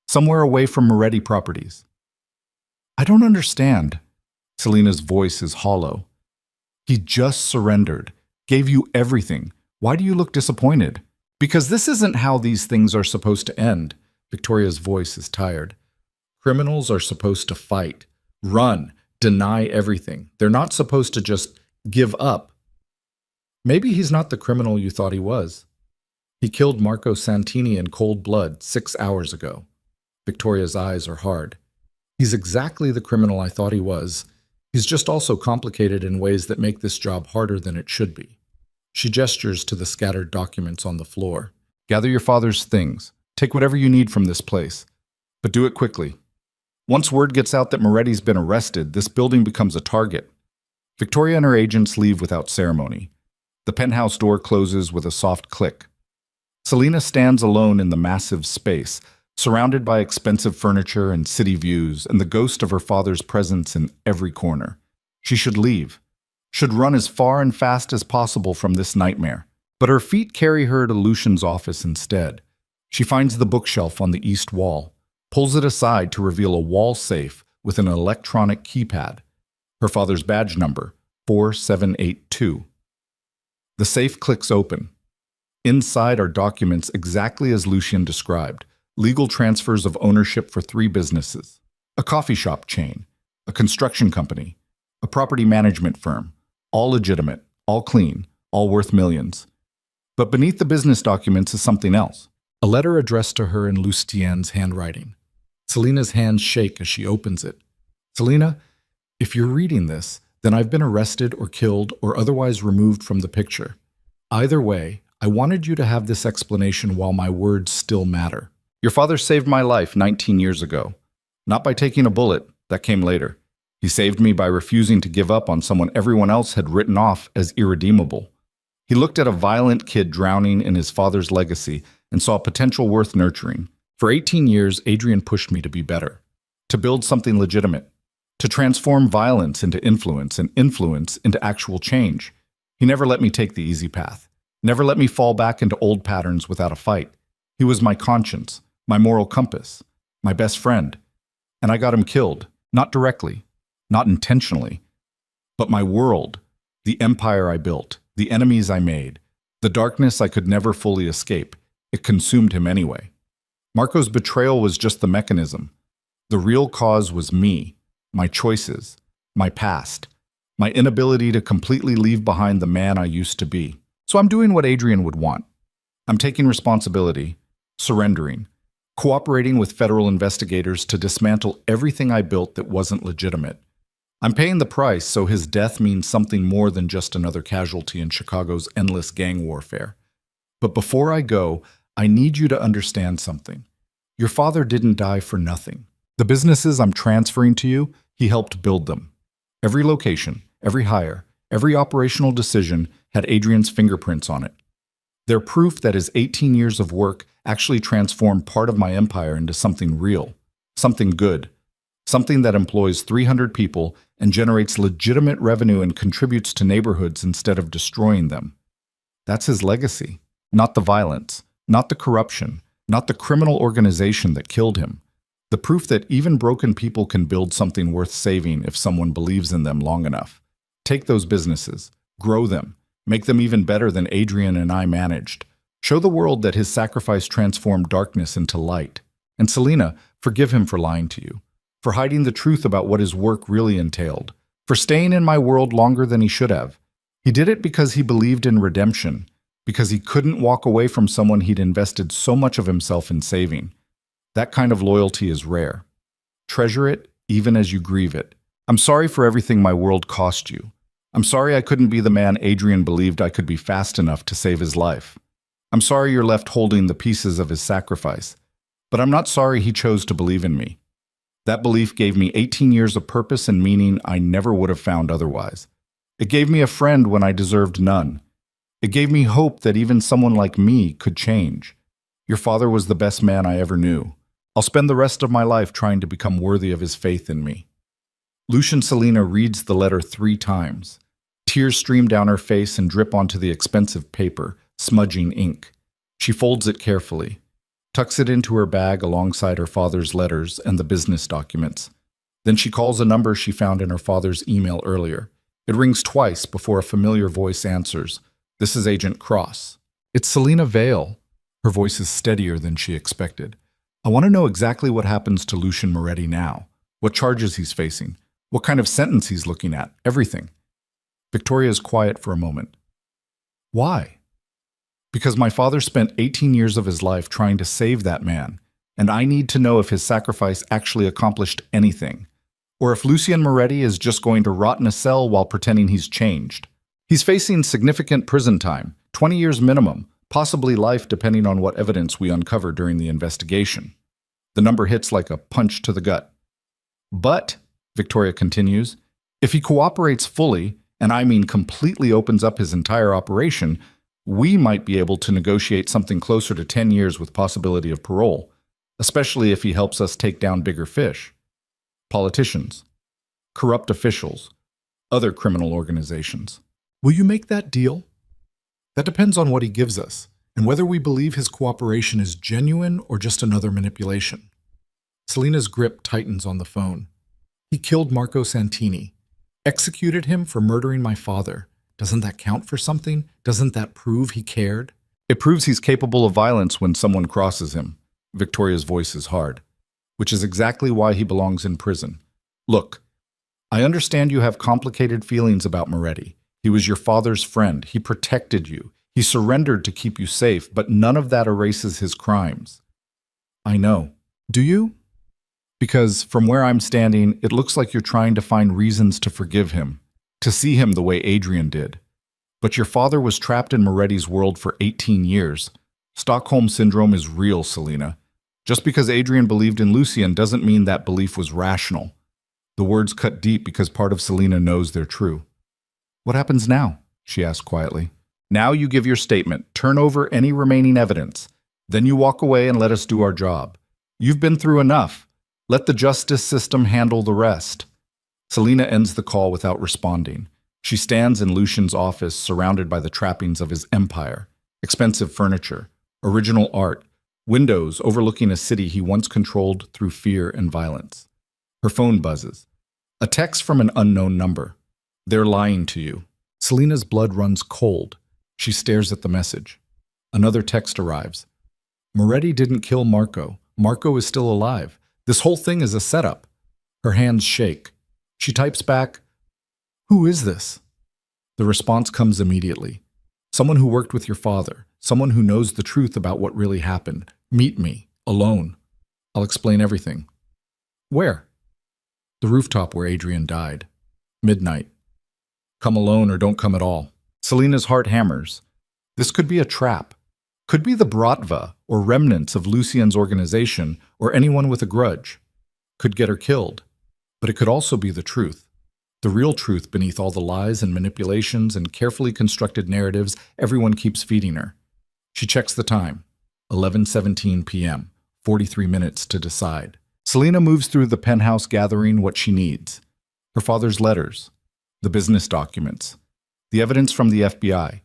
A: Somewhere away from Moretti properties. I don't understand. Selina's voice is hollow. He just surrendered, gave you everything. Why do you look disappointed? Because this isn't how these things are supposed to end. Victoria's voice is tired. Criminals are supposed to fight, run, deny everything. They're not supposed to just give up. Maybe he's not the criminal you thought he was. He killed Marco Santini in cold blood 6 hours ago. Victoria's eyes are hard. He's exactly the criminal I thought he was. He's just also complicated in ways that make this job harder than it should be. She gestures to the scattered documents on the floor. Gather your father's things. Take whatever you need from this place. But do it quickly. Once word gets out that Moretti's been arrested, this building becomes a target. Victoria and her agents leave without ceremony. The penthouse door closes with a soft click. Selina stands alone in the massive space, surrounded by expensive furniture and city views and the ghost of her father's presence in every corner. She should leave, should run as far and fast as possible from this nightmare. But her feet carry her to Lucian's office instead. She finds the bookshelf on the east wall, pulls it aside to reveal a wall safe with an electronic keypad. Her father's badge number, 4782. The safe clicks open. Inside are documents exactly as Lucian described. Legal transfers of ownership for 3 businesses, a coffee shop chain, a construction company, a property management firm, all legitimate, all clean, all worth millions. But beneath the business documents is something else, a letter addressed to her in Lustien's handwriting. Selina's hands shake as she opens it. Selina, if you're reading this, then I've been arrested or killed or otherwise removed from the picture. Either way, I wanted you to have this explanation while my words still matter. Your father saved my life 19 years ago. Not by taking a bullet, that came later. He saved me by refusing to give up on someone everyone else had written off as irredeemable. He looked at a violent kid drowning in his father's legacy and saw potential worth nurturing. For 18 years, Adrian pushed me to be better, to build something legitimate, to transform violence into influence and influence into actual change. He never let me take the easy path, never let me fall back into old patterns without a fight. He was my conscience, my moral compass, my best friend. And I got him killed, not directly, not intentionally, but my world, the empire I built, the enemies I made, the darkness I could never fully escape, it consumed him anyway. Marco's betrayal was just the mechanism. The real cause was me, my choices, my past, my inability to completely leave behind the man I used to be. So I'm doing what Adrian would want. I'm taking responsibility, surrendering, cooperating with federal investigators to dismantle everything I built that wasn't legitimate. I'm paying the price so his death means something more than just another casualty in Chicago's endless gang warfare. But before I go, I need you to understand something. Your father didn't die for nothing. The businesses I'm transferring to you, he helped build them. Every location, every hire, every operational decision had Adrian's fingerprints on it. They're proof that his 18 years of work actually transformed part of my empire into something real, something good, something that employs 300 people and generates legitimate revenue and contributes to neighborhoods instead of destroying them. That's his legacy, not the violence, not the corruption, not the criminal organization that killed him. The proof that even broken people can build something worth saving if someone believes in them long enough. Take those businesses, grow them, make them even better than Adrian and I managed. Show the world that his sacrifice transformed darkness into light. And Selina, forgive him for lying to you, for hiding the truth about what his work really entailed, for staying in my world longer than he should have. He did it because he believed in redemption, because he couldn't walk away from someone he'd invested so much of himself in saving. That kind of loyalty is rare. Treasure it, even as you grieve it. I'm sorry for everything my world cost you. I'm sorry I couldn't be the man Adrian believed I could be fast enough to save his life. I'm sorry you're left holding the pieces of his sacrifice. But I'm not sorry he chose to believe in me. That belief gave me 18 years of purpose and meaning I never would have found otherwise. It gave me a friend when I deserved none. It gave me hope that even someone like me could change. Your father was the best man I ever knew. I'll spend the rest of my life trying to become worthy of his faith in me. Lucian Selina reads the letter 3 times. Tears stream down her face and drip onto the expensive paper, smudging ink. She folds it carefully, tucks it into her bag alongside her father's letters and the business documents. Then she calls a number she found in her father's email earlier. It rings twice before a familiar voice answers. This is Agent Cross. It's Selina Vale. Her voice is steadier than she expected. I want to know exactly what happens to Lucian Moretti now, what charges he's facing, what kind of sentence he's looking at, everything. Victoria is quiet for a moment. Why? Because my father spent 18 years of his life trying to save that man, and I need to know if his sacrifice actually accomplished anything, or if Lucian Moretti is just going to rot in a cell while pretending he's changed. He's facing significant prison time, 20 years minimum, possibly life depending on what evidence we uncover during the investigation. The number hits like a punch to the gut. But, Victoria continues, if he cooperates fully, and I mean completely opens up his entire operation, we might be able to negotiate something closer to 10 years with possibility of parole, especially if he helps us take down bigger fish. Politicians, corrupt officials, other criminal organizations. Will you make that deal? That depends on what he gives us, and whether we believe his cooperation is genuine or just another manipulation. Selina's grip tightens on the phone. He killed Marco Santini, executed him for murdering my father. Doesn't that count for something? Doesn't that prove he cared? It proves he's capable of violence when someone crosses him. Victoria's voice is hard, which is exactly why he belongs in prison. Look, I understand you have complicated feelings about Moretti. He was your father's friend. He protected you. He surrendered to keep you safe, but none of that erases his crimes. I know. Do you? Because from where I'm standing, it looks like you're trying to find reasons to forgive him, to see him the way Adrian did. But your father was trapped in Moretti's world for 18 years. Stockholm Syndrome is real, Selina. Just because Adrian believed in Lucian doesn't mean that belief was rational. The words cut deep because part of Selina knows they're true. What happens now? She asked quietly. Now you give your statement, turn over any remaining evidence. Then you walk away and let us do our job. You've been through enough. Let the justice system handle the rest. Selina ends the call without responding. She stands in Lucian's office surrounded by the trappings of his empire. Expensive furniture, original art, windows overlooking a city he once controlled through fear and violence. Her phone buzzes. A text from an unknown number. They're lying to you. Selina's blood runs cold. She stares at the message. Another text arrives. Moretti didn't kill Marco. Marco is still alive. This whole thing is a setup. Her hands shake. She types back, "Who is this?" The response comes immediately. "Someone who worked with your father. Someone who knows the truth about what really happened. Meet me, alone. I'll explain everything." "Where?" "The rooftop where Adrian died. Midnight. Come alone or don't come at all." Selina's heart hammers. This could be a trap. Could be the Bratva, or remnants of Lucian's organization, or anyone with a grudge. Could get her killed. But it could also be the truth. The real truth beneath all the lies and manipulations and carefully constructed narratives everyone keeps feeding her. She checks the time. 11:17 p.m. 43 minutes to decide. Selina moves through the penthouse gathering what she needs. Her father's letters. The business documents. The evidence from the FBI.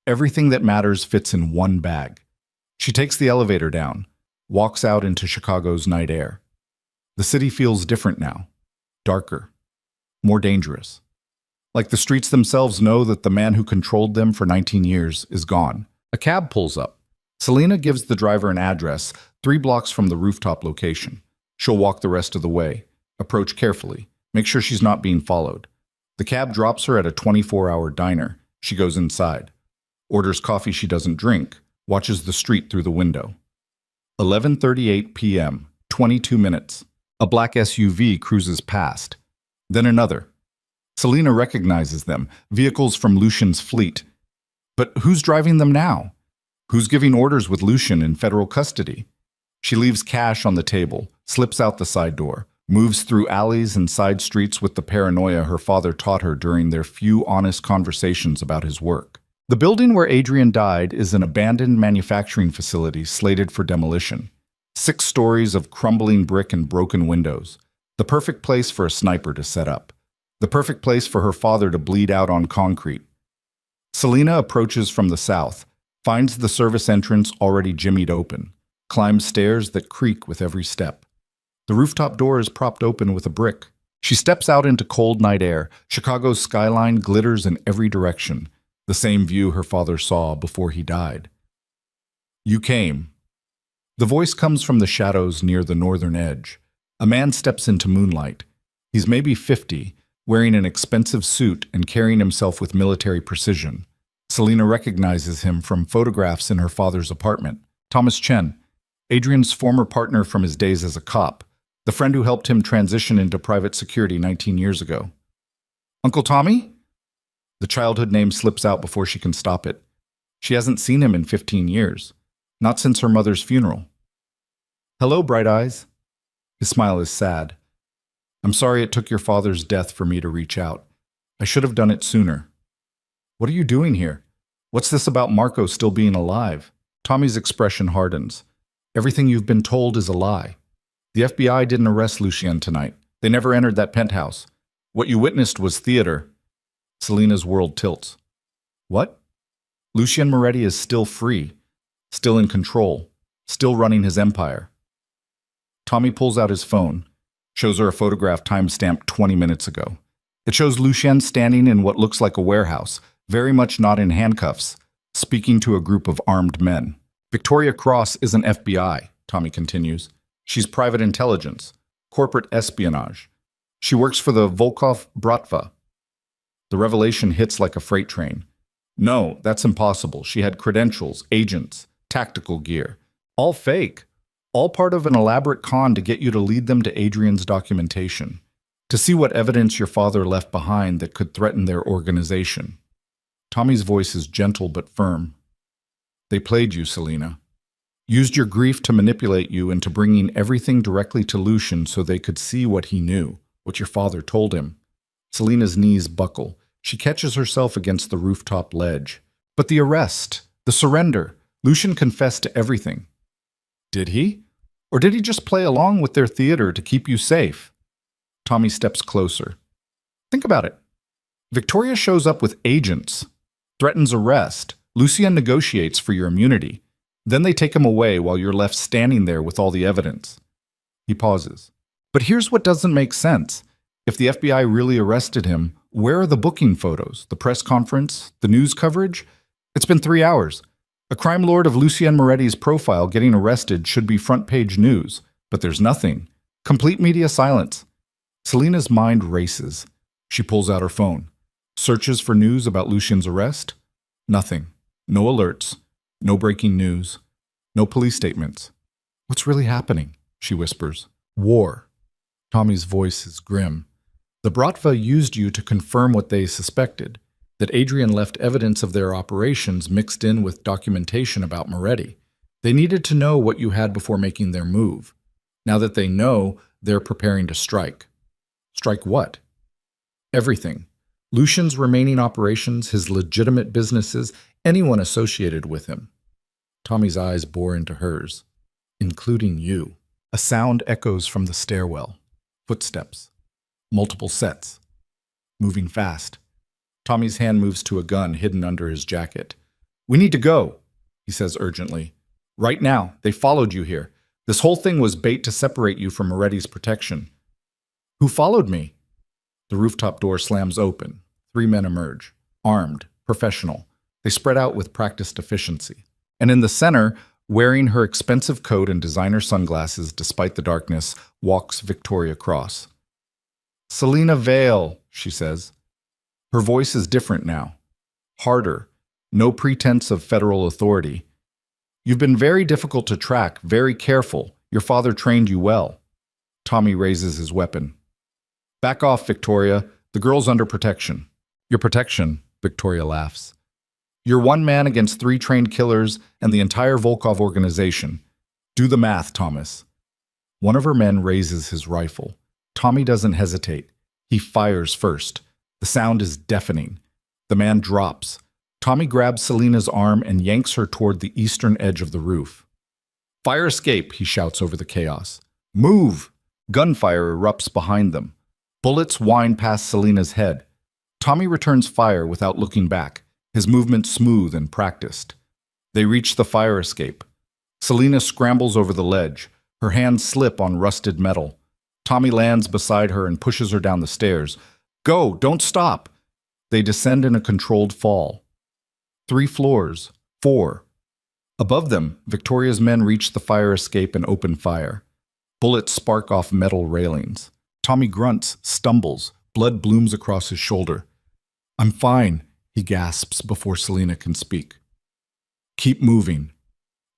A: Everything that matters fits in one bag. She takes the elevator down, walks out into Chicago's night air. The city feels different now. Darker. More dangerous. Like the streets themselves know that the man who controlled them for 19 years is gone. A cab pulls up. Selina gives the driver an address 3 blocks from the rooftop location. She'll walk the rest of the way. Approach carefully. Make sure she's not being followed. The cab drops her at a 24-hour diner. She goes inside. Orders coffee she doesn't drink. Watches the street through the window. 11:38 p.m. 22 minutes. A black SUV cruises past. Then another. Selina recognizes them, vehicles from Lucian's fleet. But who's driving them now? Who's giving orders with Lucian in federal custody? She leaves cash on the table, slips out the side door, moves through alleys and side streets with the paranoia her father taught her during their few honest conversations about his work. The building where Adrian died is an abandoned manufacturing facility slated for demolition. 6 stories of crumbling brick and broken windows. The perfect place for a sniper to set up. The perfect place for her father to bleed out on concrete. Selina approaches from the south, finds the service entrance already jimmied open, climbs stairs that creak with every step. The rooftop door is propped open with a brick. She steps out into cold night air. Chicago's skyline glitters in every direction. The same view her father saw before he died. "You came." The voice comes from the shadows near the northern edge. A man steps into moonlight. He's maybe 50, wearing an expensive suit and carrying himself with military precision. Selina recognizes him from photographs in her father's apartment. Thomas Chen, Adrian's former partner from his days as a cop, the friend who helped him transition into private security 19 years ago. Uncle Tommy? The childhood name slips out before she can stop it. She hasn't seen him in 15 years, not since her mother's funeral. Hello, Bright Eyes. His smile is sad. I'm sorry it took your father's death for me to reach out. I should have done it sooner. What are you doing here? What's this about Marco still being alive? Tommy's expression hardens. Everything you've been told is a lie. The FBI didn't arrest Lucien tonight. They never entered that penthouse. What you witnessed was theater. Selina's world tilts. What? Lucien Moretti is still free, still in control, still running his empire. Tommy pulls out his phone, shows her a photograph time-stamped 20 minutes ago. It shows Lucien standing in what looks like a warehouse, very much not in handcuffs, speaking to a group of armed men. Victoria Cross isn't FBI, Tommy continues. She's private intelligence, corporate espionage. She works for the Volkov Bratva. The revelation hits like a freight train. No, that's impossible. She had credentials, agents, tactical gear. All fake. All part of an elaborate con to get you to lead them to Adrian's documentation. To see what evidence your father left behind that could threaten their organization. Tommy's voice is gentle but firm. They played you, Selina. Used your grief to manipulate you into bringing everything directly to Lucien so they could see what he knew, what your father told him. Selina's knees buckle. She catches herself against the rooftop ledge. But the arrest, the surrender, Lucien confessed to everything. Did he? Or did he just play along with their theater to keep you safe? Tommy steps closer. Think about it. Victoria shows up with agents, threatens arrest. Lucien negotiates for your immunity. Then they take him away while you're left standing there with all the evidence. He pauses. But here's what doesn't make sense. If the FBI really arrested him, where are the booking photos, the press conference, the news coverage? It's been 3 hours. A crime lord of Lucien Moretti's profile getting arrested should be front-page news, but there's nothing. Complete media silence. Selina's mind races. She pulls out her phone. Searches for news about Lucien's arrest. Nothing. No alerts. No breaking news. No police statements. What's really happening? She whispers. War. Tommy's voice is grim. The Bratva used you to confirm what they suspected, that Adrian left evidence of their operations mixed in with documentation about Moretti. They needed to know what you had before making their move. Now that they know, they're preparing to strike. Strike what? Everything. Lucien's remaining operations, his legitimate businesses, anyone associated with him. Tommy's eyes bore into hers. Including you. A sound echoes from the stairwell. Footsteps. Multiple sets. Moving fast. Tommy's hand moves to a gun hidden under his jacket. We need to go, he says urgently. Right now. They followed you here. This whole thing was bait to separate you from Moretti's protection. Who followed me? The rooftop door slams open. 3 men emerge. Armed. Professional. They spread out with practiced efficiency. And in the center, wearing her expensive coat and designer sunglasses despite the darkness, walks Victoria Cross. Selina Vale, she says. Her voice is different now. Harder. No pretense of federal authority. You've been very difficult to track, very careful. Your father trained you well. Tommy raises his weapon. Back off, Victoria. The girl's under protection. Your protection, Victoria laughs. You're 1 man against 3 trained killers and the entire Volkov organization. Do the math, Thomas. One of her men raises his rifle. Tommy doesn't hesitate. He fires first. The sound is deafening. The man drops. Tommy grabs Selina's arm and yanks her toward the eastern edge of the roof. Fire escape, he shouts over the chaos. Move! Gunfire erupts behind them. Bullets whine past Selina's head. Tommy returns fire without looking back, his movements smooth and practiced. They reach the fire escape. Selina scrambles over the ledge. Her hands slip on rusted metal. Tommy lands beside her and pushes her down the stairs. Go, don't stop. They descend in a controlled fall. 3 floors, 4. Above them, Victoria's men reach the fire escape and open fire. Bullets spark off metal railings. Tommy grunts, stumbles, blood blooms across his shoulder. "I'm fine," he gasps before Selina can speak. "Keep moving."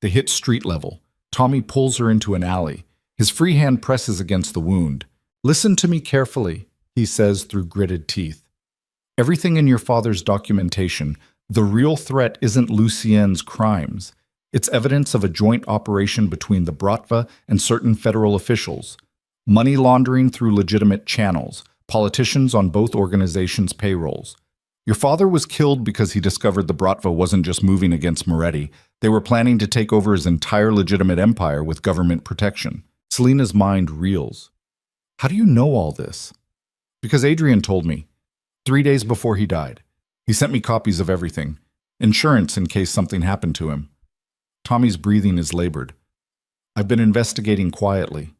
A: They hit street level. Tommy pulls her into an alley. His free hand presses against the wound. "Listen to me carefully," he says through gritted teeth. "Everything in your father's documentation, the real threat isn't Lucien's crimes. It's evidence of a joint operation between the Bratva and certain federal officials. Money laundering through legitimate channels, politicians on both organizations' payrolls. Your father was killed because he discovered the Bratva wasn't just moving against Moretti. They were planning to take over his entire legitimate empire with government protection." Selina's mind reels. "How do you know all this?" "Because Adrian told me. 3 days before he died. He sent me copies of everything. Insurance in case something happened to him." Tommy's breathing is labored. "I've been investigating quietly,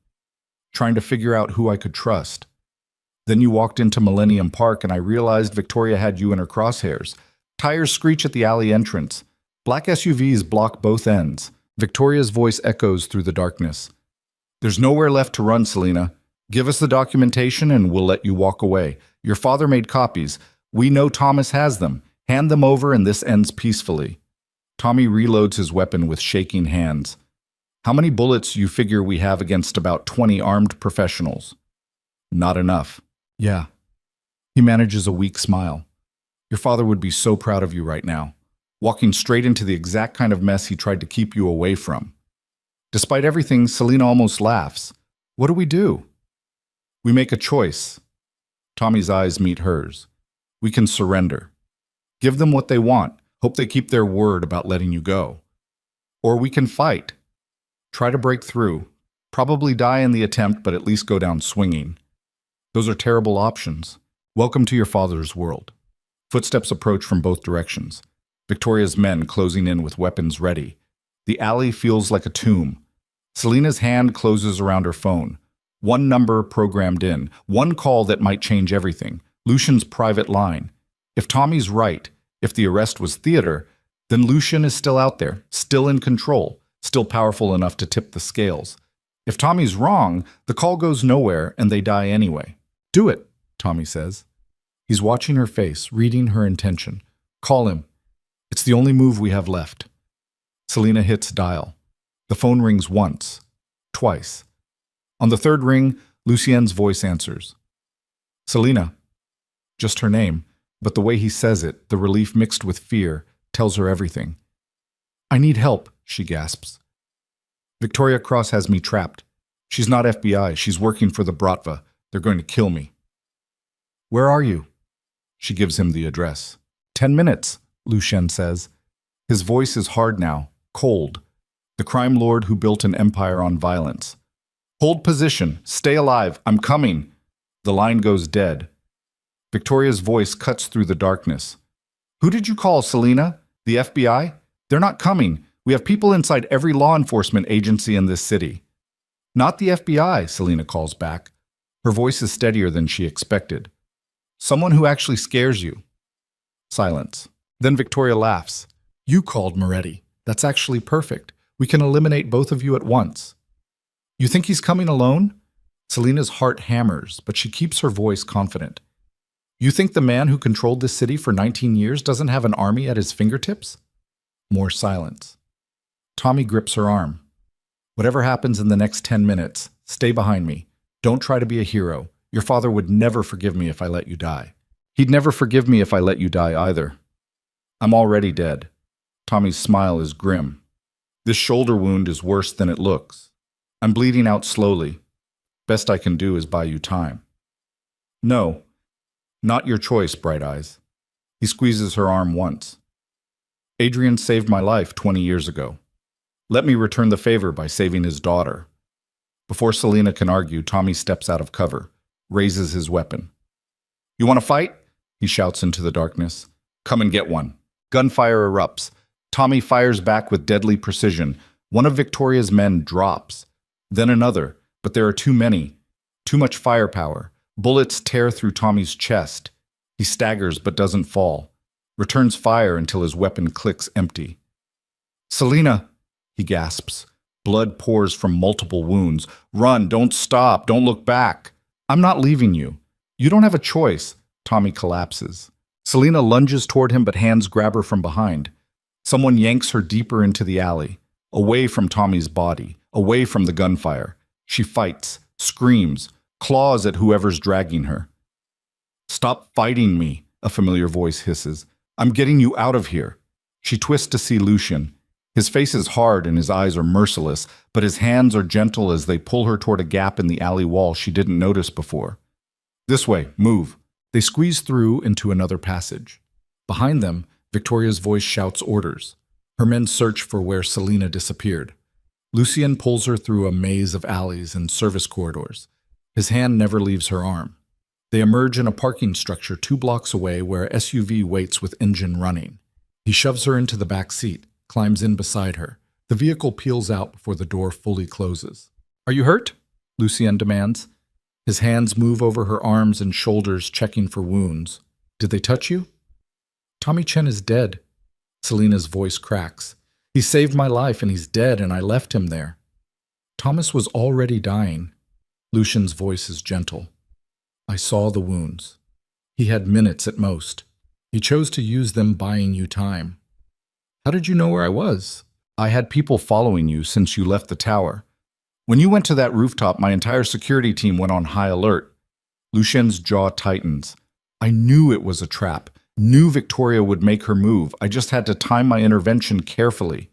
A: trying to figure out who I could trust. Then you walked into Millennium Park and I realized Victoria had you in her crosshairs. Tires screech at the alley entrance. Black SUVs block both ends." Victoria's voice echoes through the darkness. "There's nowhere left to run, Selina. Give us the documentation and we'll let you walk away. Your father made copies. We know Thomas has them. Hand them over and this ends peacefully." Tommy reloads his weapon with shaking hands. "How many bullets you figure we have against about 20 armed professionals?" "Not enough." "Yeah." He manages a weak smile. "Your father would be so proud of you right now, walking straight into the exact kind of mess he tried to keep you away from." Despite everything, Selina almost laughs. "What do we do?" "We make a choice." Tommy's eyes meet hers. "We can surrender. Give them what they want. Hope they keep their word about letting you go. Or we can fight. Try to break through. Probably die in the attempt, but at least go down swinging. Those are terrible options. Welcome to your father's world." Footsteps approach from both directions. Victoria's men closing in with weapons ready. The alley feels like a tomb. Selina's hand closes around her phone. One number programmed in. One call that might change everything. Lucian's private line. If Tommy's right, if the arrest was theater, then Lucian is still out there, still in control, still powerful enough to tip the scales. If Tommy's wrong, the call goes nowhere and they die anyway. "Do it," Tommy says. He's watching her face, reading her intention. "Call him. It's the only move we have left." Selina hits dial. The phone rings once, twice. On the third ring, Lucien's voice answers. "Selina." Just her name, but the way he says it, the relief mixed with fear, tells her everything. "I need help," she gasps. "Victoria Cross has me trapped. She's not FBI. She's working for the Bratva. They're going to kill me." "Where are you?" She gives him the address. 10 minutes, Lucien says. His voice is hard now, cold. The crime lord who built an empire on violence. "Hold position. Stay alive. I'm coming." The line goes dead. Victoria's voice cuts through the darkness. "Who did you call, Selina? The FBI? They're not coming. We have people inside every law enforcement agency in this city." "Not the FBI," Selina calls back. Her voice is steadier than she expected. "Someone who actually scares you." Silence. Then Victoria laughs. "You called Moretti. That's actually perfect. We can eliminate both of you at once." "You think he's coming alone?" Selina's heart hammers, but she keeps her voice confident. "You think the man who controlled this city for 19 years doesn't have an army at his fingertips?" More silence. Tommy grips her arm. "Whatever happens in the next 10 minutes, stay behind me. Don't try to be a hero. Your father would never forgive me if I let you die. He'd never forgive me if I let you die either." "I'm already dead." Tommy's smile is grim. "This shoulder wound is worse than it looks. I'm bleeding out slowly. Best I can do is buy you time." "No, not your choice, Bright Eyes." He squeezes her arm once. "Adrian saved my life 20 years ago. Let me return the favor by saving his daughter." Before Selina can argue, Tommy steps out of cover, raises his weapon. "You want to fight?" he shouts into the darkness. "Come and get one." Gunfire erupts. Tommy fires back with deadly precision. One of Victoria's men drops. Then another, but there are too many. Too much firepower. Bullets tear through Tommy's chest. He staggers but doesn't fall. Returns fire until his weapon clicks empty. Selina, he gasps. Blood pours from multiple wounds. Run, don't stop, don't look back. I'm not leaving you. You don't have a choice. Tommy collapses. Selina lunges toward him, but hands grab her from behind. Someone yanks her deeper into the alley, away from Tommy's body, away from the gunfire. She fights, screams, claws at whoever's dragging her. Stop fighting me, a familiar voice hisses. I'm getting you out of here. She twists to see Lucian. His face is hard and his eyes are merciless, but his hands are gentle as they pull her toward a gap in the alley wall she didn't notice before. This way, move. They squeeze through into another passage. Behind them, Victoria's voice shouts orders. Her men search for where Selina disappeared. Lucian pulls her through a maze of alleys and service corridors. His hand never leaves her arm. They emerge in a parking structure 2 blocks away where a SUV waits with engine running. He shoves her into the back seat, climbs in beside her. The vehicle peels out before the door fully closes. Are you hurt? Lucian demands. His hands move over her arms and shoulders, checking for wounds. Did they touch you? Tommy Chen is dead. Selina's voice cracks. He saved my life and he's dead and I left him there. Thomas was already dying. Lucian's voice is gentle. I saw the wounds. He had minutes at most. He chose to use them buying you time. How did you know where I was? I had people following you since you left the tower. When you went to that rooftop, my entire security team went on high alert. Lucian's jaw tightens. I knew it was a trap. Knew Victoria would make her move. I just had to time my intervention carefully.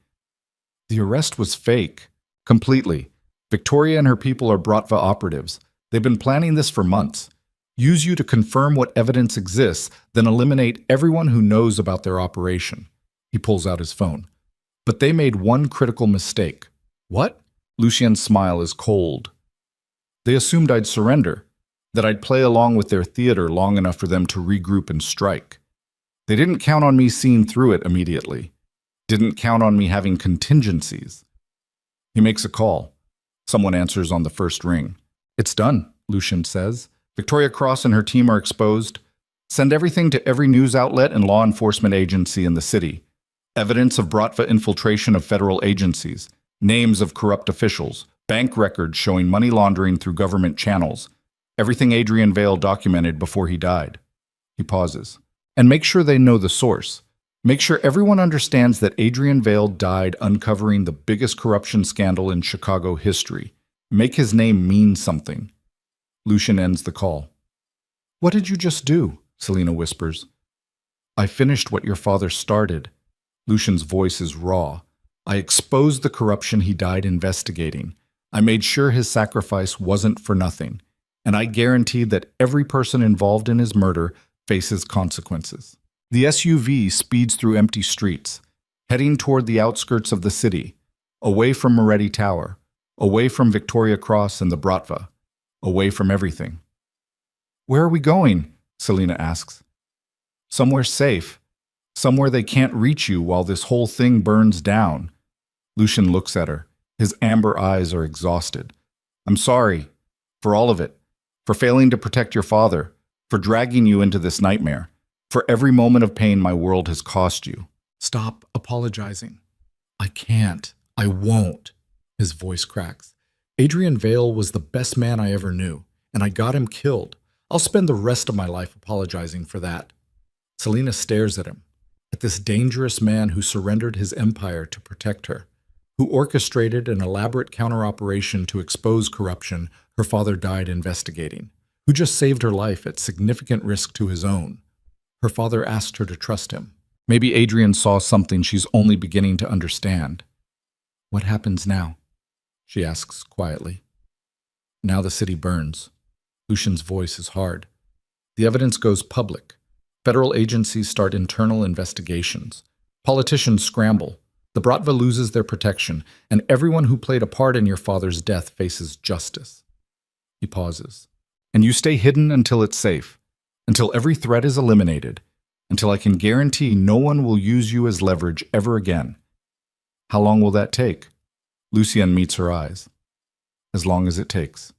A: The arrest was fake. Completely. Victoria and her people are Bratva operatives. They've been planning this for months. Use you to confirm what evidence exists, then eliminate everyone who knows about their operation. He pulls out his phone. But they made one critical mistake. What? Lucian's smile is cold. They assumed I'd surrender, that I'd play along with their theater long enough for them to regroup and strike. They didn't count on me seeing through it immediately. Didn't count on me having contingencies. He makes a call. Someone answers on the first ring. It's done, Lucian says. Victoria Cross and her team are exposed. Send everything to every news outlet and law enforcement agency in the city. Evidence of Bratva infiltration of federal agencies. Names of corrupt officials. Bank records showing money laundering through government channels. Everything Adrian Vale documented before he died. He pauses. And make sure they know the source. Make sure everyone understands that Adrian Vale died uncovering the biggest corruption scandal in Chicago history. Make his name mean something. Lucian ends the call. What did you just do? Selina whispers. I finished what your father started. Lucian's voice is raw. I exposed the corruption he died investigating. I made sure his sacrifice wasn't for nothing. And I guaranteed that every person involved in his murder faces consequences. The SUV speeds through empty streets, heading toward the outskirts of the city, away from Moretti Tower, away from Victoria Cross and the Bratva, away from everything. Where are we going? Selina asks. Somewhere safe. Somewhere they can't reach you while this whole thing burns down. Lucian looks at her. His amber eyes are exhausted. I'm sorry. For all of it. For failing to protect your father. For dragging you into this nightmare. For every moment of pain my world has cost you. Stop apologizing. I can't. I won't. His voice cracks. Adrian Vale was the best man I ever knew, and I got him killed. I'll spend the rest of my life apologizing for that. Selina stares at him, at this dangerous man who surrendered his empire to protect her, who orchestrated an elaborate counter-operation to expose corruption her father died investigating, who just saved her life at significant risk to his own. Her father asked her to trust him. Maybe Adrian saw something she's only beginning to understand. What happens now? She asks quietly. Now the city burns. Lucian's voice is hard. The evidence goes public. Federal agencies start internal investigations. Politicians scramble. The Bratva loses their protection, and everyone who played a part in your father's death faces justice. He pauses. And you stay hidden until it's safe, until every threat is eliminated, until I can guarantee no one will use you as leverage ever again. How long will that take? Lucian meets her eyes. As long as it takes.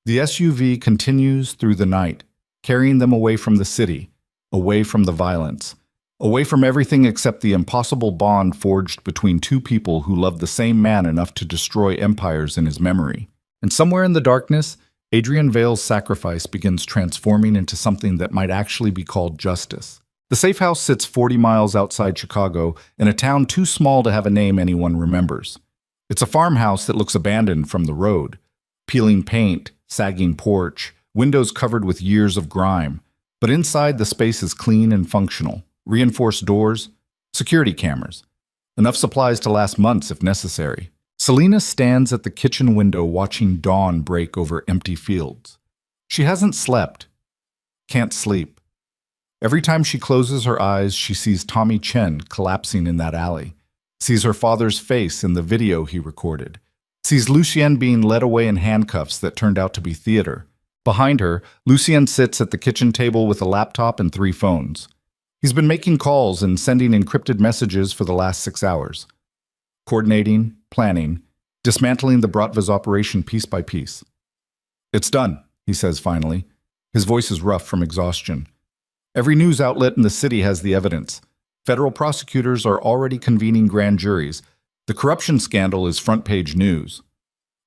A: The SUV continues through the night, carrying them away from the city, away from the violence. Away from everything except the impossible bond forged between two people who loved the same man enough to destroy empires in his memory. And somewhere in the darkness, Adrian Vale's sacrifice begins transforming into something that might actually be called justice. The safe house sits 40 miles outside Chicago in a town too small to have a name anyone remembers. It's a farmhouse that looks abandoned from the road. Peeling paint, sagging porch, windows covered with years of grime. But inside the space is clean and functional. Reinforced doors, security cameras. Enough supplies to last months if necessary. Selena stands at the kitchen window watching dawn break over empty fields. She hasn't slept. Can't sleep. Every time she closes her eyes, she sees Tommy Chen collapsing in that alley. Sees her father's face in the video he recorded. Sees Lucien being led away in handcuffs that turned out to be theater. Behind her, Lucien sits at the kitchen table with a laptop and 3 phones. He's been making calls and sending encrypted messages for the last 6 hours. Coordinating, planning, dismantling the Bratva's operation piece by piece. "It's done," he says finally. His voice is rough from exhaustion. Every news outlet in the city has the evidence. Federal prosecutors are already convening grand juries. The corruption scandal is front-page news.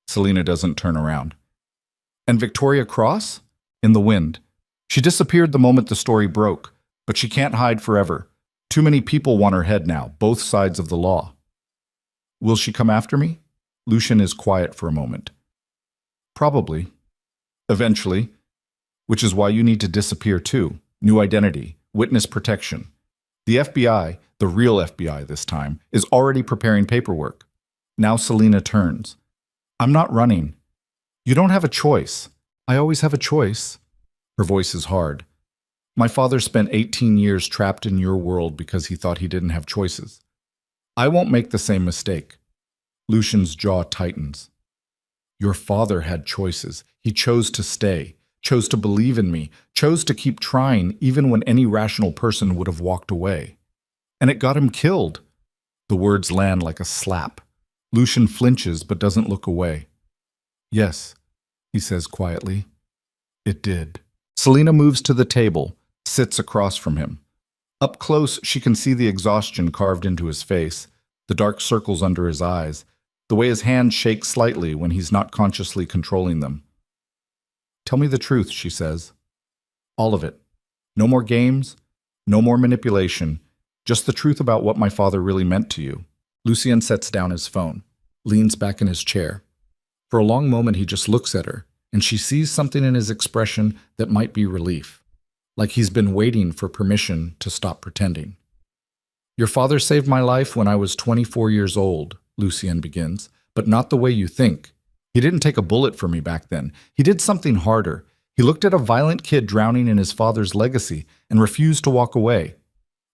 A: Selena doesn't turn around. And Victoria Cross? In the wind. She disappeared the moment the story broke, but she can't hide forever. Too many people want her head now, both sides of the law. Will she come after me? Lucien is quiet for a moment. Probably. Eventually. Which is why you need to disappear too. New identity, witness protection. The FBI, the real FBI this time, is already preparing paperwork. Now Selena turns. I'm not running. You don't have a choice. I always have a choice. Her voice is hard. My father spent 18 years trapped in your world because he thought he didn't have choices. I won't make the same mistake. Lucien's jaw tightens. Your father had choices. He chose to stay, chose to believe in me, chose to keep trying even when any rational person would have walked away. And it got him killed. The words land like a slap. Lucien flinches but doesn't look away. Yes, he says quietly. It did. Selena moves to the table, sits across from him. Up close, she can see the exhaustion carved into his face, the dark circles under his eyes, the way his hands shake slightly when he's not consciously controlling them. Tell me the truth, she says. All of it. No more games, no more manipulation, just the truth about what my father really meant to you. Lucien sets down his phone, leans back in his chair. For a long moment, he just looks at her, and she sees something in his expression that might be relief, like he's been waiting for permission to stop pretending. Your father saved my life when I was 24 years old, Lucien begins, but not the way you think. He didn't take a bullet for me back then. He did something harder. He looked at a violent kid drowning in his father's legacy and refused to walk away.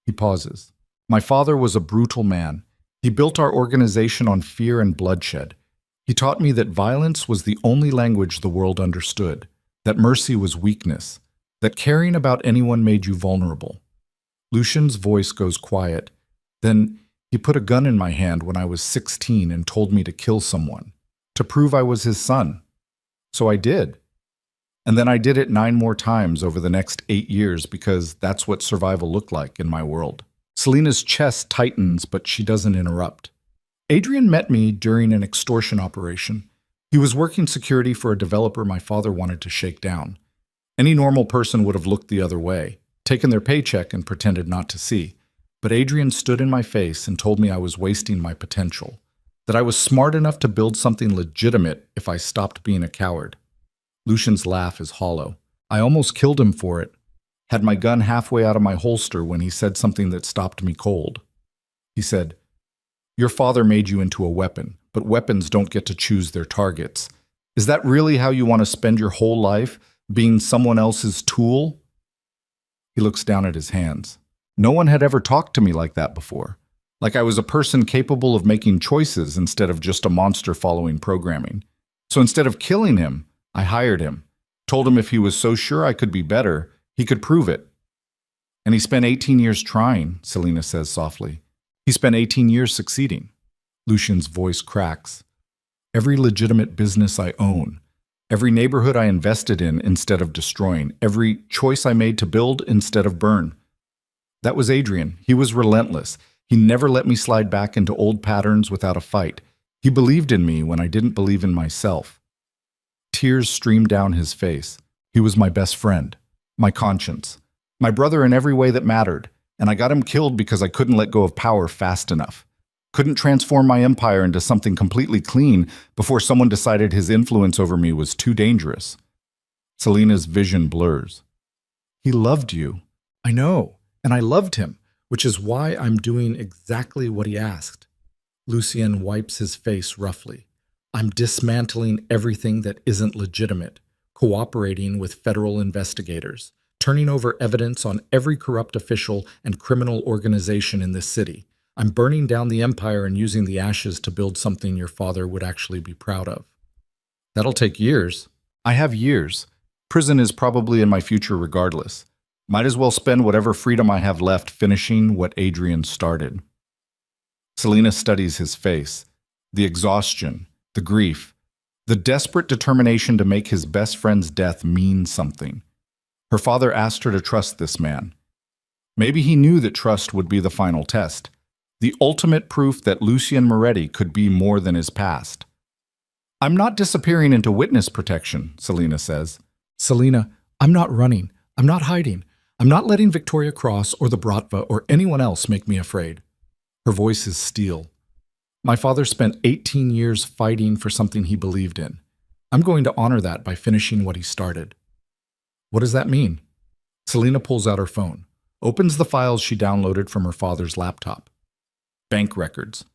A: He pauses. My father was a brutal man. He built our organization on fear and bloodshed. He taught me that violence was the only language the world understood, that mercy was weakness, that caring about anyone made you vulnerable. Lucien's voice goes quiet. Then he put a gun in my hand when I was 16 and told me to kill someone, to prove I was his son. So I did. And then I did it 9 more times over the next 8 years because that's what survival looked like in my world. Selena's chest tightens, but she doesn't interrupt. Adrian met me during an extortion operation. He was working security for a developer my father wanted to shake down. Any normal person would have looked the other way, taken their paycheck and pretended not to see. But Adrian stood in my face and told me I was wasting my potential, that I was smart enough to build something legitimate if I stopped being a coward. Lucien's laugh is hollow. I almost killed him for it. Had my gun halfway out of my holster when he said something that stopped me cold. He said, Your father made you into a weapon, but weapons don't get to choose their targets. Is that really how you want to spend your whole life, being someone else's tool? He looks down at his hands. No one had ever talked to me like that before. Like I was a person capable of making choices instead of just a monster following programming. So instead of killing him, I hired him. Told him if he was so sure I could be better, he could prove it. And he spent 18 years trying, Selena says softly. He spent 18 years succeeding. Lucien's voice cracks. Every legitimate business I own, every neighborhood I invested in instead of destroying, every choice I made to build instead of burn. That was Adrian. He was relentless. He never let me slide back into old patterns without a fight. He believed in me when I didn't believe in myself. Tears streamed down his face. He was my best friend, my conscience, my brother in every way that mattered, and I got him killed because I couldn't let go of power fast enough. Couldn't transform my empire into something completely clean before someone decided his influence over me was too dangerous. Selena's vision blurs. He loved you. I know, and I loved him, which is why I'm doing exactly what he asked. Lucien wipes his face roughly. I'm dismantling everything that isn't legitimate, cooperating with federal investigators, turning over evidence on every corrupt official and criminal organization in this city. I'm burning down the empire and using the ashes to build something your father would actually be proud of. That'll take years. I have years. Prison is probably in my future regardless. Might as well spend whatever freedom I have left finishing what Adrian started. Selena studies his face. The exhaustion, the grief, the desperate determination to make his best friend's death mean something. Her father asked her to trust this man. Maybe he knew that trust would be the final test, the ultimate proof that Lucien Moretti could be more than his past. I'm not disappearing into witness protection, Selena says. Selena, I'm not running. I'm not hiding. I'm not letting Victoria Cross or the Bratva or anyone else make me afraid. Her voice is steel. My father spent 18 years fighting for something he believed in. I'm going to honor that by finishing what he started. What does that mean? Selena pulls out her phone, opens the files she downloaded from her father's laptop. Bank records,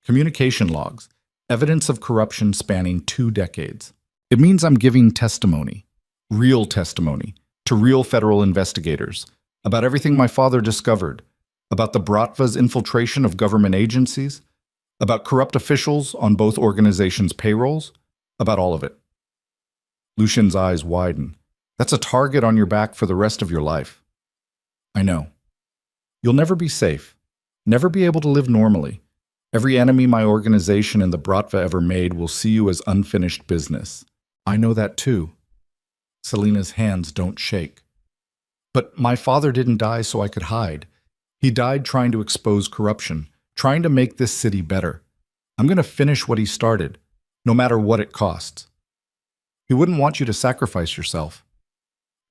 A: communication logs, evidence of corruption spanning 2 decades. It means I'm giving testimony, real testimony, to real federal investigators about everything my father discovered, about the Bratva's infiltration of government agencies, about corrupt officials on both organizations' payrolls, about all of it. Lucien's eyes widen. That's a target on your back for the rest of your life. I know. You'll never be safe, never be able to live normally. Every enemy my organization and the Bratva ever made will see you as unfinished business. I know that too. Selena's hands don't shake. But my father didn't die so I could hide. He died trying to expose corruption, trying to make this city better. I'm going to finish what he started, no matter what it costs. He wouldn't want you to sacrifice yourself.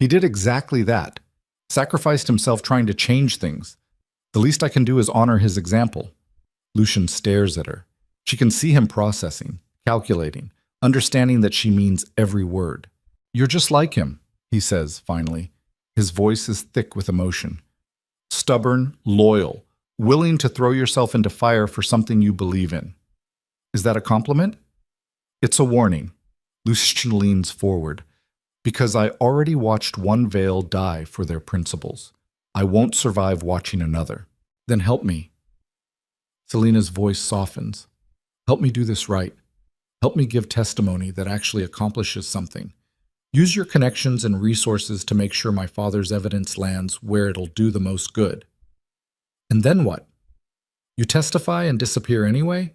A: He did exactly that, sacrificed himself trying to change things. The least I can do is honor his example. Lucien stares at her. She can see him processing, calculating, understanding that she means every word. You're just like him, he says, finally. His voice is thick with emotion. Stubborn, loyal, willing to throw yourself into fire for something you believe in. Is that a compliment? It's a warning. Lucien leans forward. Because I already watched one Veil die for their principles. I won't survive watching another. Then help me. Selena's voice softens. Help me do this right. Help me give testimony that actually accomplishes something. Use your connections and resources to make sure my father's evidence lands where it'll do the most good. And then what? You testify and disappear anyway?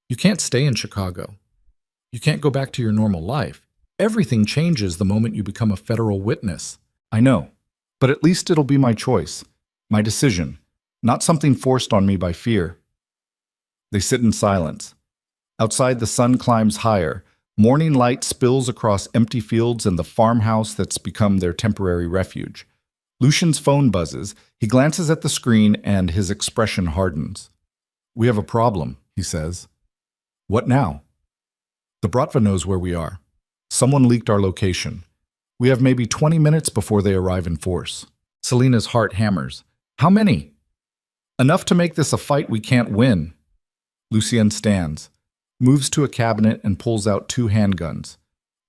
A: You can't stay in Chicago. You can't go back to your normal life. Everything changes the moment you become a federal witness. I know, but at least it'll be my choice, my decision, not something forced on me by fear. They sit in silence. Outside, the sun climbs higher. Morning light spills across empty fields and the farmhouse that's become their temporary refuge. Lucien's phone buzzes. He glances at the screen and his expression hardens. We have a problem, he says. What now? The Bratva knows where we are. Someone leaked our location. We have maybe 20 minutes before they arrive in force. Selena's heart hammers. How many? Enough to make this a fight we can't win. Lucien stands, moves to a cabinet and pulls out 2 handguns.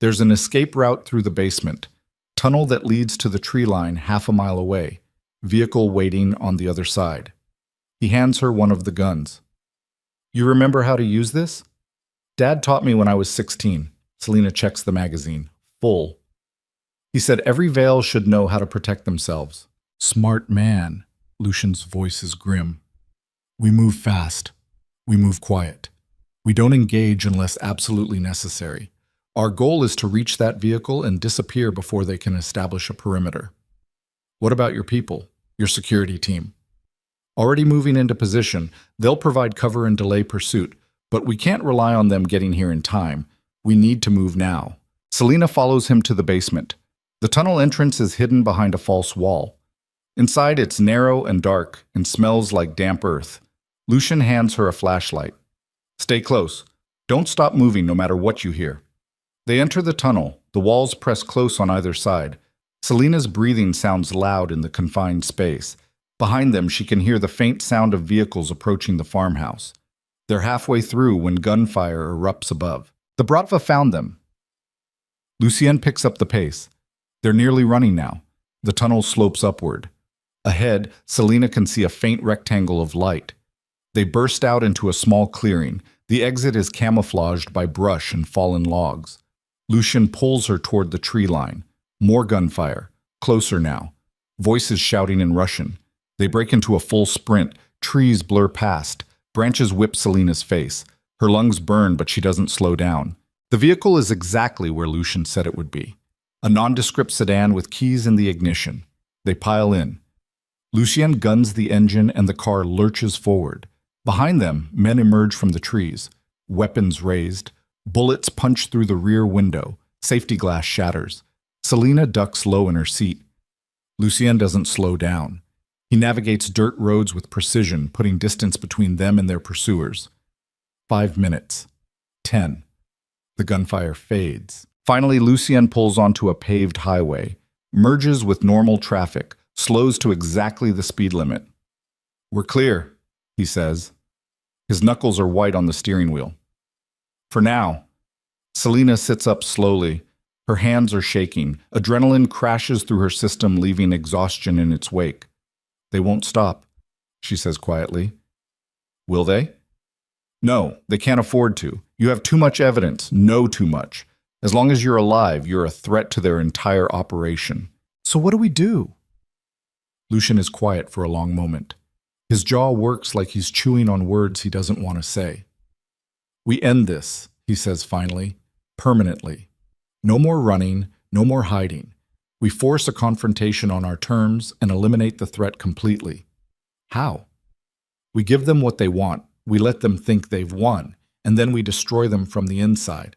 A: There's an escape route through the basement, tunnel that leads to the tree line half a mile away, vehicle waiting on the other side. He hands her one of the guns. You remember how to use this? Dad taught me when I was 16. Selena checks the magazine. Full. He said every Veil should know how to protect themselves. Smart man. Lucien's voice is grim. We move fast. We move quiet. We don't engage unless absolutely necessary. Our goal is to reach that vehicle and disappear before they can establish a perimeter. What about your people, your security team? Already moving into position, they'll provide cover and delay pursuit, but we can't rely on them getting here in time. We need to move now. Selina follows him to the basement. The tunnel entrance is hidden behind a false wall. Inside, it's narrow and dark and smells like damp earth. Lucian hands her a flashlight. Stay close. Don't stop moving no matter what you hear. They enter the tunnel. The walls press close on either side. Selina's breathing sounds loud in the confined space. Behind them, she can hear the faint sound of vehicles approaching the farmhouse. They're halfway through when gunfire erupts above. The Bratva found them. Lucien picks up the pace. They're nearly running now. The tunnel slopes upward. Ahead, Selina can see a faint rectangle of light. They burst out into a small clearing. The exit is camouflaged by brush and fallen logs. Lucien pulls her toward the tree line. More gunfire. Closer now. Voices shouting in Russian. They break into a full sprint. Trees blur past. Branches whip Selina's face. Her lungs burn, but she doesn't slow down. The vehicle is exactly where Lucien said it would be. A nondescript sedan with keys in the ignition. They pile in. Lucien guns the engine and the car lurches forward. Behind them, men emerge from the trees. Weapons raised. Bullets punch through the rear window. Safety glass shatters. Selina ducks low in her seat. Lucien doesn't slow down. He navigates dirt roads with precision, putting distance between them and their pursuers. 5 minutes. 10. The gunfire fades. Finally, Lucien pulls onto a paved highway, merges with normal traffic, slows to exactly the speed limit. We're clear, he says. His knuckles are white on the steering wheel. For now. Selina sits up slowly. Her hands are shaking. Adrenaline crashes through her system, leaving exhaustion in its wake. They won't stop, she says quietly. Will they? No, they can't afford to. You have too much evidence, know too much. As long as you're alive, you're a threat to their entire operation. So what do we do? Lucien is quiet for a long moment. His jaw works like he's chewing on words he doesn't want to say. We end this, he says finally, permanently. No more running, no more hiding. We force a confrontation on our terms and eliminate the threat completely. How? We give them what they want. We let them think they've won, and then we destroy them from the inside.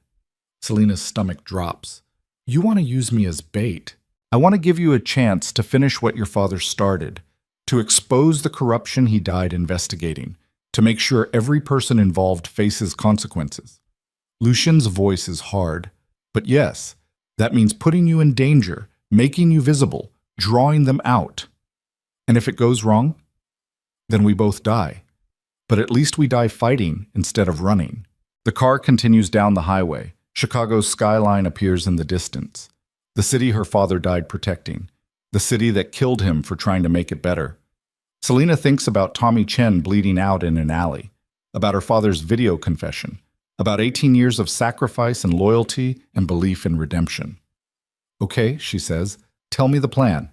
A: Selina's stomach drops. You want to use me as bait. I want to give you a chance to finish what your father started, to expose the corruption he died investigating, to make sure every person involved faces consequences. Lucien's voice is hard, but yes, that means putting you in danger, making you visible, drawing them out. And if it goes wrong, then we both die. But at least we die fighting instead of running. The car continues down the highway. Chicago's skyline appears in the distance. The city her father died protecting. The city that killed him for trying to make it better. Selina thinks about Tommy Chen bleeding out in an alley, about her father's video confession, about 18 years of sacrifice and loyalty and belief in redemption. Okay, she says, tell me the plan.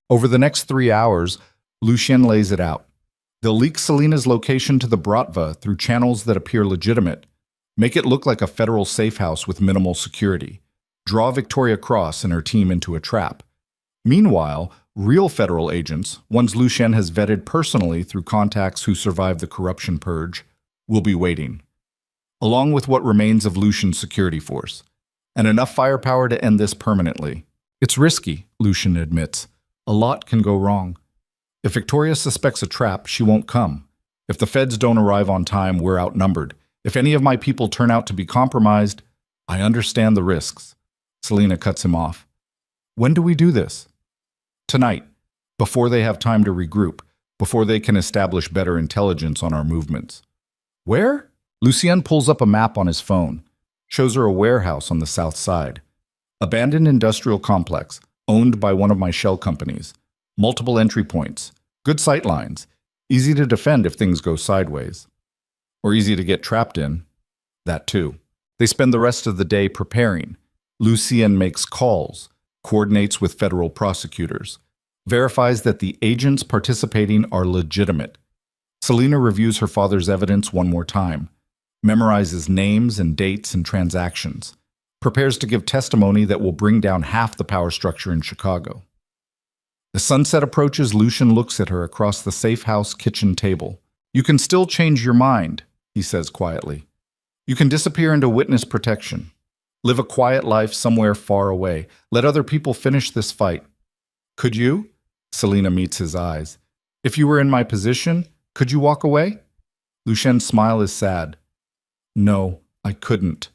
A: Over the next 3 hours, Lucien lays it out. They'll leak Selina's location to the Bratva through channels that appear legitimate. Make it look like a federal safe house with minimal security. Draw Victoria Cross and her team into a trap. Meanwhile, real federal agents, ones Lucien has vetted personally through contacts who survived the corruption purge, will be waiting. Along with what remains of Lucien's security force. And enough firepower to end this permanently. It's risky, Lucien admits. A lot can go wrong. If Victoria suspects a trap, she won't come. If the feds don't arrive on time, we're outnumbered. If any of my people turn out to be compromised, I understand the risks. Selina cuts him off. When do we do this? Tonight, before they have time to regroup, before they can establish better intelligence on our movements. Where? Lucien pulls up a map on his phone, shows her a warehouse on the south side. Abandoned industrial complex, owned by one of my shell companies. Multiple entry points, good sight lines, easy to defend if things go sideways. Or easy to get trapped in. That too. They spend the rest of the day preparing. Lucien makes calls, coordinates with federal prosecutors, verifies that the agents participating are legitimate. Selina reviews her father's evidence one more time, memorizes names and dates and transactions, prepares to give testimony that will bring down half the power structure in Chicago. As sunset approaches, Lucian looks at her across the safe house kitchen table. You can still change your mind, he says quietly. You can disappear into witness protection. Live a quiet life somewhere far away. Let other people finish this fight. Could you? Selina meets his eyes. If you were in my position, could you walk away? Lucien's smile is sad. No, I couldn't.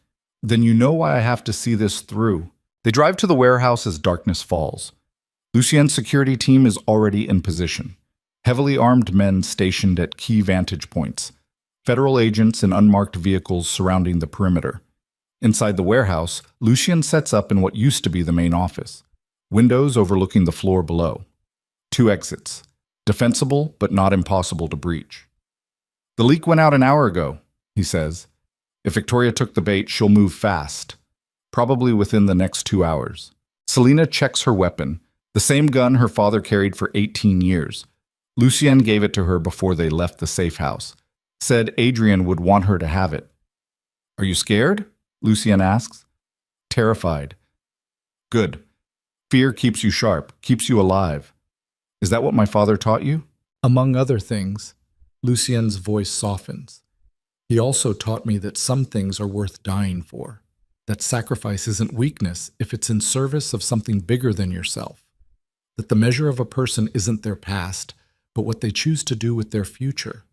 A: Then you know why I have to see this through. They drive to the warehouse as darkness falls. Lucien's security team is already in position. Heavily armed men stationed at key vantage points. Federal agents in unmarked vehicles surrounding the perimeter. Inside the warehouse, Lucien sets up in what used to be the main office. Windows overlooking the floor below. 2 exits. Defensible, but not impossible to breach. The leak went out an hour ago, he says. If Victoria took the bait, she'll move fast. Probably within the next 2 hours. Selina checks her weapon, the same gun her father carried for 18 years. Lucien gave it to her before they left the safe house. Said Adrian would want her to have it. Are you scared? Lucien asks. Terrified. Good. Fear keeps you sharp, keeps you alive. Is that what my father taught you? Among other things, Lucien's voice softens. He also taught me that some things are worth dying for. That sacrifice isn't weakness if it's in service of something bigger than yourself. That the measure of a person isn't their past, but what they choose to do with their future.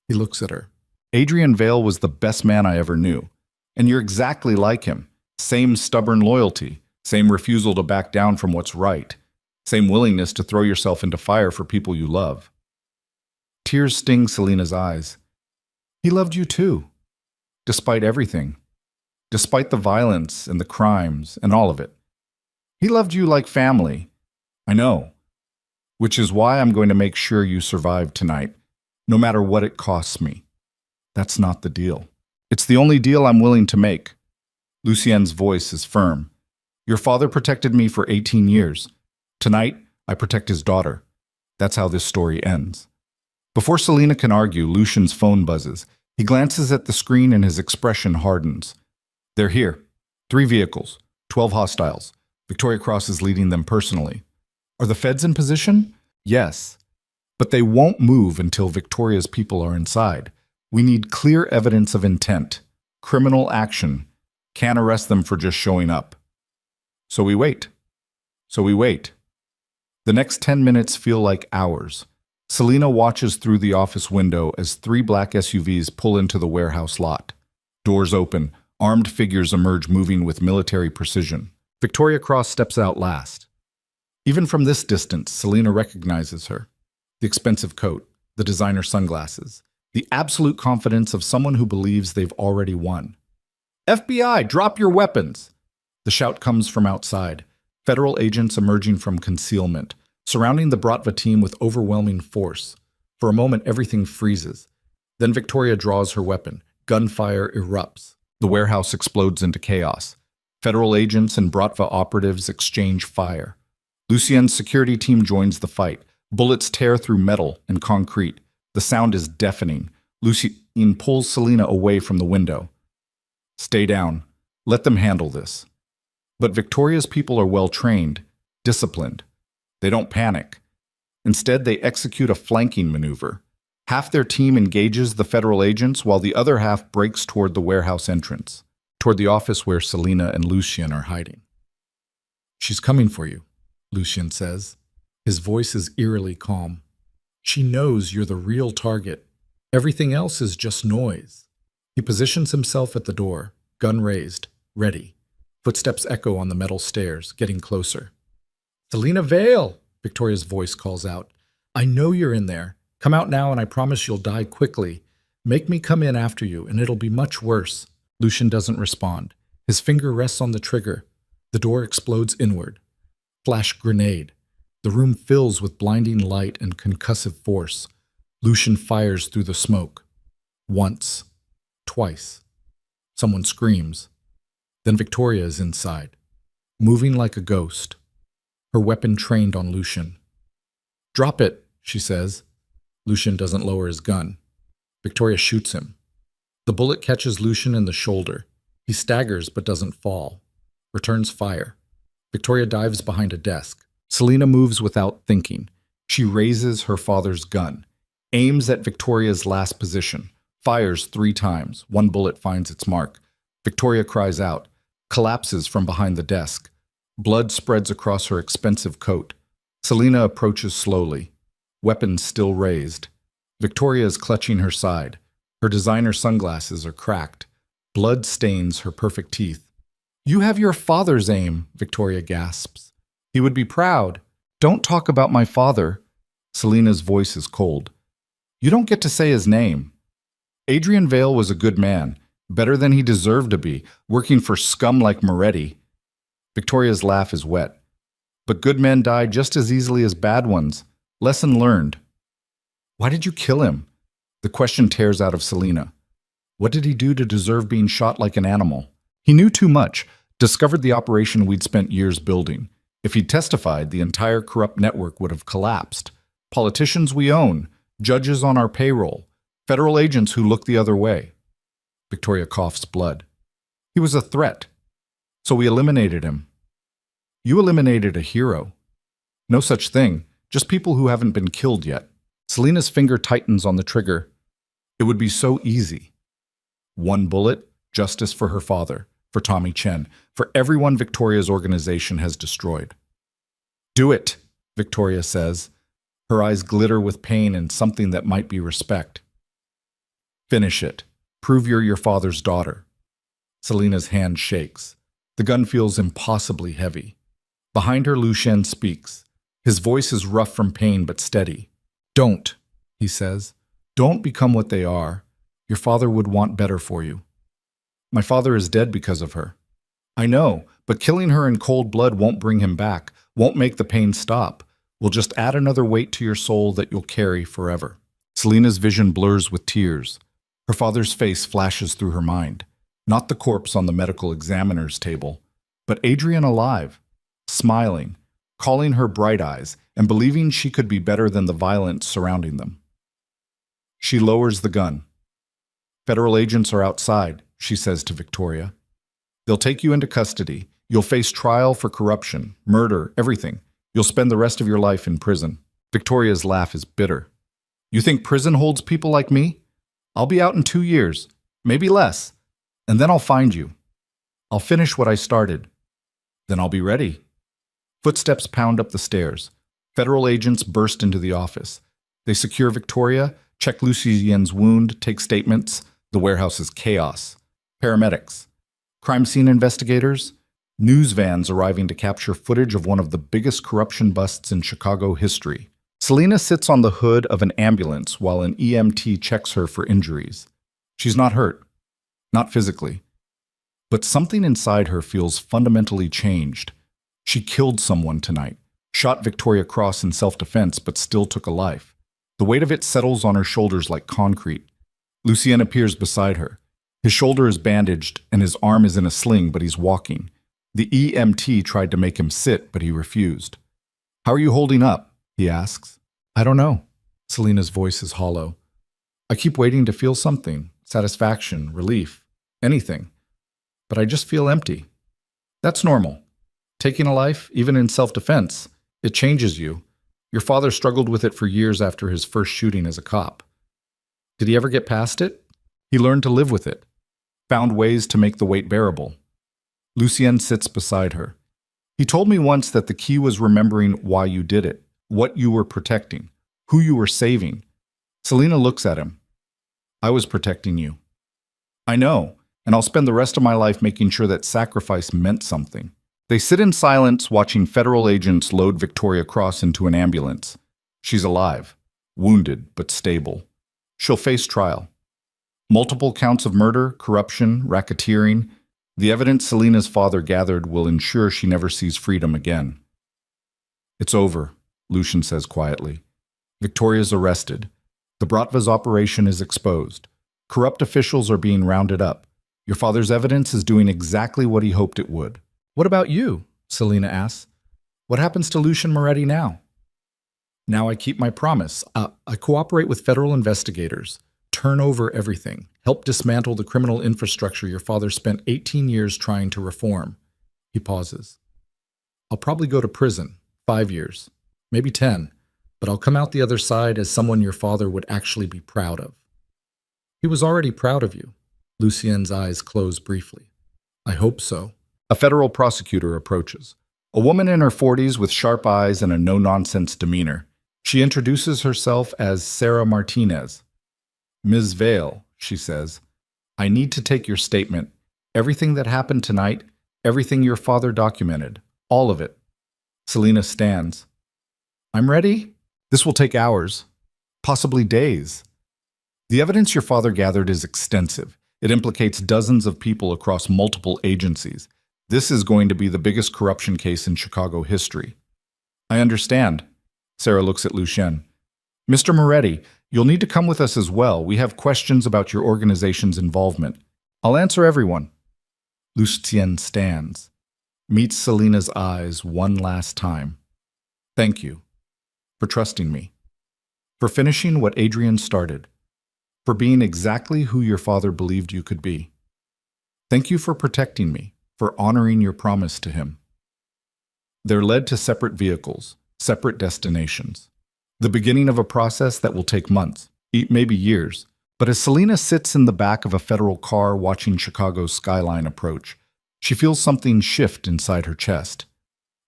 A: He looks at her. Adrian Vale was the best man I ever knew. And you're exactly like him. Same stubborn loyalty. Same refusal to back down from what's right. Same willingness to throw yourself into fire for people you love. Tears sting Selina's eyes. He loved you too. Despite everything. Despite the violence and the crimes and all of it. He loved you like family. I know. Which is why I'm going to make sure you survive tonight, no matter what it costs me. That's not the deal. It's the only deal I'm willing to make. Lucien's voice is firm. Your father protected me for 18 years. Tonight, I protect his daughter. That's how this story ends. Before Selina can argue, Lucien's phone buzzes. He glances at the screen and his expression hardens. They're here. 3 vehicles, 12 hostiles. Victoria Cross is leading them personally. Are the feds in position? Yes. But they won't move until Victoria's people are inside. We need clear evidence of intent. Criminal action. Can't arrest them for just showing up. So we wait. The next 10 minutes feel like hours. Selina watches through the office window as 3 black SUVs pull into the warehouse lot. Doors open. Armed figures emerge, moving with military precision. Victoria Cross steps out last. Even from this distance, Selina recognizes her. The expensive coat, the designer sunglasses, the absolute confidence of someone who believes they've already won. FBI, drop your weapons! The shout comes from outside. Federal agents emerging from concealment, surrounding the Bratva team with overwhelming force. For a moment, everything freezes. Then Victoria draws her weapon. Gunfire erupts. The warehouse explodes into chaos. Federal agents and Bratva operatives exchange fire. Lucien's security team joins the fight. Bullets tear through metal and concrete. The sound is deafening. Lucien pulls Selina away from the window. Stay down. Let them handle this. But Victoria's people are well trained, disciplined. They don't panic. Instead, they execute a flanking maneuver. Half their team engages the federal agents while the other half breaks toward the warehouse entrance, toward the office where Selina and Lucien are hiding. She's coming for you, Lucien says. His voice is eerily calm. She knows you're the real target. Everything else is just noise. He positions himself at the door, gun raised, ready. Footsteps echo on the metal stairs, getting closer. Selina Vale, Victoria's voice calls out. I know you're in there. Come out now and I promise you'll die quickly. Make me come in after you and it'll be much worse. Lucien doesn't respond. His finger rests on the trigger. The door explodes inward. Flash grenade. The room fills with blinding light and concussive force. Lucien fires through the smoke. Once. Twice. Someone screams. Then Victoria is inside, moving like a ghost, her weapon trained on Lucien. Drop it, she says. Lucien doesn't lower his gun. Victoria shoots him. The bullet catches Lucien in the shoulder. He staggers but doesn't fall. Returns fire. Victoria dives behind a desk. Selena moves without thinking. She raises her father's gun, aims at Victoria's last position, fires 3 times. 1 bullet finds its mark. Victoria cries out, collapses from behind the desk. Blood spreads across her expensive coat. Selena approaches slowly, weapon still raised. Victoria is clutching her side. Her designer sunglasses are cracked. Blood stains her perfect teeth. "You have your father's aim," Victoria gasps. "He would be proud." "Don't talk about my father." Selena's voice is cold. "You don't get to say his name." Adrian Vale was a good man, better than he deserved to be, working for scum like Moretti. Victoria's laugh is wet. "But good men die just as easily as bad ones. Lesson learned." "Why did you kill him?" The question tears out of Selena. What did he do to deserve being shot like an animal? He knew too much, discovered the operation we'd spent years building. If he'd testified, the entire corrupt network would have collapsed. Politicians we own, judges on our payroll, federal agents who look the other way. Victoria coughs blood. He was a threat, so we eliminated him. You eliminated a hero. No such thing, just people who haven't been killed yet. Selena's finger tightens on the trigger. It would be so easy. 1 bullet, justice for her father, for Tommy Chen, for everyone Victoria's organization has destroyed. "Do it," Victoria says. Her eyes glitter with pain and something that might be respect. "Finish it. Prove you're your father's daughter." Selena's hand shakes. The gun feels impossibly heavy. Behind her, Lucien speaks. His voice is rough from pain but steady. "Don't," he says. "Don't become what they are. Your father would want better for you." "My father is dead because of her." "I know, but killing her in cold blood won't bring him back, won't make the pain stop. Will just add another weight to your soul that you'll carry forever." Selena's vision blurs with tears. Her father's face flashes through her mind. Not the corpse on the medical examiner's table, but Adrian alive, smiling, calling her bright eyes, and believing she could be better than the violence surrounding them. She lowers the gun. "Federal agents are outside," she says to Victoria. "They'll take you into custody. You'll face trial for corruption, murder, everything. You'll spend the rest of your life in prison." Victoria's laugh is bitter. "You think prison holds people like me? I'll be out in 2 years, maybe less, and then I'll find you. I'll finish what I started. Then I'll be ready." Footsteps pound up the stairs. Federal agents burst into the office. They secure Victoria, check Lucien's wound, take statements. The warehouse is chaos. Paramedics. Crime scene investigators. News vans arriving to capture footage of one of the biggest corruption busts in Chicago history. Selena sits on the hood of an ambulance while an EMT checks her for injuries. She's not hurt. Not physically. But something inside her feels fundamentally changed. She killed someone tonight, shot Victoria Cross in self-defense, but still took a life. The weight of it settles on her shoulders like concrete. Lucien appears beside her. His shoulder is bandaged and his arm is in a sling, but he's walking. The EMT tried to make him sit, but he refused. "How are you holding up?" he asks. "I don't know." Selena's voice is hollow. "I keep waiting to feel something, satisfaction, relief, anything. But I just feel empty." "That's normal. Taking a life, even in self-defense, it changes you. Your father struggled with it for years after his first shooting as a cop. Did he ever get past it? He learned to live with it, found ways to make the weight bearable." Lucien sits beside her. "He told me once that the key was remembering why you did it, what you were protecting, who you were saving." Selena looks at him. "I was protecting you." "I know, and I'll spend the rest of my life making sure that sacrifice meant something." They sit in silence watching federal agents load Victoria Cross into an ambulance. She's alive, wounded but stable. She'll face trial. Multiple counts of murder, corruption, racketeering. The evidence Selena's father gathered will ensure she never sees freedom again. "It's over," Lucien says quietly. "Victoria's arrested. The Bratva's operation is exposed. Corrupt officials are being rounded up. Your father's evidence is doing exactly what he hoped it would." "What about you?" Selena asks. "What happens to Lucien Moretti now?" "Now I keep my promise. I cooperate with federal investigators, turn over everything, help dismantle the criminal infrastructure your father spent 18 years trying to reform." He pauses. "I'll probably go to prison, 5 years, maybe 10, but I'll come out the other side as someone your father would actually be proud of. He was already proud of you. Lucien's eyes close briefly. I hope so. A federal prosecutor approaches. A woman in her 40s with sharp eyes and a no-nonsense demeanor. She introduces herself as Sarah Martinez. Ms. Vale, she says, I need to take your statement. Everything that happened tonight, everything your father documented, all of it. Selena stands. I'm ready. This will take hours, possibly days. The evidence your father gathered is extensive. It implicates dozens of people across multiple agencies. This is going to be the biggest corruption case in Chicago history. I understand. Sarah looks at Lucien. Mr. Moretti, you'll need to come with us as well. We have questions about your organization's involvement. I'll answer everyone. Lucien stands, meets Selena's eyes one last time. Thank you for trusting me, for finishing what Adrian started, for being exactly who your father believed you could be. Thank you for protecting me, for honoring your promise to him. They're led to separate vehicles, separate destinations. The beginning of a process that will take months, maybe years. But as Selena sits in the back of a federal car watching Chicago's skyline approach, she feels something shift inside her chest.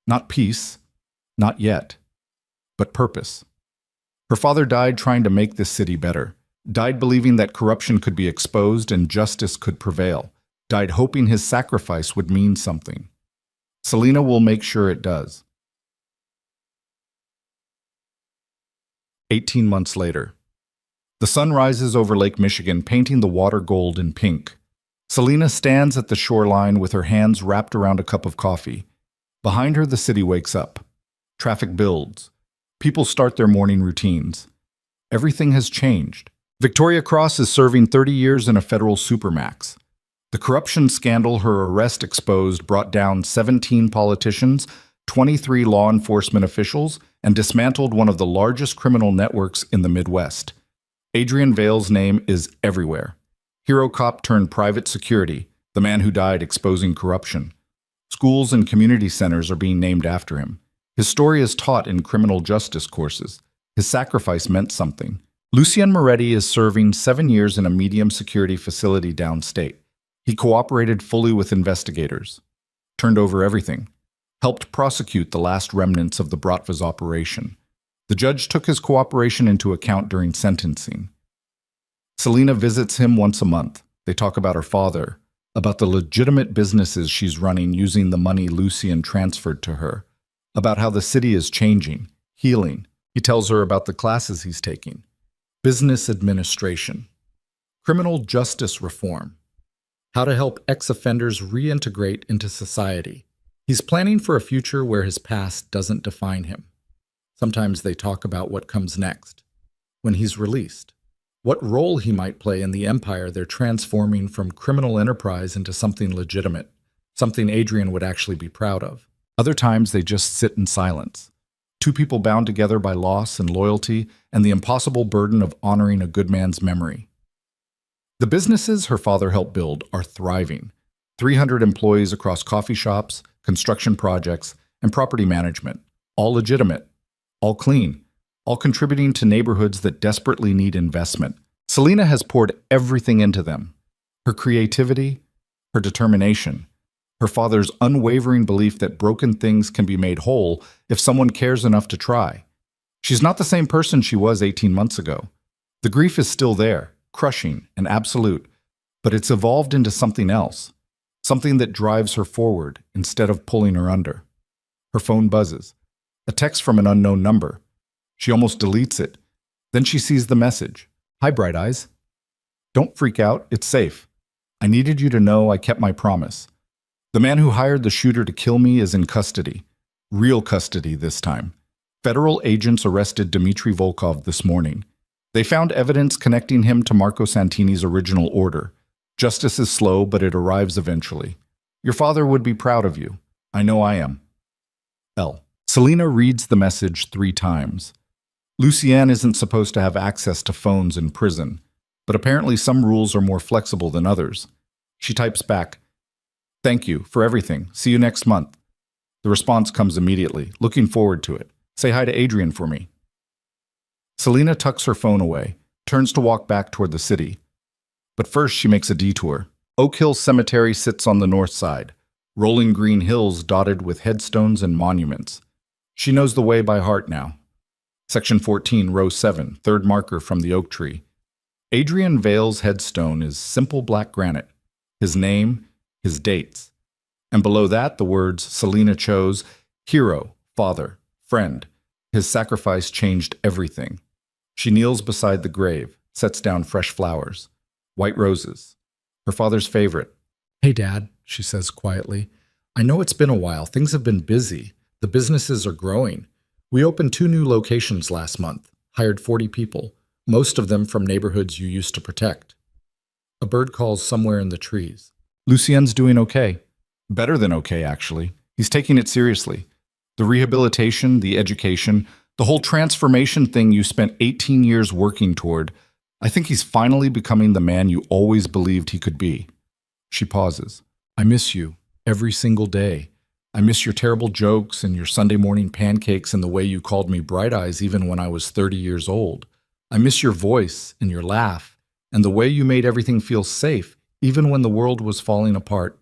A: Not peace, not yet, but purpose. Her father died trying to make this city better, died believing that corruption could be exposed and justice could prevail, died hoping his sacrifice would mean something. Selena will make sure it does. 18 months later. The sun rises over Lake Michigan, painting the water gold and pink. Selena stands at the shoreline with her hands wrapped around a cup of coffee. Behind her, the city wakes up. Traffic builds. People start their morning routines. Everything has changed. Victoria Cross is serving 30 years in a federal supermax. The corruption scandal her arrest exposed brought down 17 politicians, 23 law enforcement officials, and dismantled one of the largest criminal networks in the Midwest. Adrian Vale's name is everywhere. Hero cop turned private security, the man who died exposing corruption. Schools and community centers are being named after him. His story is taught in criminal justice courses. His sacrifice meant something. Lucien Moretti is serving 7 years in a medium security facility downstate. He cooperated fully with investigators, turned over everything, helped prosecute the last remnants of the Bratva's operation. The judge took his cooperation into account during sentencing. Selena visits him once a month. They talk about her father, about the legitimate businesses she's running using the money Lucien transferred to her, about how the city is changing, healing. He tells her about the classes he's taking, business administration, criminal justice reform, how to help ex-offenders reintegrate into society. He's planning for a future where his past doesn't define him. Sometimes they talk about what comes next, when he's released, what role he might play in the empire they're transforming from criminal enterprise into something legitimate, something Adrian would actually be proud of. Other times they just sit in silence, two people bound together by loss and loyalty and the impossible burden of honoring a good man's memory. The businesses her father helped build are thriving. 300 employees across coffee shops, construction projects, and property management, all legitimate. All clean, all contributing to neighborhoods that desperately need investment. Selena has poured everything into them. Her creativity, her determination, her father's unwavering belief that broken things can be made whole if someone cares enough to try. She's not the same person she was 18 months ago. The grief is still there, crushing and absolute, but it's evolved into something else, something that drives her forward instead of pulling her under. Her phone buzzes. A text from an unknown number. She almost deletes it. Then she sees the message. Hi, Bright Eyes. Don't freak out, it's safe. I needed you to know I kept my promise. The man who hired the shooter to kill me is in custody. Real custody this time. Federal agents arrested Dmitry Volkov this morning. They found evidence connecting him to Marco Santini's original order. Justice is slow, but it arrives eventually. Your father would be proud of you. I know I am. L. Selena reads the message 3 times. Lucien isn't supposed to have access to phones in prison, but apparently some rules are more flexible than others. She types back, "Thank you for everything. See you next month." The response comes immediately. Looking forward to it. Say hi to Adrian for me. Selena tucks her phone away, turns to walk back toward the city. But first she makes a detour. Oak Hill Cemetery sits on the north side, rolling green hills dotted with headstones and monuments. She knows the way by heart now. Section 14, row 7, third marker from the oak tree. Adrian Vale's headstone is simple black granite. His name, his dates. And below that, the words Selena chose, hero, father, friend. His sacrifice changed everything. She kneels beside the grave, sets down fresh flowers, white roses, her father's favorite. "Hey, Dad," she says quietly. "I know it's been a while. Things have been busy. The businesses are growing. We opened 2 new locations last month, hired 40 people, most of them from neighborhoods you used to protect." A bird calls somewhere in the trees. "Lucien's doing okay. Better than okay, actually. He's taking it seriously. The rehabilitation, the education, the whole transformation thing you spent 18 years working toward. I think he's finally becoming the man you always believed he could be." She pauses. "I miss you every single day. I miss your terrible jokes and your Sunday morning pancakes and the way you called me Bright Eyes even when I was 30 years old. I miss your voice and your laugh and the way you made everything feel safe even when the world was falling apart."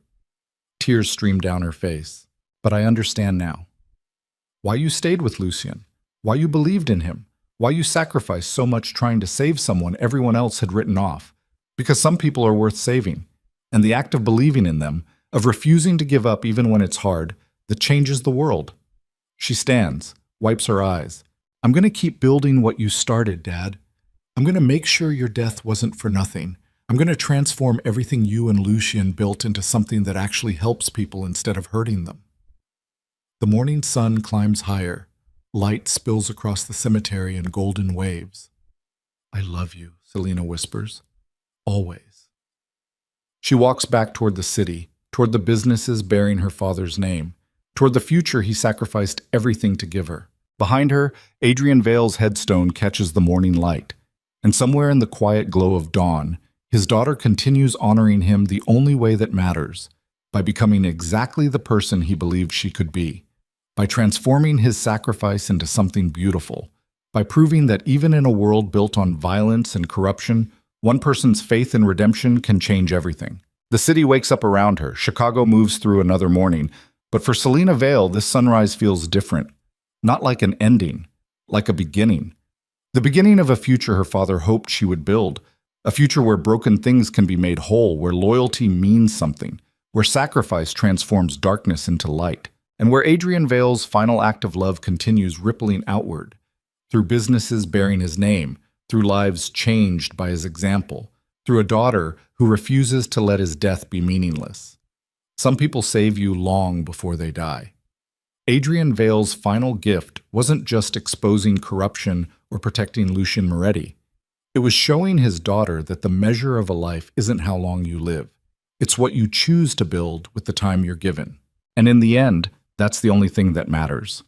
A: Tears stream down her face. "But I understand now. Why you stayed with Lucien. Why you believed in him. Why you sacrificed so much trying to save someone everyone else had written off. Because some people are worth saving. And the act of believing in them, of refusing to give up even when it's hard, that changes the world." She stands, wipes her eyes. "I'm going to keep building what you started, Dad. I'm going to make sure your death wasn't for nothing. I'm going to transform everything you and Lucien built into something that actually helps people instead of hurting them." The morning sun climbs higher. Light spills across the cemetery in golden waves. "I love you," Selena whispers. "Always." She walks back toward the city, toward the businesses bearing her father's name, toward the future he sacrificed everything to give her. Behind her, Adrian Vale's headstone catches the morning light, and somewhere in the quiet glow of dawn, his daughter continues honoring him the only way that matters, by becoming exactly the person he believed she could be, by transforming his sacrifice into something beautiful, by proving that even in a world built on violence and corruption, one person's faith in redemption can change everything. The city wakes up around her. Chicago moves through another morning. But for Selena Vale, this sunrise feels different. Not like an ending, like a beginning. The beginning of a future her father hoped she would build. A future where broken things can be made whole, where loyalty means something, where sacrifice transforms darkness into light, and where Adrian Vale's final act of love continues rippling outward, through businesses bearing his name, through lives changed by his example, through a daughter who refuses to let his death be meaningless. Some people save you long before they die. Adrian Vale's final gift wasn't just exposing corruption or protecting Lucien Moretti. It was showing his daughter that the measure of a life isn't how long you live. It's what you choose to build with the time you're given. And in the end, that's the only thing that matters.